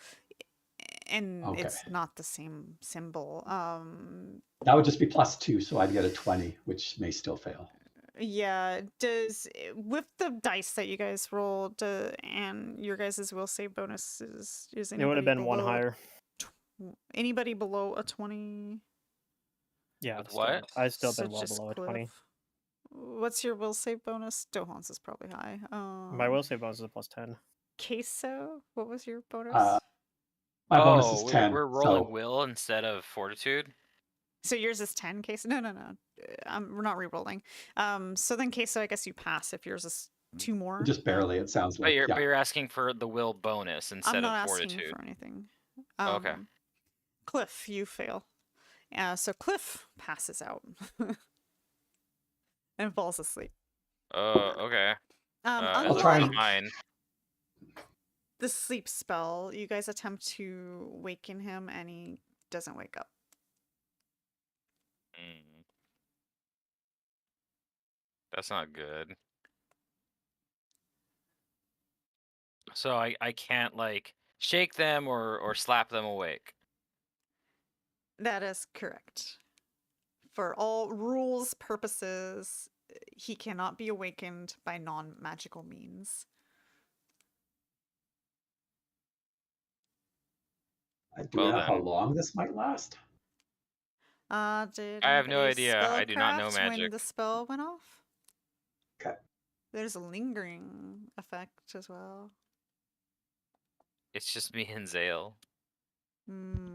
and Okay. it's not the same symbol. That would just be +2, so I'd get a 20, which may still fail. Yeah, with the dice that you guys rolled and your guys' will save bonuses, is It would have anybody been one below higher. anybody below a 20? Yeah, With it's what? I've still So been well just below a 20. Cliff. What's your will save bonus? Dohan's is probably high. My will save bonus is a +10. Queso, what was your bonus? My bonus Oh, is 10. we're rolling So will instead of fortitude? So yours is 10, Queso? No. We're not re-rolling. So then Queso, I guess you pass if yours is 2 more. Just yeah. barely, it sounds But like. you're Yeah. but you're asking for the will bonus instead I'm not of asking fortitude. for anything. Okay. Cliff, you fail. So Cliff passes out and falls asleep. Okay. It I'll try looks and- fine. The sleep spell, you guys attempt to waken him and he doesn't wake up. That's not good. So I can't like shake them or slap them awake. That is correct. For all rules purposes, he cannot be awakened by non-magical means. Do Well we know how then. long this might last? Did I have no anybody idea. I do not know spellcraft when magic. the spell went off? Okay. There's a lingering effect as well. It's just me and Xale.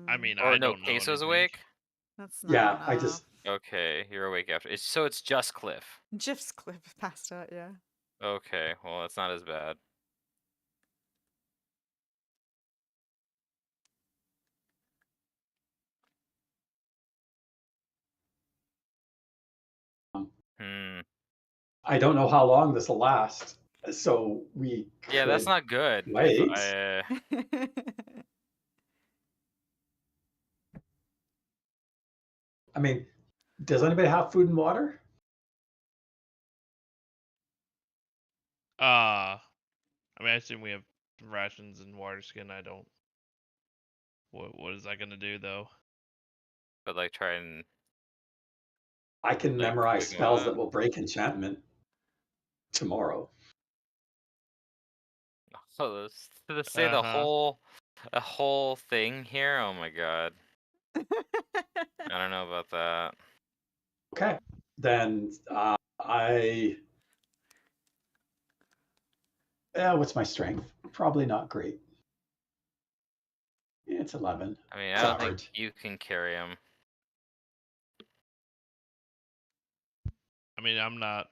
I mean, Or I no, don't know Kaeso's anything. awake? That's not Yeah, enough. I just Okay, you're awake after. So it's just Cliff. Jif's Cliff passed out, yeah. Okay, well that's not as bad. Hmm. I don't know how long this will last. So we Yeah, that's could not good. wait. I mean, does anybody have food and water? I mean, I assume we have rations and water skin. I don't. What is that gonna do though? But like try and I can like memorize wake 'em spells that up. will break enchantment tomorrow. Oh, let's say the whole thing here. Oh my god. I don't know about that. Okay, then what's my strength? Probably not great. It's 11. I mean, It's I don't average. think you can carry him. I mean, I'm not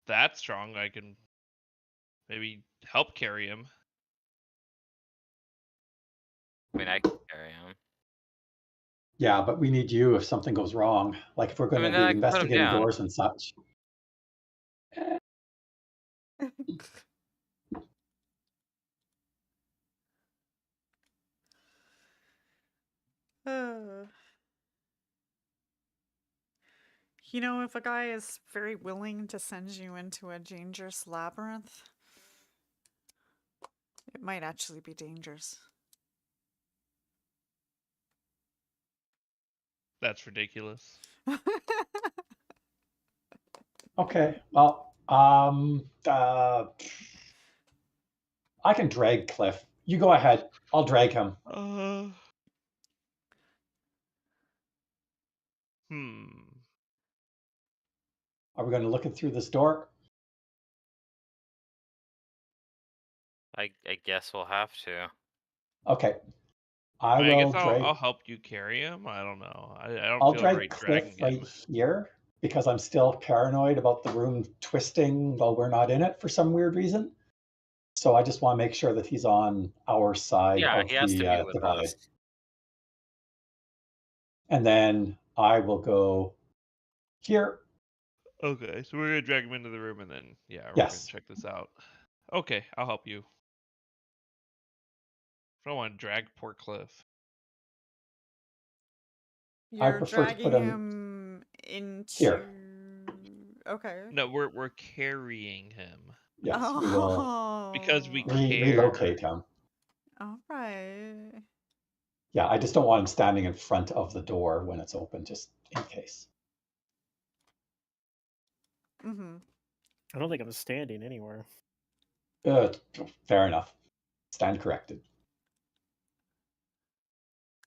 that strong. I can maybe help carry him. I mean, I can carry him. Yeah, but we need you if something goes wrong. Like if we're going I mean, to then be I can put him investigating down. doors and such. You know, if a guy is very willing to send you into a dangerous labyrinth, it might actually be dangerous. That's ridiculous. Okay, well, I can drag Cliff. You go ahead. I'll drag him. Are we going to look it through this door? I guess we'll have to. Okay. I will guess drag. I'll help you carry him. I don't know. I don't I'll feel drag great Cliff dragging right him. here because I'm still paranoid about the room twisting while we're not in it for some weird reason. So I just want to make sure that he's on our side Yeah, of he has to the be with divide. us. And then I will go here. Okay, so we're gonna drag him into the room and then we're Yes. gonna check this out. Okay, I'll help you. I don't want to drag poor Cliff. You're prefer to dragging put him into. here. Okay. No, we're carrying him Yes, we will because we care. relocate him. All right. Yeah, I just don't want him standing in front of the door when it's open, just in case. Mm-hmm. I don't think I'm standing anywhere. Fair enough. Stand corrected.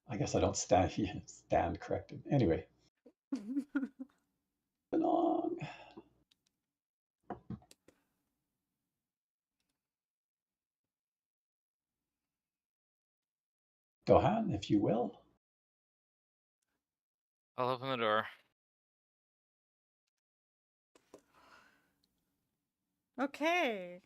I guess I don't stand corrected. Anyway. Along. Dohan, if you will. I'll open the door. Okay.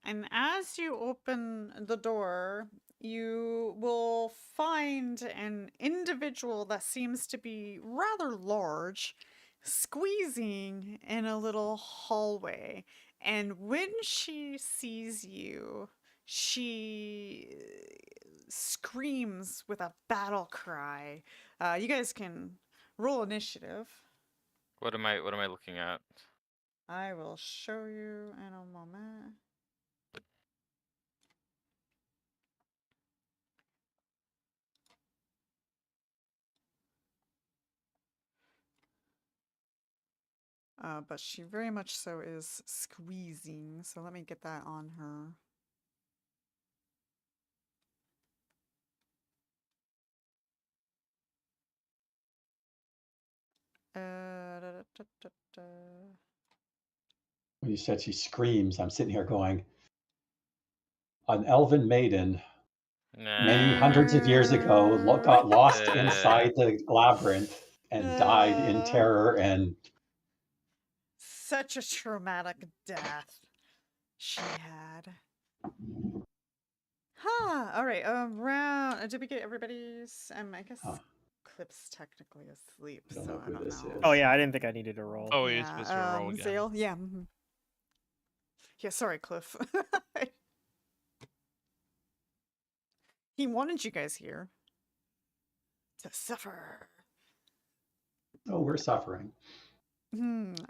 And as you open the door, you will find an individual that seems to be rather large squeezing in a little hallway. And when she sees you, she screams with a battle cry. You guys can roll initiative. What am I looking at? I will show you in a moment. But she very much so is squeezing, so let me get that on her. Da, da, da, da. When you said she screams, I'm sitting here going, an elven maiden many hundreds of years ago got lost inside the labyrinth and died in terror and Such a traumatic death she had. Huh. All right. Round. Did we get everybody's? I guess Huh. Clip's technically asleep, I don't so know I who don't this know. is. Oh yeah, I didn't think I needed to roll. Oh, you're supposed to roll again. Xale? Yeah. Mhm. Yeah. Sorry, Cliff. He wanted you guys here to suffer. Oh, we're suffering.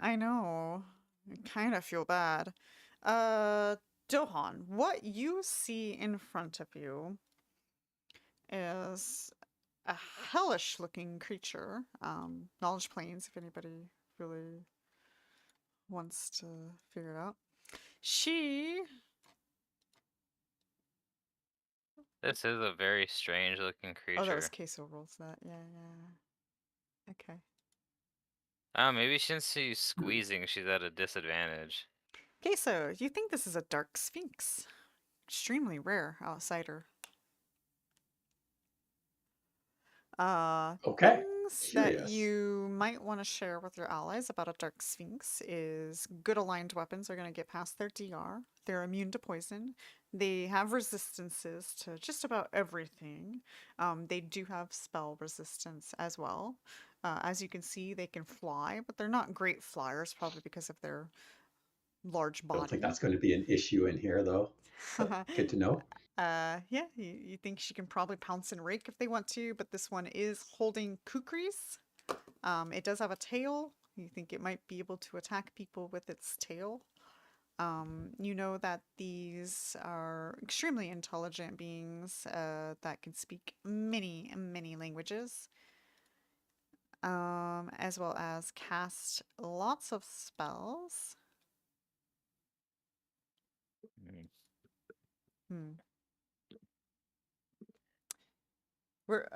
I know. I kind of feel bad. Dohan, what you see in front of you is a hellish looking creature. Knowledge planes, if anybody really wants to figure it out. She. This is a very strange looking creature. Oh, that was Kaeso rolls that. Yeah, yeah. Okay. Oh, maybe since she's squeezing, she's at a disadvantage. Kaeso, you think this is a dark sphinx? Extremely rare outsider. Okay. Things that Curious. you might want to share with your allies about a dark sphinx is good aligned weapons are going to get past their DR. They're immune to poison. They have resistances to just about everything. They do have spell resistance as well. As you can see, they can fly, but they're not great flyers, probably because of their large I body. don't think that's going to be an issue in here, though. But good to know. Yeah, you think she can probably pounce and rake if they want to, but this one is holding kukris. It does have a tail. You think it might be able to attack people with its tail. You know that these are extremely intelligent beings that can speak many, many languages, as well as cast lots of spells. Hmm. We're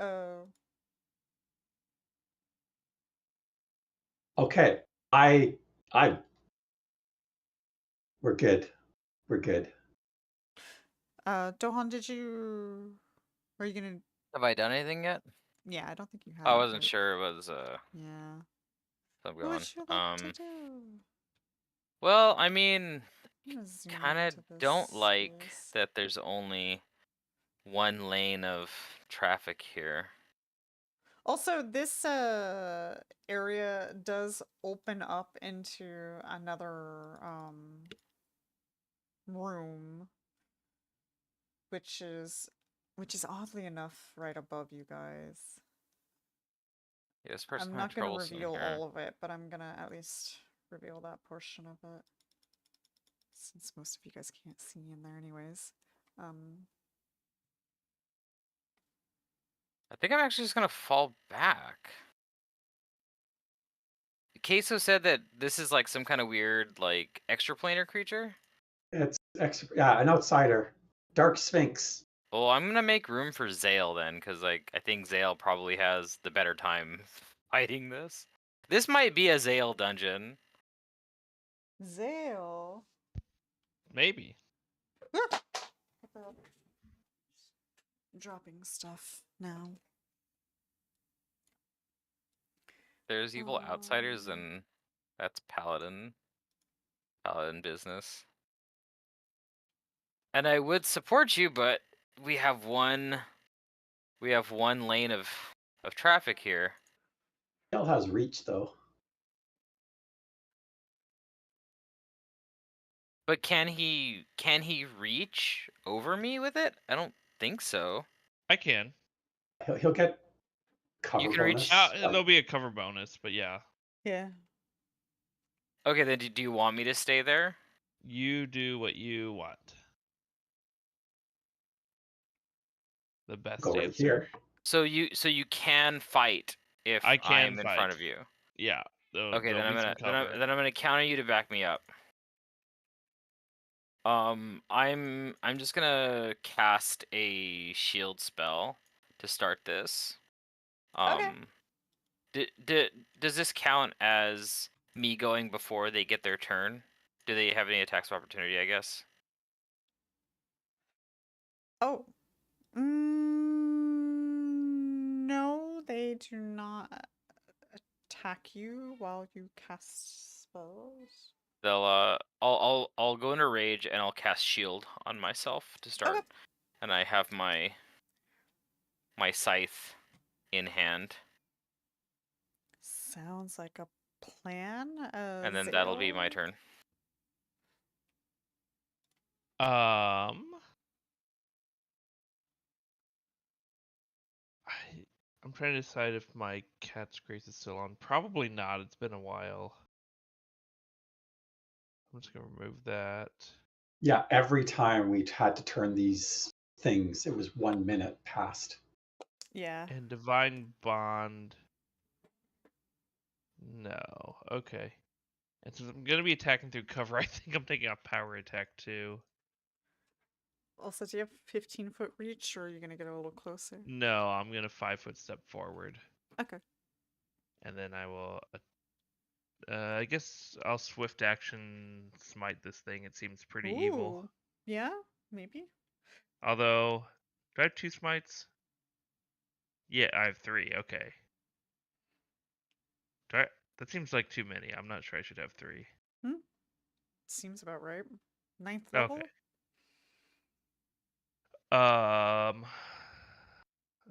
Okay. We're good. We're good. Dohan, did you? Are you gonna? Have I done anything yet? Yeah, I don't think you have. I wasn't sure it was Yeah. something What going. would you like to do? Well, I mean, I'm gonna zoom kind of into this don't like space. that there's only one lane of traffic here. Also, this area does open up into another room, which is oddly enough right above you guys. Yeah, this person I'm might not gonna troublesome reveal here. all of it, but I'm gonna at least reveal that portion of it, since most of you guys can't see in there anyways. I think I'm actually just gonna fall back. Kaeso said that this is like some kind of weird, like, extraplanar creature. It's an outsider. Dark Sphinx. Well, I'm gonna make room for Xale then, because like I think Xale probably has the better time fighting this. This might be a Xale dungeon. Xale. Maybe. Dropping stuff now. There's evil outsiders and That's paladin business. And I would support you, but we have one lane of traffic here. Xale has reach though. But can he reach over me with it? I don't think so. I can. He'll get cover can reach- bonus. There'll be a cover bonus, but yeah. Yeah. Okay, then do you want me to stay there? You do what you want. The best Go right answer. here. So you can fight if I can I'm in front fight. of you. Yeah. Okay, there'll then be some cover. I'm gonna counter you to back me up. I'm just gonna cast a shield spell to start this. Okay. Does this count as me going before they get their turn? Do they have any attacks of opportunity, I guess? Oh. No, they do not attack you while you cast spells. They'll I'll go into rage and I'll cast shield on myself to start. Okay. And I have my scythe in hand. Sounds like a plan. And then that'll be my turn. I'm trying to decide if my cat's grace is still on. Probably not. It's been a while. I'm just gonna remove that. Yeah, every time we had to turn these things, it was 1 minute past. Yeah. And divine bond. No. Okay. And since I'm gonna be attacking through cover, I think I'm taking a power attack too. Also, do you have 15-foot reach, or are you gonna get a little closer? No, I'm gonna 5-foot step forward. Okay. And then I will. I guess I'll swift action smite this thing. It seems pretty evil. Ooh. Yeah, maybe. Although, do I have 2 smites? Yeah, I have 3. Okay. That seems like too many. I'm not sure I should have 3. Seems about right. 9th level? Okay.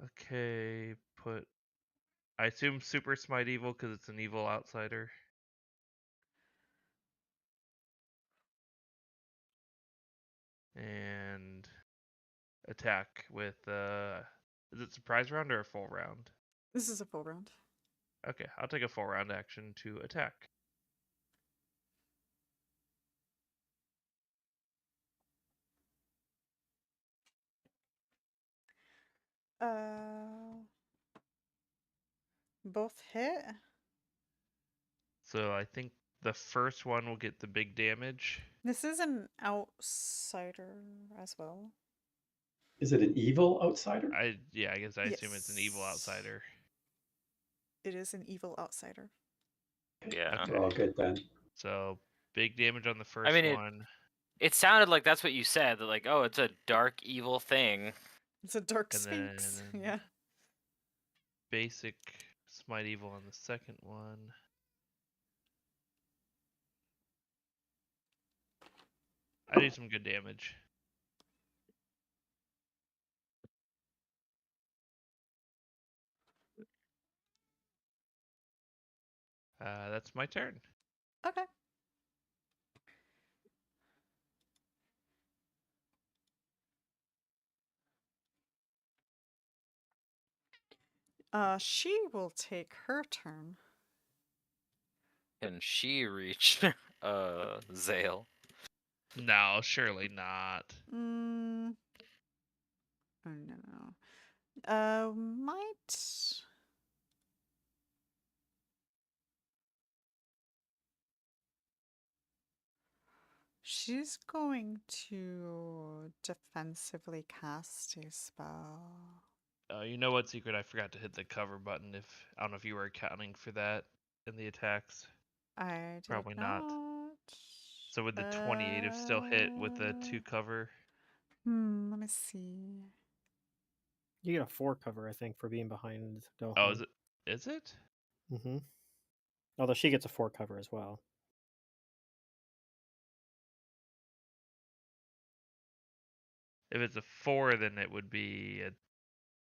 Okay, I assume super smite evil because it's an evil outsider. And attack with is it surprise round or a full round? This is a full round. Okay, I'll take a full round action to attack. Both hit. So I think the first one will get the big damage. This is an outsider as well. Is it an evil outsider? I guess I assume it's an evil Yes. outsider. It is an evil outsider. Yeah. Okay. We're all good then. So big damage on the first mean, one. It sounded like that's what you said. That like, oh, it's a dark evil thing. It's a dark And sphinx. then- Yeah. Basic smite evil on the second one. I do some good damage. That's my turn. Okay. She will take her turn. Can she reach Xale? No, surely not. Oh, no. Might. She's going to defensively cast a spell. You know what, Secret? I forgot to hit the cover button. I don't know if you were accounting for that in the attacks. I did Probably not. So would the 28 have still hit with the 2 cover? Let me see. You get a 4 cover, I think, for being behind Dohan. Oh, is it? Mm-hmm. Although she gets a 4 cover as well. If it's a 4, then it would be a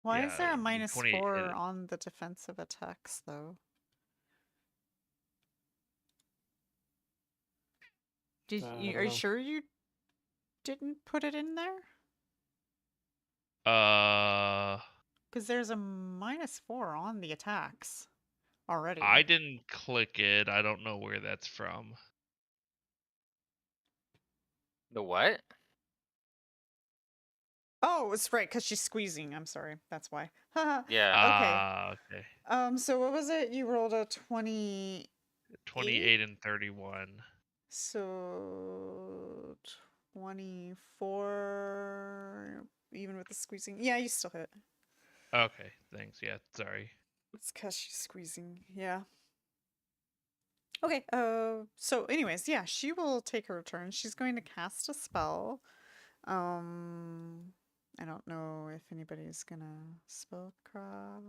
Why is yeah, there it a would be minus 28. 4 on the defensive attacks, though? I Are don't you know. sure you didn't put it in there? Uh, Because there's a minus 4 on the attacks already. I didn't click it. I don't know where that's from. The what? Oh, it's right, because she's squeezing. I'm sorry. That's why. Yeah. Okay. Okay. So what was it? You rolled a 20. 28 and 31. So 24, even with the squeezing. Yeah, you still hit. Okay, thanks. Yeah, sorry. It's because she's squeezing. Yeah. Okay. So anyways, yeah, she will take her turn. She's going to cast a spell. I don't know if anybody's gonna spellcraft.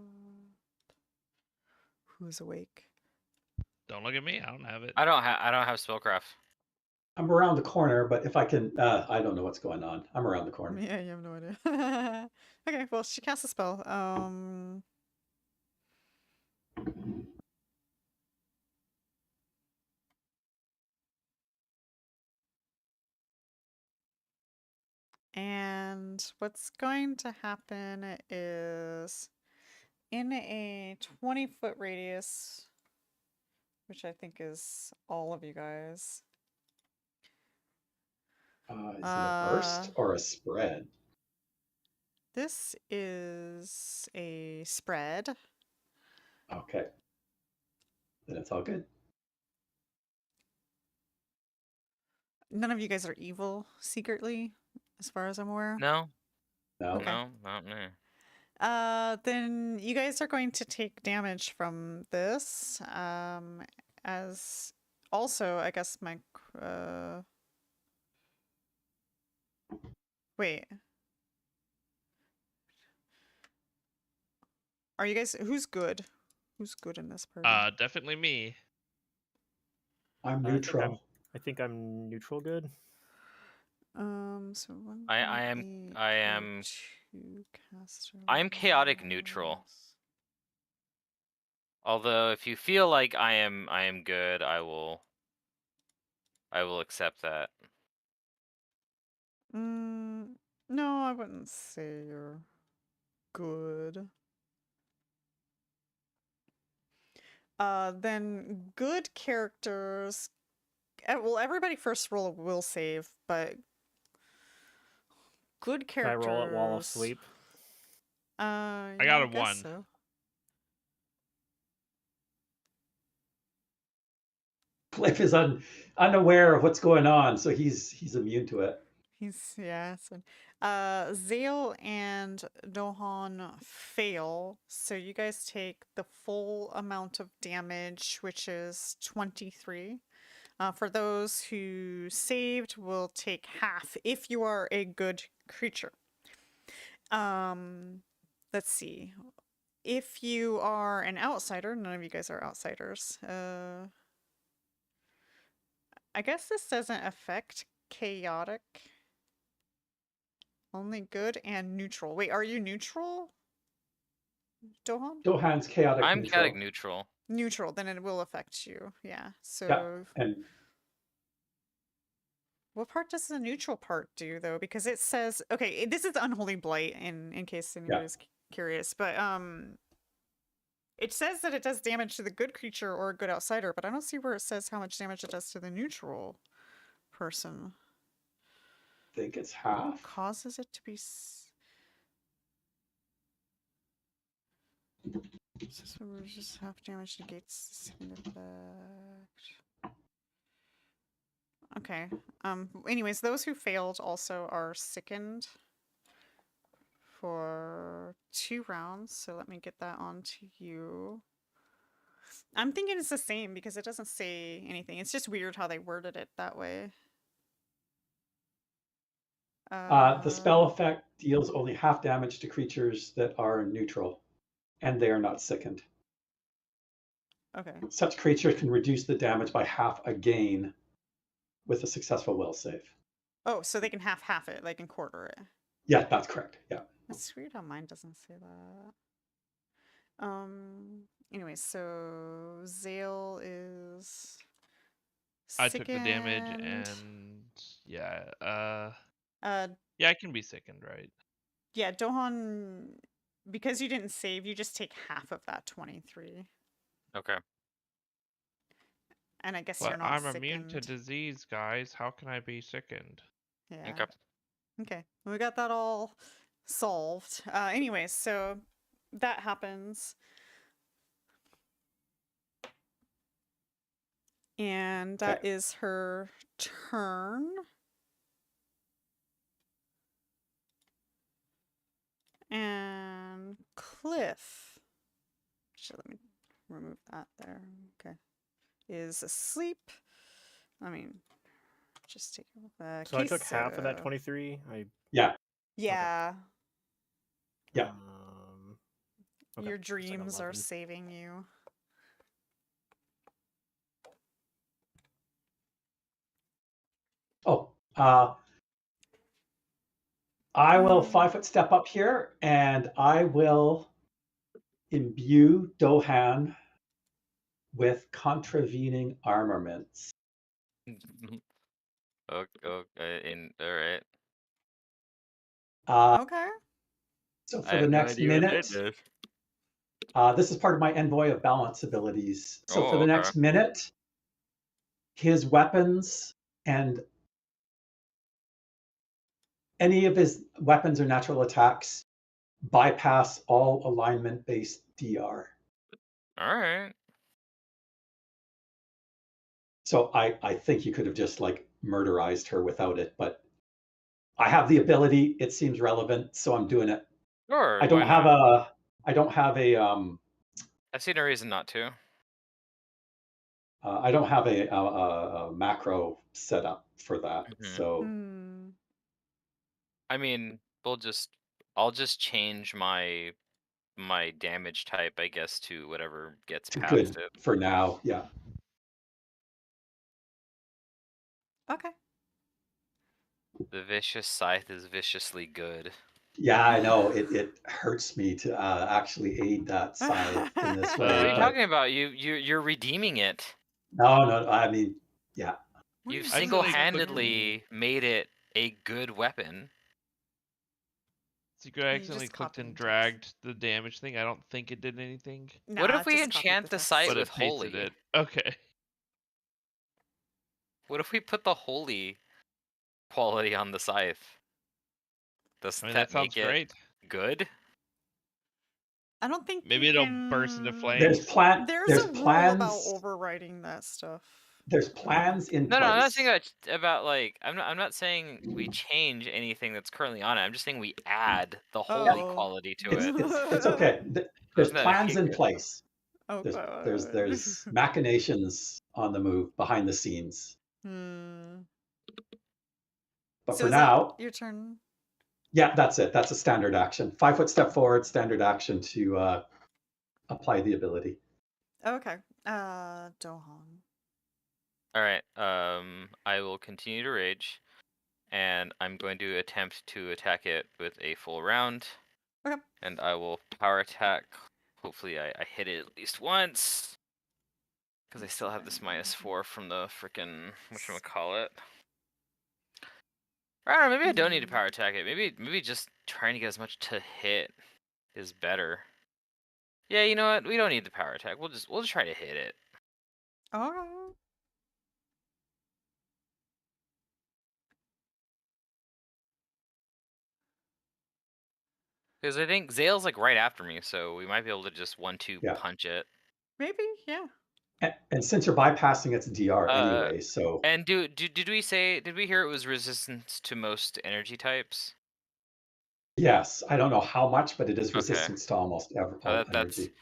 Who's awake? Don't look at me. I don't have it. I don't have spellcraft. I'm around the corner, but if I can, I don't know what's going on. I'm around the corner. Yeah, you have no idea. Okay, well, she casts a spell. And what's going to happen is in a 20-foot radius, which I think is all of you guys. Is it a burst or a spread? This is a spread. Okay. Then it's all good. None of you guys are evil secretly, as far as I'm aware. No. No. Okay. No, not me. Then you guys are going to take damage from this. As also, I guess my wait. Are you guys who's good? Who's good in this party? Definitely me. I'm I think neutral. I think I'm neutral good. So I am 1d8 I per am 2 caster I'm chaotic rolls. neutral. Although if you feel like I am good, I will accept that. No, I wouldn't say you're good. Then good characters. Well, everybody first roll a will save, but good Can I characters. roll it while asleep? I got a guess 1. So. Cliff is unaware of what's going on, so he's immune to it. So, Xale and Dohan fail, so you guys take the full amount of damage, which is 23. For those who saved, will take half if you are a good creature. Let's see. If you are an outsider, none of you guys are outsiders. I guess this doesn't affect chaotic. Only good and neutral. Wait, are you neutral, Dohan? Dohan's chaotic I'm neutral. chaotic neutral. Neutral, then it will affect you. Yeah. So Yeah, and what part does the neutral part do though? Because it says, okay, this is Unholy Blight in case anybody's curious, but it says that it does damage to the good creature or a good outsider, but I don't see where it says how much damage it does to the neutral person. I think it's half. Causes it to be so we're just half damage negates the second effect. Okay. Anyways, those who failed also are sickened for 2 rounds. So let me get that onto you. I'm thinking it's the same because it doesn't say anything. It's just weird how they worded it that way. The spell effect deals only half damage to creatures that are neutral, and they are not sickened. Okay. Such creatures can reduce the damage by half again with a successful will save. Oh, so they can half it, like, and quarter it. Yeah, that's correct. Yeah. That's weird how mine doesn't say that. Anyway, so Xale is I took the damage sickened. and yeah, Uh, yeah, I can be sickened, right? yeah, Dohan, because you didn't save, you just take half of that 23. Okay. And I guess But you're not I'm immune to sickened. disease, guys. How can I be sickened? Yeah. Okay. Okay. We got that all solved. Anyway, so that happens. And that Okay. is her turn. And Cliff. Actually, let me remove that there. Okay. Is asleep. I mean, just take it. So I took half of that Kaeso. 23. Yeah. Yeah. Yeah. Okay, Your it's like dreams are 11. saving you. Oh, I will 5-foot step up here and I will imbue Dohan with contravening armaments. Okay. All right. Okay. So I for the have no next idea what that minute, does. this is part of my Envoy of Balance abilities. So for Oh, the okay. next minute, his weapons and any of his weapons or natural attacks bypass all alignment-based DR. All right. So I think you could have just like murderized her without it, but I have the ability. It seems relevant, so I'm doing it. Sure. I don't Why have not? I don't have a I see no reason not to. I don't have a macro setup for that. Mhm. So I mean, I'll just change my damage type, I guess, to whatever gets it's past good it. for now. Yeah. Okay. The vicious scythe is viciously good. Yeah, I know it hurts me to actually aid that scythe in this What are way, you but talking about? You're redeeming it. no, I mean, yeah, What do You've you I mean accidentally single-handedly made it a good weapon. Secret, I Oh, you accidentally just clicked copied and and pasted. dragged the damage thing. I don't think it did anything, What Nah, if we just copied enchant the text. site but with it pasted holy? it. Okay. What if we put the holy quality on the scythe? I Doesn't mean, that that sounds make it great. good? I don't think Maybe you it'll burst into can. flames. There's a rule about overriding that stuff. there's I think. plans in No, I'm not place. saying about like I'm not saying we change anything that's currently on it. I'm just saying we add the holy Oh. quality to It's it. it's okay. There's Doesn't that make plans it in good? place. Oh There's god. there's machinations on the move behind the scenes. But So for is that now, your turn? yeah, that's it. That's a standard action. 5-foot step forward, standard action to apply the ability. Okay. Dohan. All right. I will continue to rage, and I'm going to attempt to attack it with a full round. Okay. And I will power attack. Hopefully, I hit it at least once, because I still have this -4 from the frickin' whatchamacallit. I don't know. Maybe I don't need to power attack it. Maybe just trying to get as much to hit is better. Yeah, you know what? We don't need the power attack. We'll just try to hit it. Alright. Because I think Xale's like right after me, so we might be able to just 1-2 Yeah. punch it. Maybe, yeah. And since you're bypassing its DR anyway, so And did we hear it was resistant to most energy types? yes, I don't know how much, but it is Okay. resistance to almost all energy.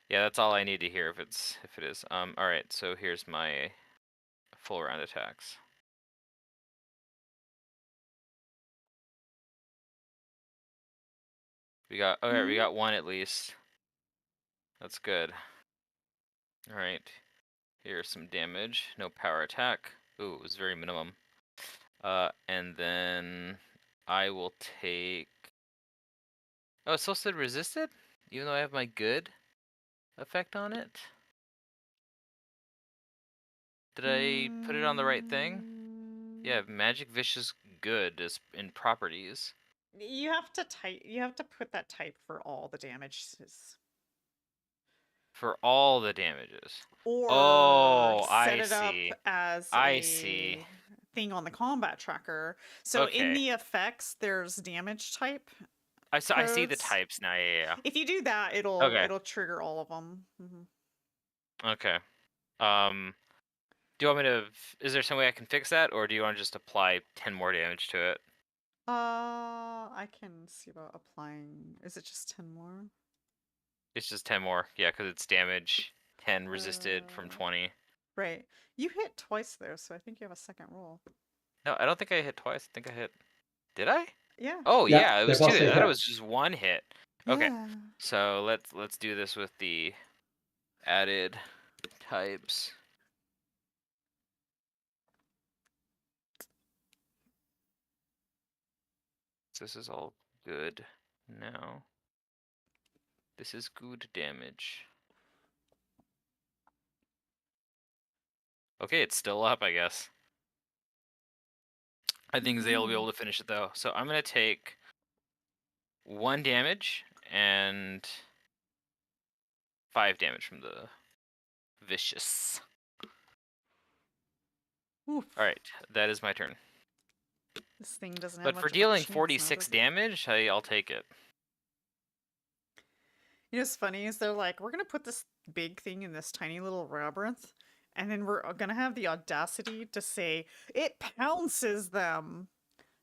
That's all I need to hear if it is. All right, so here's my full round attacks. We got we got one at least. That's good. All right. Here's some damage. No power attack. Ooh, it was very minimum. And then I will take. Oh, it still said resisted, even though I have my good effect on it. Did I put it on the right thing? Yeah, magic vicious good is in properties. You have to type. You have to put that type for all the damages, For all the damages. or Oh, set I it up see. as I see. a thing on the combat tracker. So in Okay. the effects, there's damage type. I see the codes. types now. Yeah. If you do that, it'll Okay. trigger all of them. Okay. Do you want me to? Is there some way I can fix that, or do you want to just apply 10 more damage to it? I can see about applying. Is it just 10 more? It's just 10 more. Yeah, because it's damage 10 resisted from 20. Right. You hit twice though, so I think you have a second roll. No, I don't think I hit twice. I think I hit. Did I? Yeah. Oh Yeah, yeah, it they was both two. say I thought it hit. was just one hit. Okay. Yeah. So let's do this with the added types. So this is all good now. This is good damage. Okay, it's still up, I guess. I think Xale will be able to finish it though. So I'm gonna take 1 damage and 5 damage from the vicious. Oof. All right, that is my turn. This thing doesn't have But much for of a dealing chance now, 46 does it? damage, I'll take it. You know what's funny is they're like, we're gonna put this big thing in this tiny little labyrinth, and then we're gonna have the audacity to say it pounces them.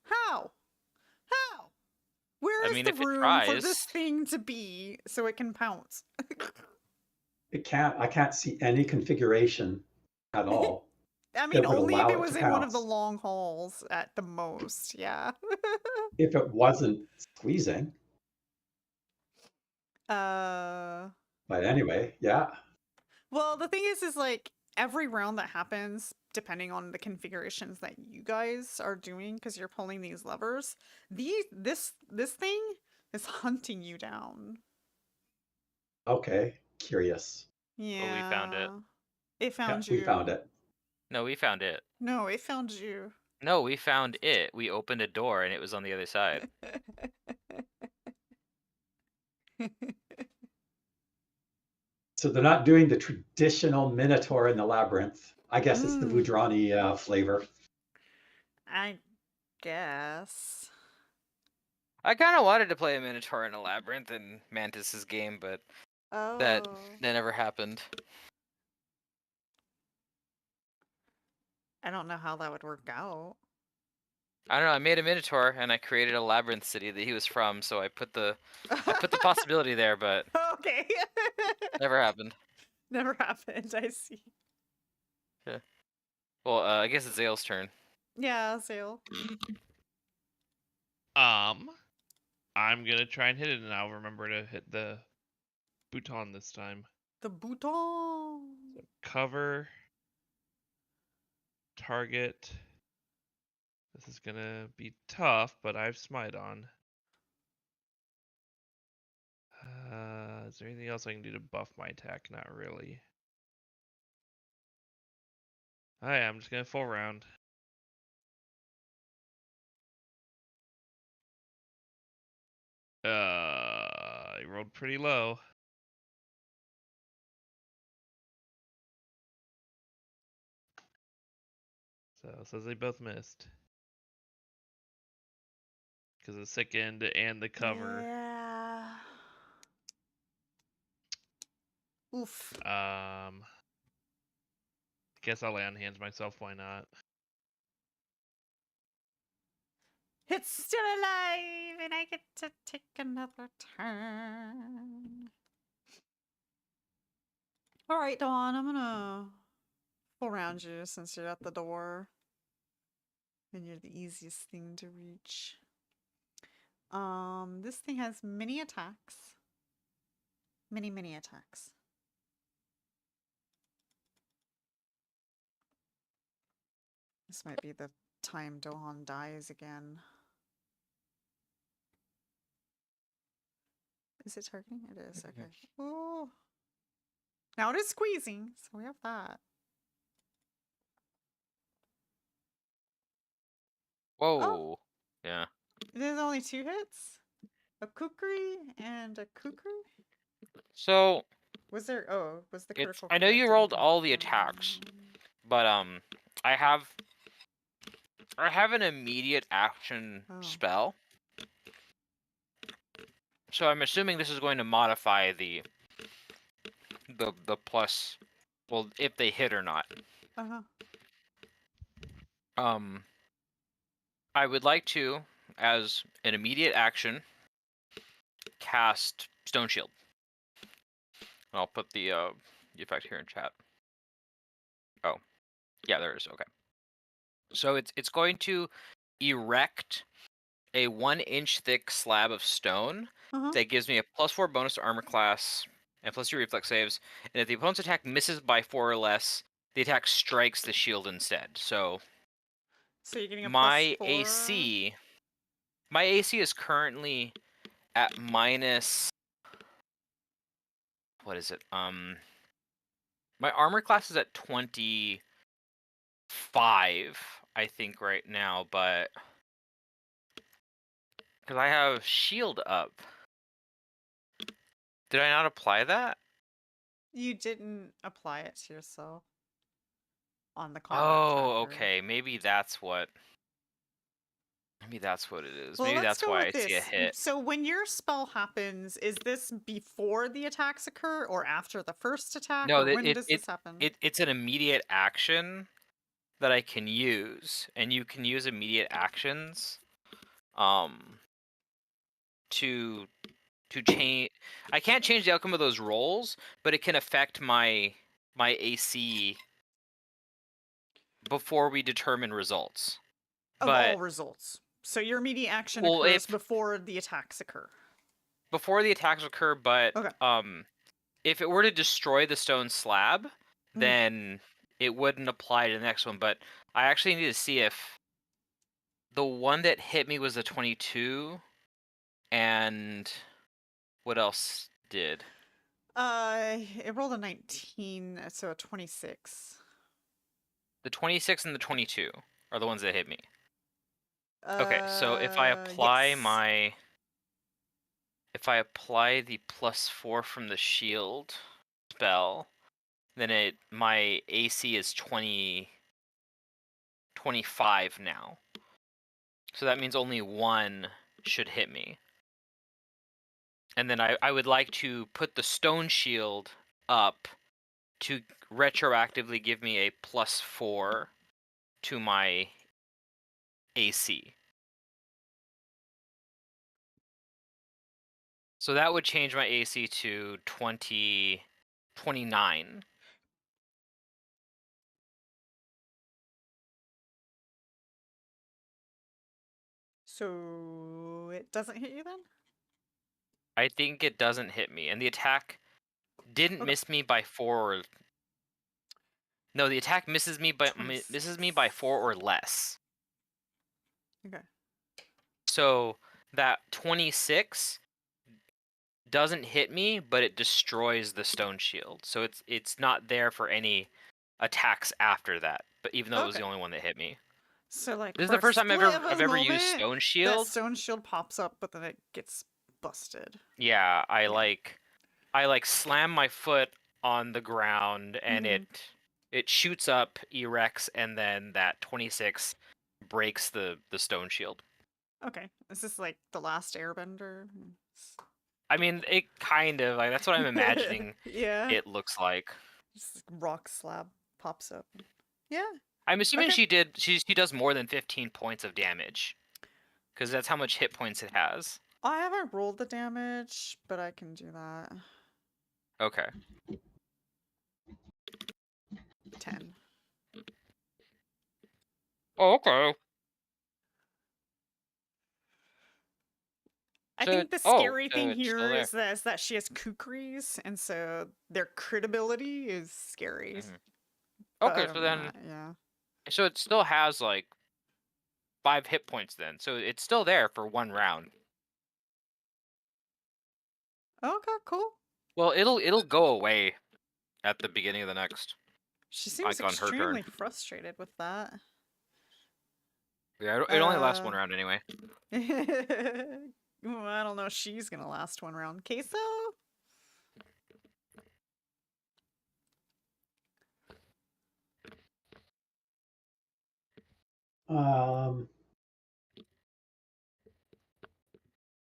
How? How? Where I is mean, the if it room for this tries. thing to be so it can pounce? I can't see any configuration at all I mean, that would only if allow it it to was in one of the pounce. long halls at the most, yeah. If it wasn't squeezing. uh, But anyway, yeah. well, the thing is like every round that happens, depending on the configurations that you guys are doing, because you're pulling these levers, this thing is hunting you down. Okay. Curious. Yeah. Oh, we found it. It Yeah, found we you. found it. No, we found it. No, it found you. No, we found it. We opened a door and it was on the other side. So they're not doing the traditional Minotaur in the labyrinth. I guess it's the Mm, Vudrani flavor. I guess. I kind of wanted to play a Minotaur in a Labyrinth in Mantis's game, but that Oh. never happened. I don't know how that would work out. I don't know. I made a Minotaur and I created a Labyrinth city that he was from, so I put the possibility there, but Okay. never happened. Never happened. I see. Yeah. Well, I guess it's Zale's turn. Yeah, Zale. I'm gonna try and hit it, and I'll remember to hit the bouton this time. The bouton. So cover, target. This is gonna be tough, but I have smite on. Is there anything else I can do to buff my attack? Not really. Oh yeah, I'm just gonna full round. I rolled pretty low. So it says they both missed. Because the sickened and the cover. Yeah. Oof. Guess I'll lay on hands myself, why not? It's still alive, and I get to take another turn. All right, Dawn, I'm gonna pull around you since you're at the door, and you're the easiest thing to reach. This thing has many attacks. Many attacks. This might be the time Dohan dies again. Is it targeting? It is. Okay. Oh. Now it is squeezing, so we have that. Whoa. Yeah. There's only 2 hits? A kukri and a kukri? So Was there? Oh, was the it's. critical? I know crit you didn't rolled all the confirm. attacks, but I have an immediate action Oh. spell. So I'm assuming this is going to modify the plus, well, if they hit or not. Uh-huh. I would like to, as an immediate action, cast Stone Shield. I'll put the effect here in chat. Oh, yeah, there is. Okay. So it's going to erect a 1-inch thick slab of stone Uh-huh. that gives me a +4 bonus to armor class and +2 reflex saves. And if the opponent's attack misses by 4 or less, the attack strikes the shield instead. So you're getting a my +4? AC is currently at minus. What is it? My armor class is at 25, I think, right now, but because I have shield up. Did I not apply that? You didn't apply it to yourself on the combat Oh, tracker. okay. Maybe that's what it is. Well, Maybe let's that's go why with I see a this. hit. So when your spell happens, is this before the attacks occur or after the first attack? No, or when does this happen? it's an immediate action that I can use, and you can use immediate actions to change. I can't change the outcome of those rolls, but it can affect my AC before we determine results. Of all results. So your immediate action occurs before the attacks occur. Before the attacks occur, but Okay. if it were to destroy the stone slab, then it wouldn't apply to the next one. But I actually need to see if the one that hit me was a 22, and what else did? It rolled a 19, so a 26. The 26 and the 22 are the ones that hit me. Okay, so if I apply yes. the +4 from the shield spell, then my AC is 25 now. So that means only one should hit me. And then I would like to put the stone shield up to retroactively give me a +4 to my AC. So that would change my AC to 29. So it doesn't hit you then? I think it doesn't hit me, and the attack didn't miss me by 4 or... No, the attack misses me by 4 or less. Okay. So that 26 doesn't hit me, but it destroys the stone shield. So it's not there for any attacks after that. But even though it was the only one that hit me. So like this is the first time I've ever used stone shield. That stone shield pops up, but then it gets busted. Yeah, I slam my foot on the ground, and it shoots up, erects, and then that 26 breaks the stone shield. Okay, is this like the last Airbender? I mean, it kind of that's what I'm imagining. Yeah, it looks like. Just rock slab pops up. Yeah. I'm assuming she does more than 15 points of damage, because that's how much hit points it has. I haven't rolled the damage, but I can do that. Okay. 10. Oh, okay. I think the scary thing here is that she has kukris, and so their crit ability is scary. Okay, so then So it still has like 5 hit points then. So it's still there for 1 round. Okay, cool. Well, it'll go away at the beginning of the next. She seems Like on her turn. extremely frustrated with that. Yeah, it only lasts 1 round anyway. Well, I don't know. She's gonna last 1 round. Kaeso?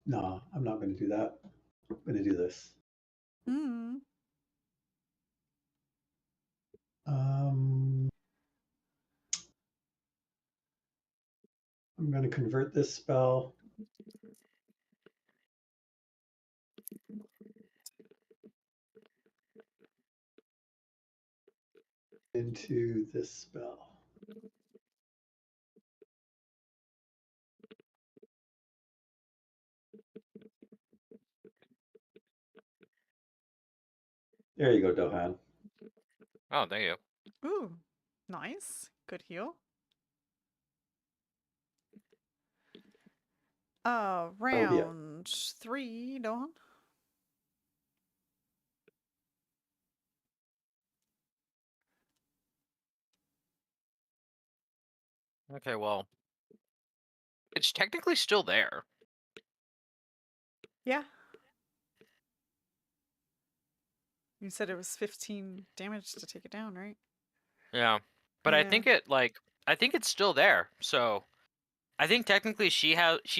No, I'm not going to do that. I'm going to do this. Hmm. I'm going to convert this spell into this spell. There you go, Dohan. Oh, there you go. Ooh, nice. Good heal. Round 3, Dohan. Okay, well, it's technically still there. Yeah. You said it was 15 damage to take it down, right? Yeah. But I Yeah. think I think it's still there. So I think technically she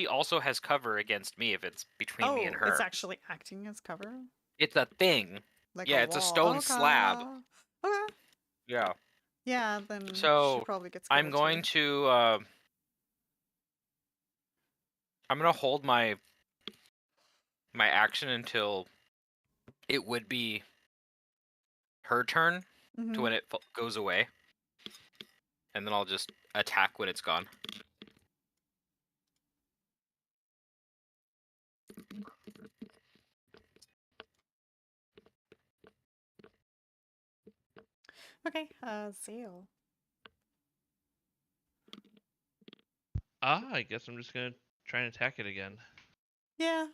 also has cover against me if it's between me and her. It's actually acting as cover? It's a thing. Like Yeah, a it's a wall. stone slab. Okay. Yeah. Yeah, then she So probably gets cover I'm going too. to I'm gonna hold my action until it would be her turn to when it goes away, and then I'll just attack when it's gone. Okay, Xale. I guess I'm just gonna try and attack it again. Yeah.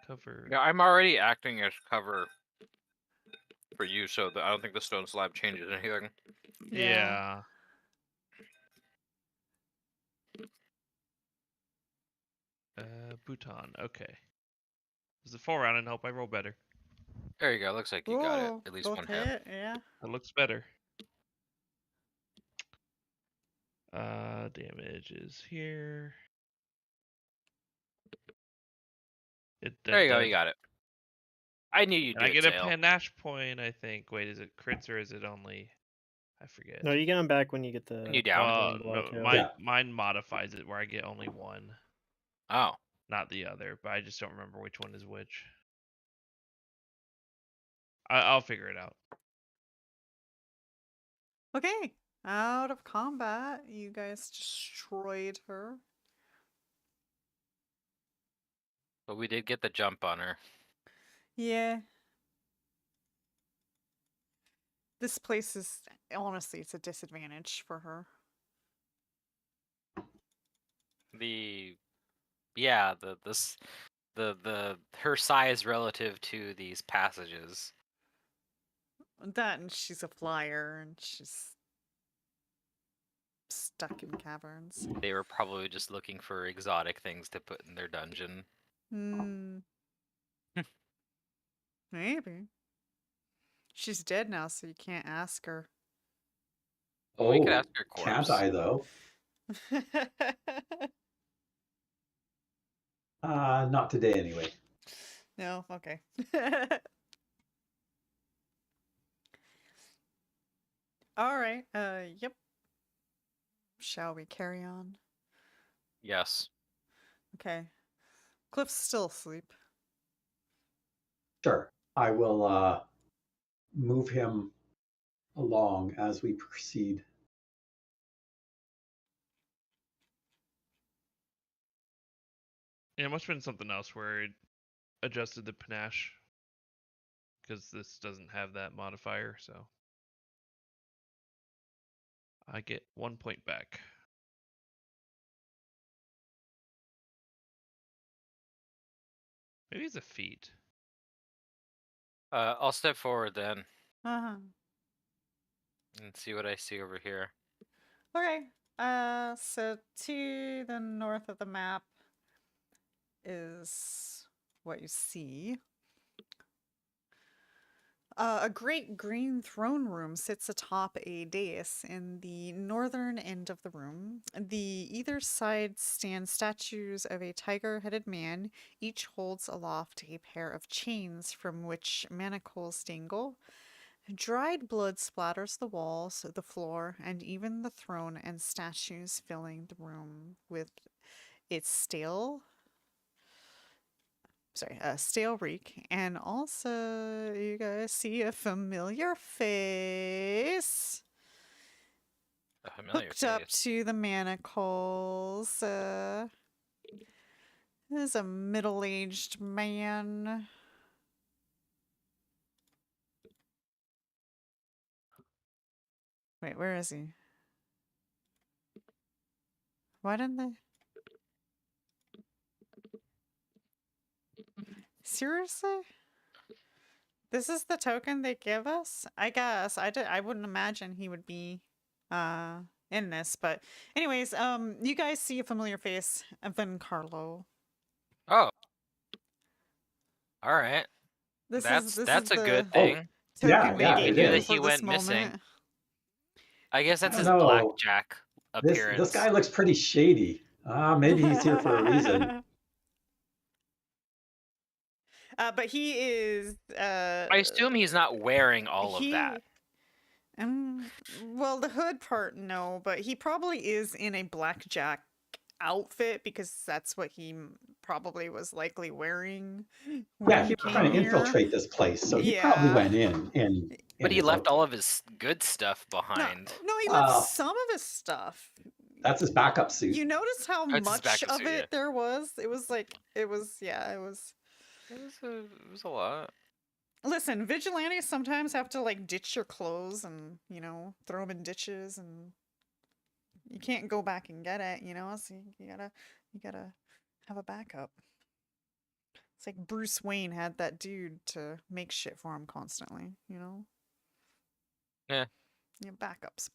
Cover. Yeah, I'm already acting as cover for you, so I don't think the stone slab changes anything. Yeah. Bhutan. Okay. This is a 4 round and hope I roll better. There you go. Looks like you got it. At least both one hit. Yeah. That looks better. Damage is here. There you go. You got it. I knew you'd And do I it, get a Xale. panache point, I think. Wait, is it crits or is it only? I forget. No, you get them back when you get the. When you down. blow No, too. mine modifies it where I get only one, Oh. not the other. But I just don't remember which one is which. I'll figure it out. Okay. Out of combat, you guys destroyed her. But we did get the jump on her. Yeah. This place is, honestly, it's a disadvantage for her. Her size relative to these passages. That, and she's a flyer, and she's stuck in caverns. They were probably just looking for exotic things to put in their dungeon. Maybe. She's dead now, so you can't ask her. Well, we could ask her Can't corpse. I though? Not today anyway. No, okay. All right. Yep. Shall we carry on? Yes. Okay. Cliff's still asleep. Sure. I will move him along as we proceed. Yeah, it must have been something else where adjusted the panache because this doesn't have that modifier, so I get 1 point back. Maybe it's a feat. I'll step forward then Uh-huh. and see what I see over here. Okay. So to the north of the map is what you see. A great green throne room sits atop a dais in the northern end of the room. Either side stand statues of a tiger-headed man. Each holds aloft a pair of chains from which manacles dangle. Dried blood splatters the walls, the floor, and even the throne and statues filling the room with its stale reek. And also, you guys see a familiar face A familiar hooked up face. to the manacles. This is a middle-aged man. Wait, where is he? Why didn't they? Seriously? This is the token they give us? I guess. I wouldn't imagine he would be in this, but anyways, you guys see a familiar face, Evan Carlo. Oh. All right. This That's is a the good Oh, thing. token yeah, they it gave knew you that is. for he this went missing. moment. I guess I that's don't his know. blackjack appearance. This guy looks pretty shady. Maybe he's here for a reason. But he is. I assume he's not wearing all of that. Well, the hood part, no, but he probably is in a blackjack outfit because that's what he probably was likely wearing when Yeah, he he was came trying to here. infiltrate this place, so he probably Yeah. went in But he his left outfit. all of his good stuff No, behind. he left Wow. some of his stuff. That's his backup suit. You notice how That's his much backup of suit, it yeah. there was? It was like, it was. It was a lot. Listen, vigilantes sometimes have to like ditch your clothes and, throw them in ditches, and you can't go back and get it, so you gotta have a backup. It's like Bruce Wayne had that dude to make shit for him constantly, Yeah. Yeah, backups.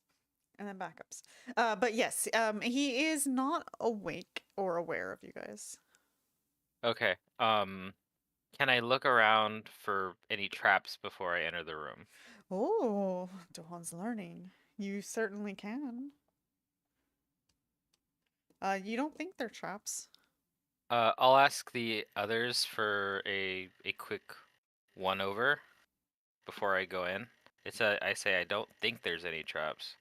And then backups. But yes, he is not awake or aware of you guys. Okay. Can I look around for any traps before I enter the room? Oh, Dohan's learning. You certainly can. You don't think they're traps. I'll ask the others for a quick one over before I go in. I say I don't think there's any traps.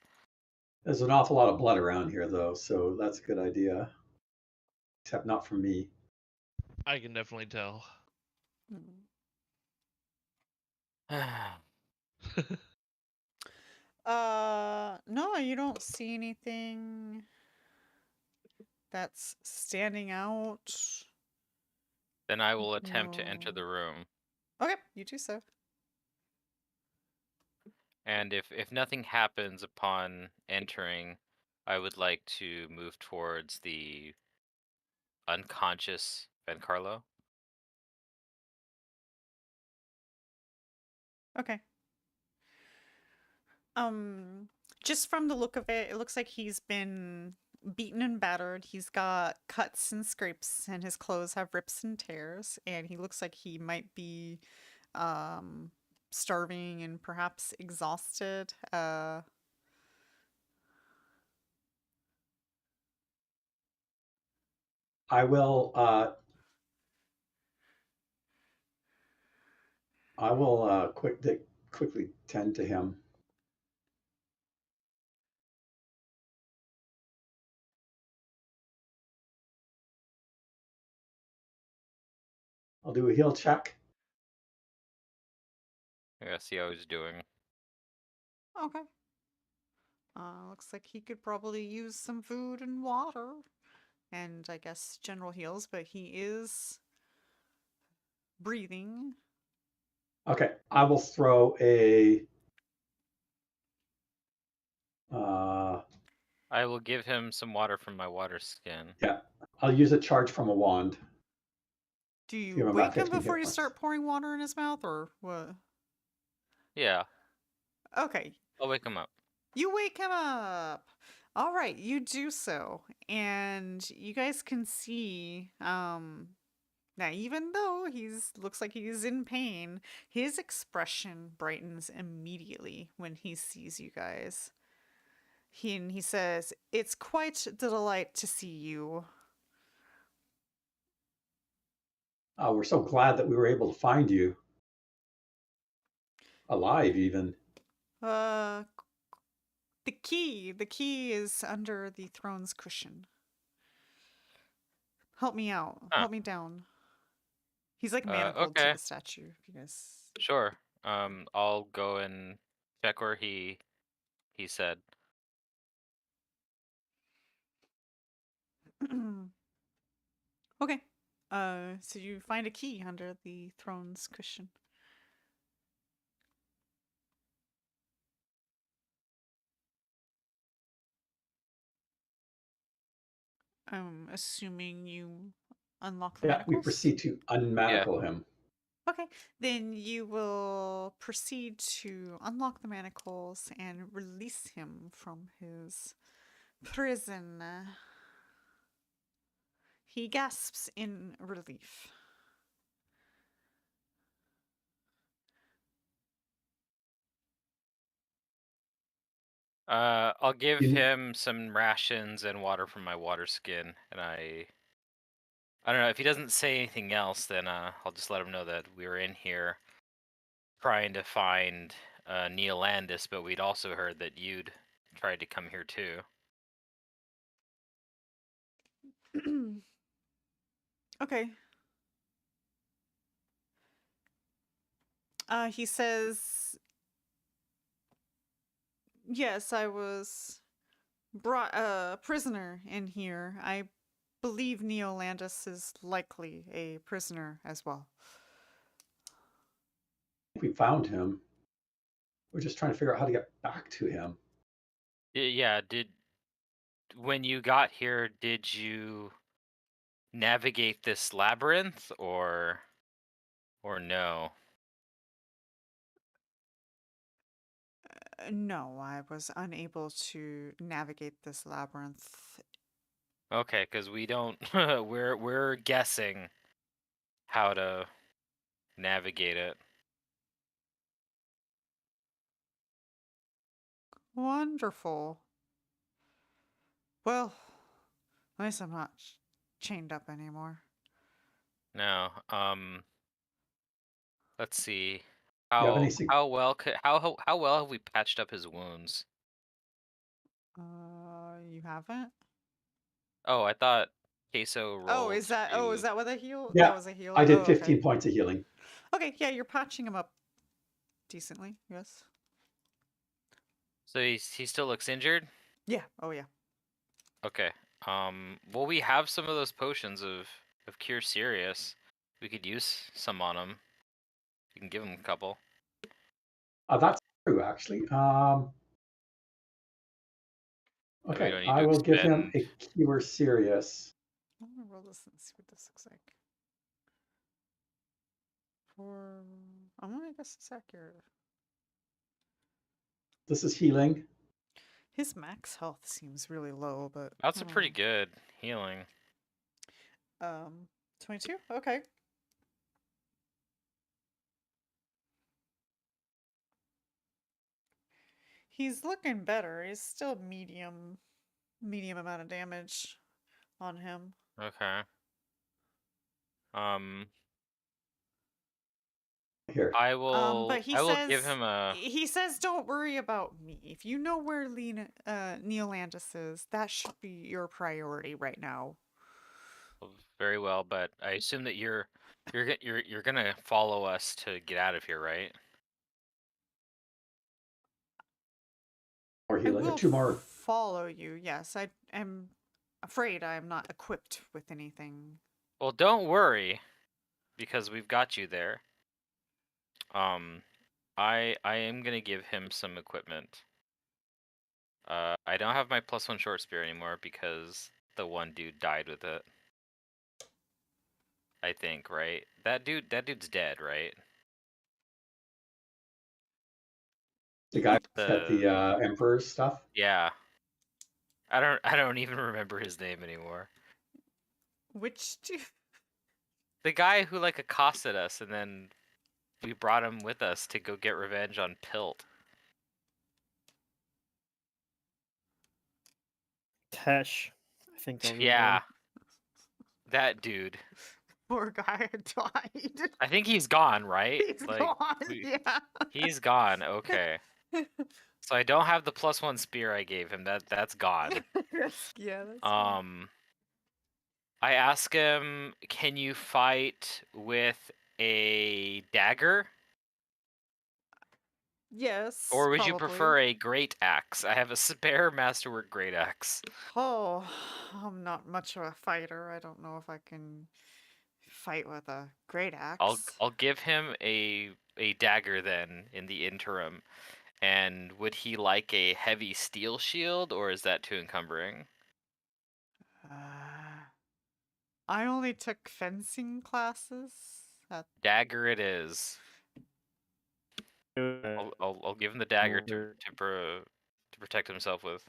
There's an awful lot of blood around here, though, so that's a good idea. Except not from me. I can definitely tell. No, you don't see anything that's standing out. Then I will attempt to enter No. the room. Okay, you do so. And if nothing happens upon entering, I would like to move towards the unconscious Bencarlo. Okay. Just from the look of it, it looks like he's been beaten and battered. He's got cuts and scrapes, and his clothes have rips and tears, and he looks like he might be starving and perhaps exhausted. I will quickly tend to him. I'll do a heal check. Yeah, see how he's doing. Okay. Looks like he could probably use some food and water, and I guess general heals, but he is breathing. Okay, I will throw a. I will give him some water from my water skin. Yeah, I'll use a charge from a wand. Do Give you him wake about him 15 before hit you points. start pouring water in his mouth, or what? Yeah, Okay, I'll wake him up. you wake him up. All right, you do so, and you guys can see now, even though he's looks like he's in pain, his expression brightens immediately when he sees you guys. He says, "It's quite the delight to see you." We're so glad that we were able to find you. Alive, even. Uh, the key is under the throne's cushion. Help me out. Huh. Help me down. He's like manacled to Okay, the statue. If you guys. sure. I'll go and check where he said. Okay. So you find a key under the throne's cushion. I'm assuming you unlock the Yeah, we manacles. proceed to unmanacle him. Okay, then you will proceed to unlock the manacles and release him from his prison. He gasps in relief. I'll give You- him some rations and water from my water skin, and I don't know if he doesn't say anything else. Then I'll just let him know that we were in here trying to find Neolandis, but we'd also heard that you'd tried to come here too. Okay. He says, "Yes, I was brought a prisoner in here. I believe Neolandis is likely a prisoner as well." We found him. We're just trying to figure out how to get back to him. Yeah, when you got here, did you navigate this labyrinth or no? No, I was unable to navigate this labyrinth. Okay, because we don't we're guessing how to navigate it. Wonderful. Well, at least I'm not chained up anymore. No. Let's see. Do you have How any how well could how well have we patched up his wounds? You haven't? Oh, I thought Kaeso Oh, rolled is that what a heal? Yeah, That was a heal. I did Oh, 15 okay. points of healing. Okay, yeah, you're patching him up decently. Yes. So he still looks injured? Yeah. Oh, yeah. Okay. Well, we have some of those potions of Cure Serious. We could use some on him. We can give him a couple. That's true, actually. We Okay, don't need I to will give him expend. a Cure Serious. I'm gonna roll this and see what this looks like. I'm gonna guess it's accurate. This is healing. His max health seems really low, but That's a pretty good healing. 22. Okay. He's looking better. He's still medium amount of damage on him. Okay. Here. I will. But he I will says give him a. he says, "Don't worry about me. If you know where Neolandis is, that should be your priority right now." Very well, but I assume that you're gonna follow us to get out of here, right? More I healing. will Two more. follow you. Yes, I am afraid I am not equipped with anything. Well, don't worry. because we've got you there. I am gonna give him some equipment. I don't have my +1 short spear anymore because the one dude died with it. I think, right? That dude's dead, right? The guy at the Emperor's stuff. Yeah. I don't even remember his name anymore. Which two? The guy who like accosted us and then we brought him with us to go get revenge on Pilt. Tesh. I think that was his Yeah. name. That dude. Poor guy died. I think he's gone, right? He's Like, gone. we- Yeah. He's gone. Okay. So I don't have the +1 spear I gave him. That's gone. Yeah. That's fine. I ask him, can you fight with a dagger? Yes. Or would you probably. prefer a great axe? I have a spare masterwork great axe. Oh, I'm not much of a fighter. I don't know if I can fight with a great axe. I'll give him a dagger then in the interim. And would he like a heavy steel shield, or is that too encumbering? I only took fencing classes. Dagger it is. I'll give him the dagger to protect himself with.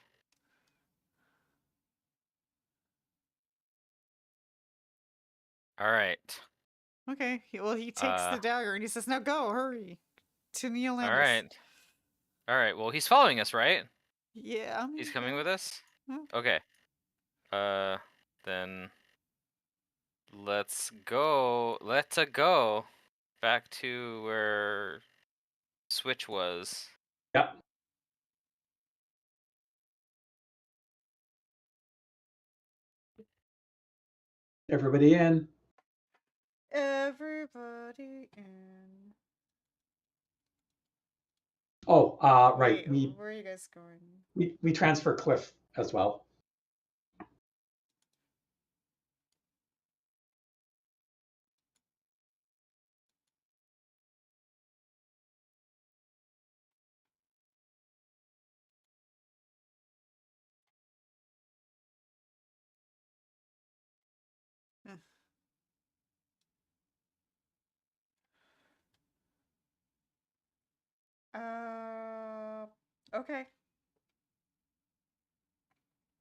All right. Okay. Well, he takes the dagger and he says, "Now go, hurry, to Neolandis." All right. All right. Well, he's following us, right? Yeah. He's coming with us. Yeah. Okay. Then let's go. Let's go back to where Switch was. Yep. Everybody in. Everybody in. Oh, right. Wait, where are you guys going? We transfer Cliff as well. Okay.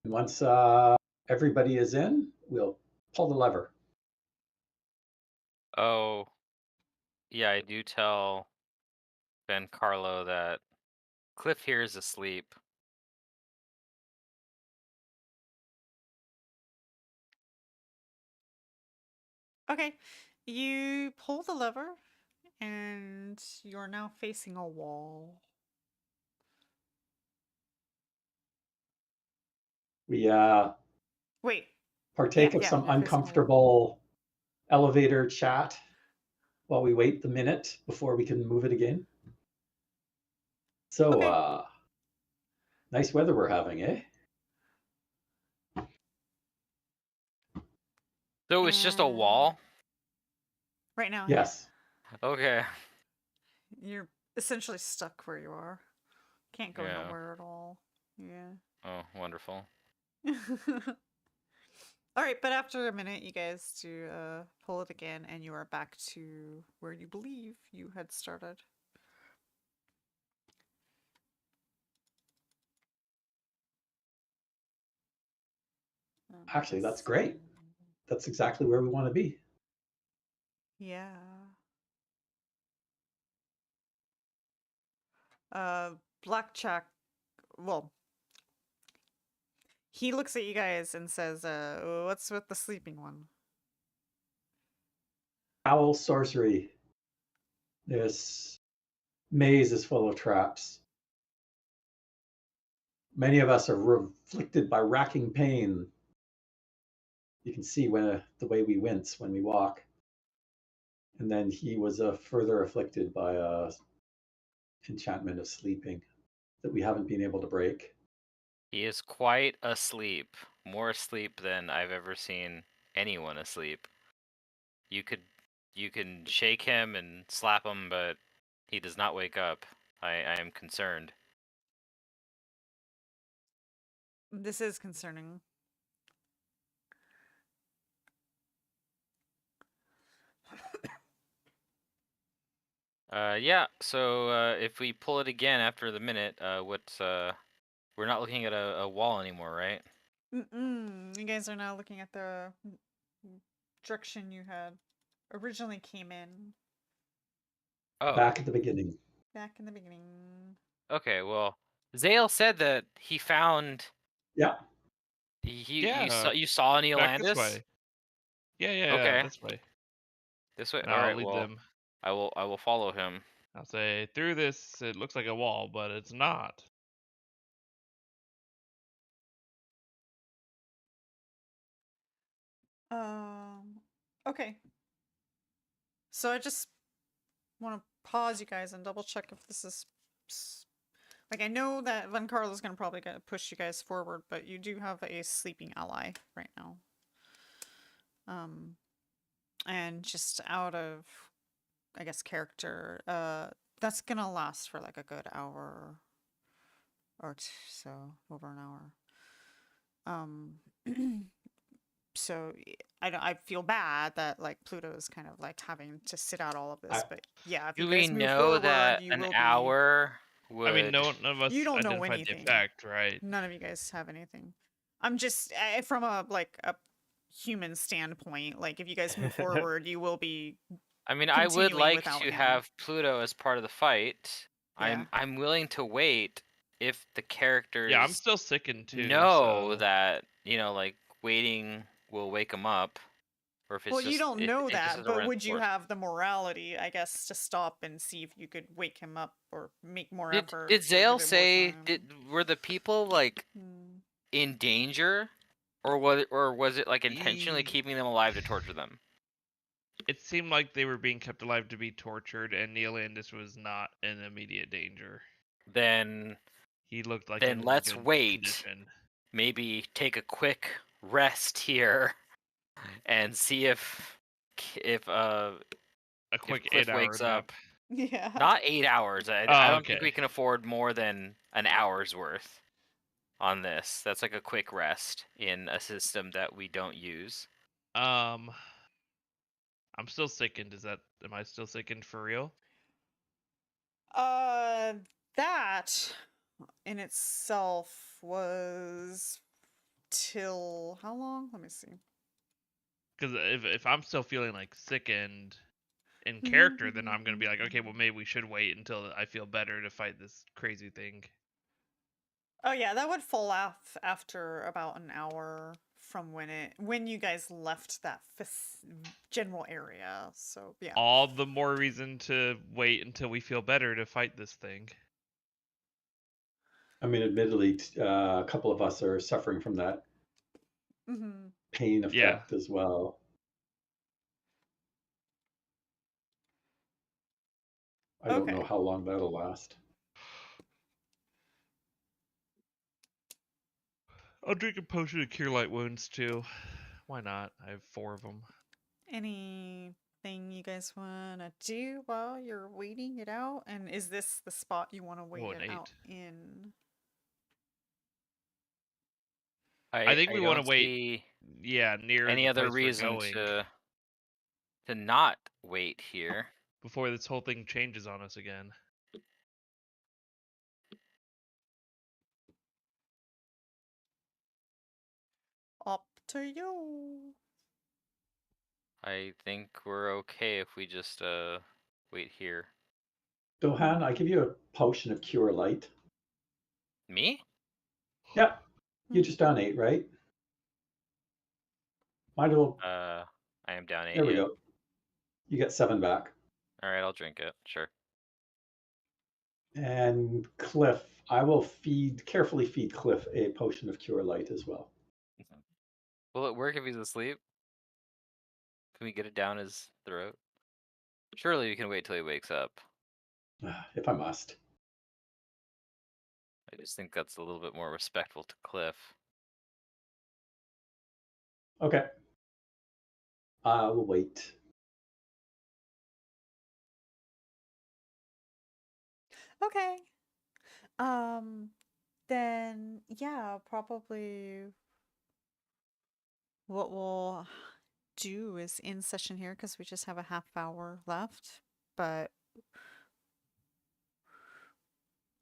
And once everybody is in, we'll pull the lever. Oh, yeah, I do tell Ben Carlo that Cliff here is asleep. Okay. You pull the lever and you're now facing a wall. We Wait. partake of yeah, some you're facing a wall. uncomfortable elevator chat while we wait the minute before we can move it again. So, Okay. nice weather we're having, eh? So it's just a wall? Right now, Yes. Okay. You're essentially stuck where you are. Can't go Yeah. nowhere at all. Yeah. Oh, wonderful. All right, but after a minute, you guys do pull it again, and you are back to where you believe you had started. Actually, that's great. That's exactly where we want to be. Yeah. Blackjack. Well, he looks at you guys and says, "What's with the sleeping one?" Owl sorcery. This maze is full of traps. Many of us are afflicted by racking pain. You can see when the way we wince when we walk. And then he was further afflicted by a enchantment of sleeping that we haven't been able to break. He is quite asleep. More asleep than I've ever seen anyone asleep. You you can shake him and slap him, but he does not wake up. I am concerned. This is concerning. Yeah. So if we pull it again after the minute, we're not looking at a wall anymore, right? You guys are now looking at the direction you had originally came in Oh. Back at the beginning. back in the beginning. Okay. Well, Xale said that he found. Yeah. You saw Neil Back this Landis? way. Yeah, Okay. this way. This way. And All I'll right. lead Well, them. I will follow him. I'll say, through this, it looks like a wall, but it's not. Okay. So I just want to pause you guys and double check if this is like, I know that Van Carlo's gonna probably push you guys forward, but you do have a sleeping ally right now. And just out of, I guess, character, that's gonna last for like a good hour or so, over an hour. So I feel bad that like Pluto is kind of like having to sit out all of this, but yeah, if Do you we guys move know forward, that you an will hour would? I mean, none of us You don't know identified anything. the effect, right? None of you guys have anything. I'm just from a human standpoint. Like, if you guys move forward, you will be. I mean, I would continuing like without to him. have Pluto as part of the fight. Yeah. I'm willing to wait if the characters Yeah, I'm still sickened too. know so... that, like waiting will wake him up, or if it's Well, just you don't if know it's just that, a but random would you force. have the morality, I guess, to stop and see if you could wake him up or make more Did effort? did or give it Xale more say time? were the people like in danger, or was it like intentionally keeping them alive to torture them? It seemed like they were being kept alive to be tortured, and Neil Landis was not in immediate danger. Then He looked like then in let's good wait. condition. Maybe take a quick rest here and see if A quick Cliff 8-hour wakes nap. up. Yeah. Not 8 hours. I don't think okay. we can afford more than an hour's worth on this. That's like a quick rest in a system that we don't use. I'm still sickened. Am I still sickened for real? That in itself was till how long? Let me see. Because if I'm still feeling like sickened in character, then I'm gonna be like, okay, well maybe we should wait until I feel better to fight this crazy thing. Oh yeah, that would fall off after about an hour from when you guys left that general area. So yeah. All the more reason to wait until we feel better to fight this thing. I mean, admittedly, a couple of us are suffering from that pain effect as well. I don't know how long that'll last. I'll drink a potion to cure light wounds too. Why not? I have 4 of them. Anything you guys want to do while you're waiting it out? And is this the spot you want to wait it out in? I think we want to wait. See Near any the other place reason we're going to not wait here before this whole thing changes on us again. Up to you. I think we're okay if we just wait here. Dohan, I give you a potion of cure light. Me? Yeah. You just down 8, right? Might as well. I am down 8. There we go. You get 7 back. All right, I'll drink it. Sure. And Cliff, I will carefully feed Cliff a potion of cure light as well. Will it work if he's asleep? Can we get it down his throat? Surely we can wait till he wakes up. If I must. I just think that's a little bit more respectful to Cliff. Okay. I will wait. Okay. Then yeah, probably what we'll do is end session here because we just have a half hour left. But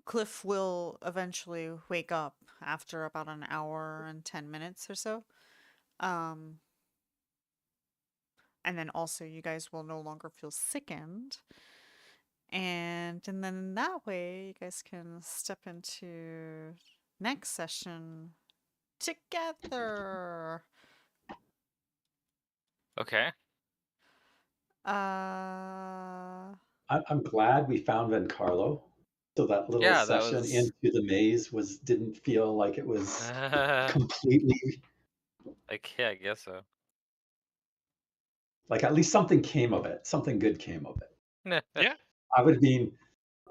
Cliff will eventually wake up after about an hour and 10 minutes or so. And then also you guys will no longer feel sickened. And then that way you guys can step into next session together. Okay. I'm glad we found Van Carlo. So that little Yeah, that session was. into the maze didn't feel like it was completely, Yeah, I guess so. like at least something came of it. Something good came of it. Yeah. I would have been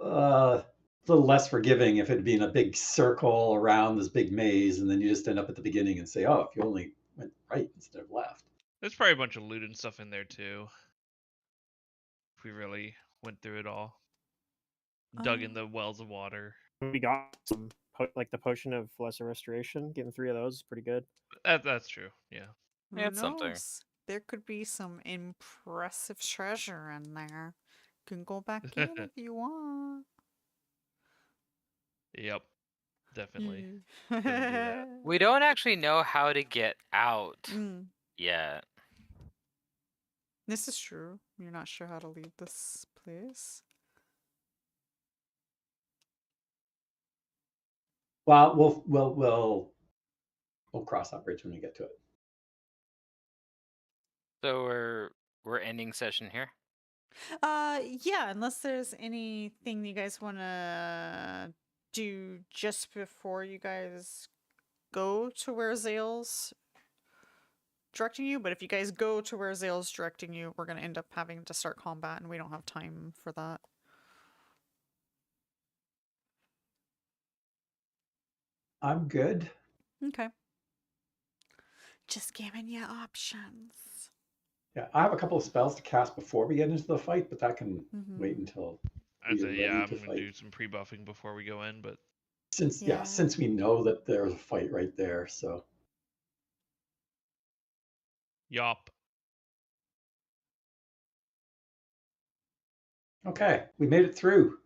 a little less forgiving if it had been a big circle around this big maze, and then you just end up at the beginning and say, "Oh, if you only went right instead of left." There's probably a bunch of loot and stuff in there too. If we really went through it all, dug in the wells of water. We got some like the potion of lesser restoration. Getting 3 of those is pretty good. That's true. Yeah. Who Yeah, it's something. knows? There could be some impressive treasure in there. You can go back in if you want. Yep. Definitely. Yeah. Gonna do that. We don't actually know how to get out Mm, yet. this is true. You're not sure how to leave this place. Well, we'll cross that bridge when we get to it. So we're ending session here. Yeah, unless there's anything you guys want to do just before you guys go to where Xale's directing you. But if you guys go to where Xale's directing you, we're going to end up having to start combat, and we don't have time for that. I'm good. Okay. Just giving you options. Yeah, I have a couple of spells to cast before we get into the fight, but that can wait Mhm. until I'd we're say yeah. ready I'm to gonna fight. do some pre-buffing before we go in, but Since Yeah. since we know that there's a fight right there, so yop. okay, we made it through.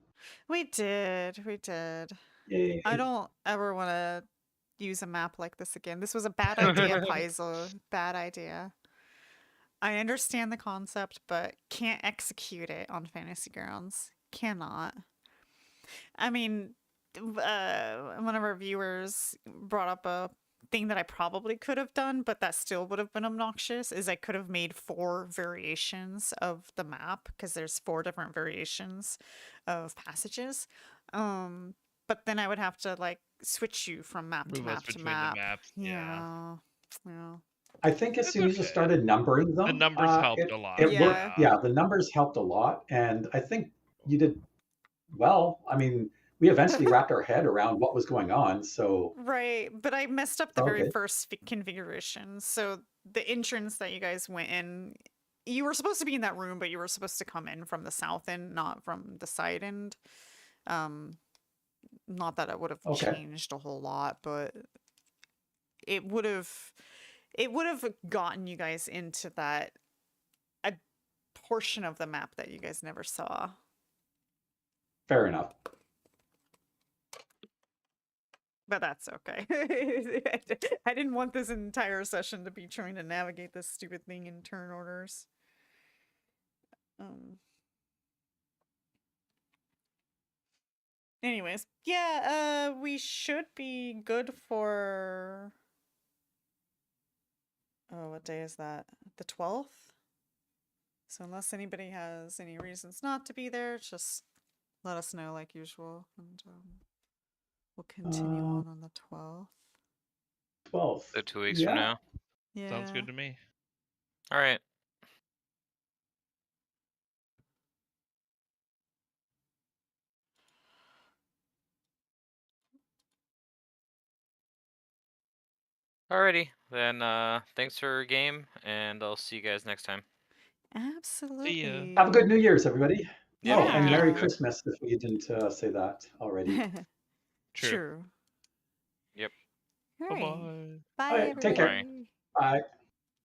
We did. We did. Yay. I don't ever want to use a map like this again. This was a bad idea, Paizo. Bad idea. I understand the concept, but can't execute it on Fantasy Grounds. Cannot. I mean, one of our viewers brought up a thing that I probably could have done, but that still would have been obnoxious, is I could have made 4 variations of the map, because there's 4 different variations of passages. But then I would have to, like, switch you from map to Move us map to between map. the maps. Yeah. Yeah. I think as That's soon as you okay. started numbering them, The numbers helped it, a lot. it worked. Yeah. Yeah, the numbers helped a lot, and I think you did well. I mean, we eventually wrapped our head around what was going on, so Right, but I messed up the very okay. first configuration. So the entrance that you guys went in, you were supposed to be in that room, but you were supposed to come in from the south end, not from the side end. Not that it would have Okay. changed a whole lot, but it would have gotten you guys into that a portion of the map that you guys never saw. Fair enough. But that's okay. I didn't want this entire session to be trying to navigate this stupid thing in turn orders. Anyways, yeah, we should be good for... Oh, what day is that? The 12th? So unless anybody has any reasons not to be there, just let us know like usual, and we'll continue on the 12th. 12th. So 2 weeks Yeah. from now. Yeah. Sounds good to me. All right. Alrighty, then thanks for your game, and I'll see you guys next time. Absolutely. Have a good New Year's, everybody. Yeah. Oh, and Yeah. Merry Yeah. Christmas if we didn't say that already. True. True. Yep. All Bye right. bye. Bye, All right, take care. everybody. Bye.